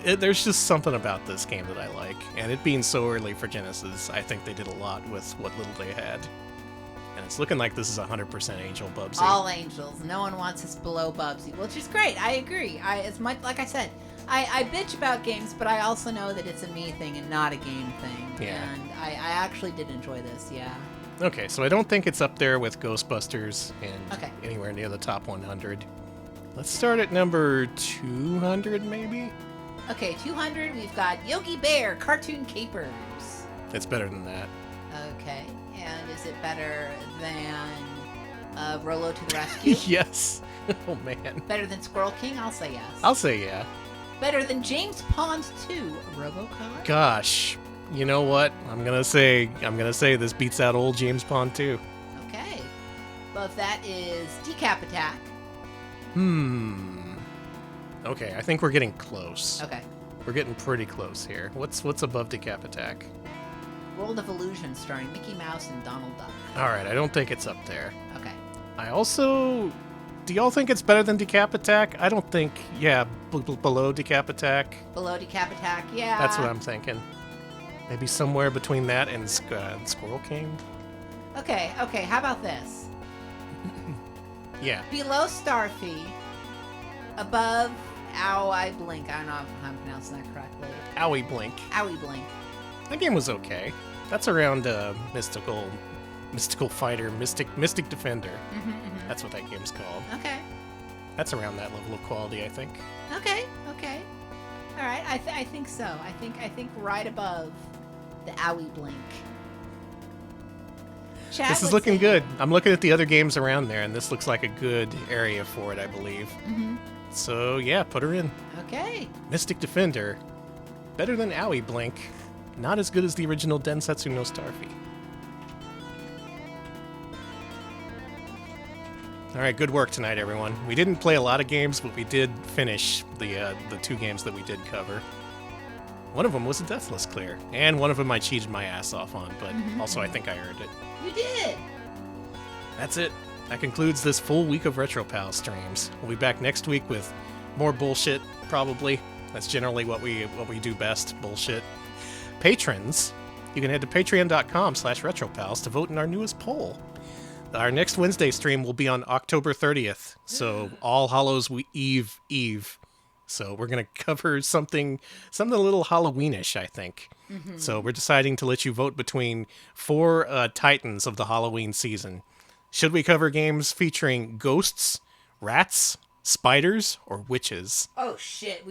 there's just something about this game that I like. And it being so early for Genesis, I think they did a lot with what little they had. And it's looking like this is 100% Angel Bubsy. All angels. No one wants us below Bubsy, which is great. I agree. As much like I said, I bitch about games, but I also know that it's a me thing and not a game thing. Yeah. And I actually did enjoy this, yeah. Okay, so I don't think it's up there with Ghostbusters and Okay. anywhere near the top 100. Let's start at number 200, maybe? Okay, 200, we've got Yogi Bear, Cartoon Capers. It's better than that. Okay, and is it better than Rolo to the Rescue? Yes. Oh, man. Better than Squirrel King? I'll say yes. I'll say yeah. Better than James Pond 2, RoboCop? Gosh. You know what? I'm gonna say this beats out old James Pond 2. Okay. Above that is Decap Attack. Okay, I think we're getting close. Okay. We're getting pretty close here. What's above Decap Attack? World of Illusion starring Mickey Mouse and Donald Duck. Alright, I don't think it's up there. Okay. I also... Do y'all think it's better than Decap Attack? I don't think... Yeah, below Decap Attack. Below Decap Attack, yeah. That's what I'm thinking. Maybe somewhere between that and Squirrel King? Okay, how about this? Yeah. Below Starfy, above Owie Blink. I don't know if I'm pronouncing that correctly. Owie Blink. Owie Blink. That game was okay. That's around mystical fighter, mystic defender. That's what that game's called. Okay. That's around that level of quality, I think. Okay. All right. I think so. I think right above the Owie Blink. Chat This is would looking say- good. I'm looking at the other games around there, and this looks like a good area for it, I believe. So, yeah, put her in. Okay. Mystic Defender. Better than Owie Blink. Not as good as the original Densetsu no Starfy. Alright, good work tonight, everyone. We didn't play a lot of games, but we did finish the 2 games that we did cover. One of them was a Deathless Clear, and one of them I cheated my ass off on, but also I think I earned it. You did. That's it. That concludes this full week of RetroPal streams. We'll be back next week with more bullshit, probably. That's generally what we do best, bullshit. Patrons, you can head to patreon.com/retropals to vote in our newest poll. Our next Wednesday stream will be on October 30th, so All Hallows Eve. So we're going to cover something a little Halloweenish, I think. So we're deciding to let you vote between 4 titans of the Halloween season. Should we cover games featuring ghosts, rats, spiders, or witches? Oh shit.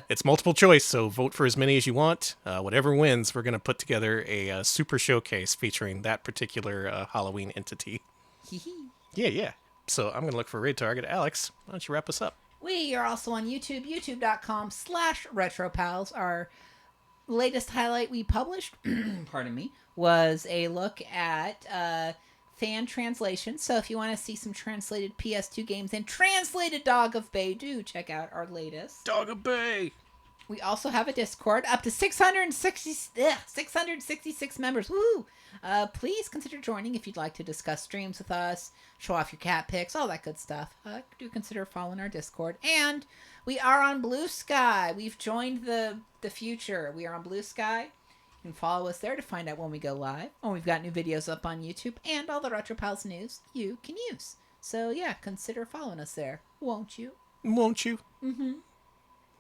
It's multiple choice, so vote for as many as you want. Whatever wins, we're going to put together a super showcase featuring that particular Halloween entity. Yeah. So I'm going to look for a raid target. Alex, why don't you wrap us up? We are also on YouTube, youtube.com/retropals. Our latest highlight we published, pardon me, was a look at fan translation. So if you want to see some translated PS2 games and translated Dog of Bay, do check out our latest. Dog of Bay! We also have a Discord, up to 666 members. Woo! Please consider joining if you'd like to discuss streams with us, show off your cat pics, all that good stuff. Do consider following our Discord. And we are on Blue Sky. We've joined the future. We are on Blue Sky. You can follow us there to find out when we go live. And we've got new videos up on YouTube and all the RetroPals news you can use. So yeah, consider following us there. Won't you? Won't you?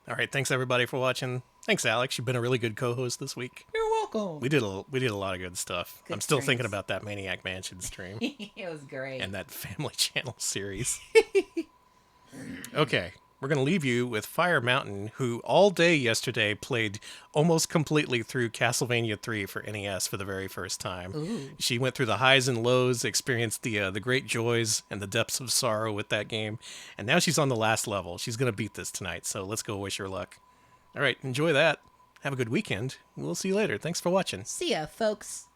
All right, thanks everybody for watching. Thanks, Alex. You've been a really good co-host this week. You're welcome. We did a lot of good stuff. Good I'm still streams. thinking about that Maniac Mansion stream It was great. and that Family Channel series. Okay, we're going to leave you with Fire Mountain, who all day yesterday played almost completely through Castlevania 3 for NES for the very first time. Ooh. She went through the highs and lows, experienced the great joys and the depths of sorrow with that game, and now she's on the last level. She's going to beat this tonight, so let's go wish her luck. All right, enjoy that. Have a good weekend. We'll see you later. Thanks for watching. See ya, folks.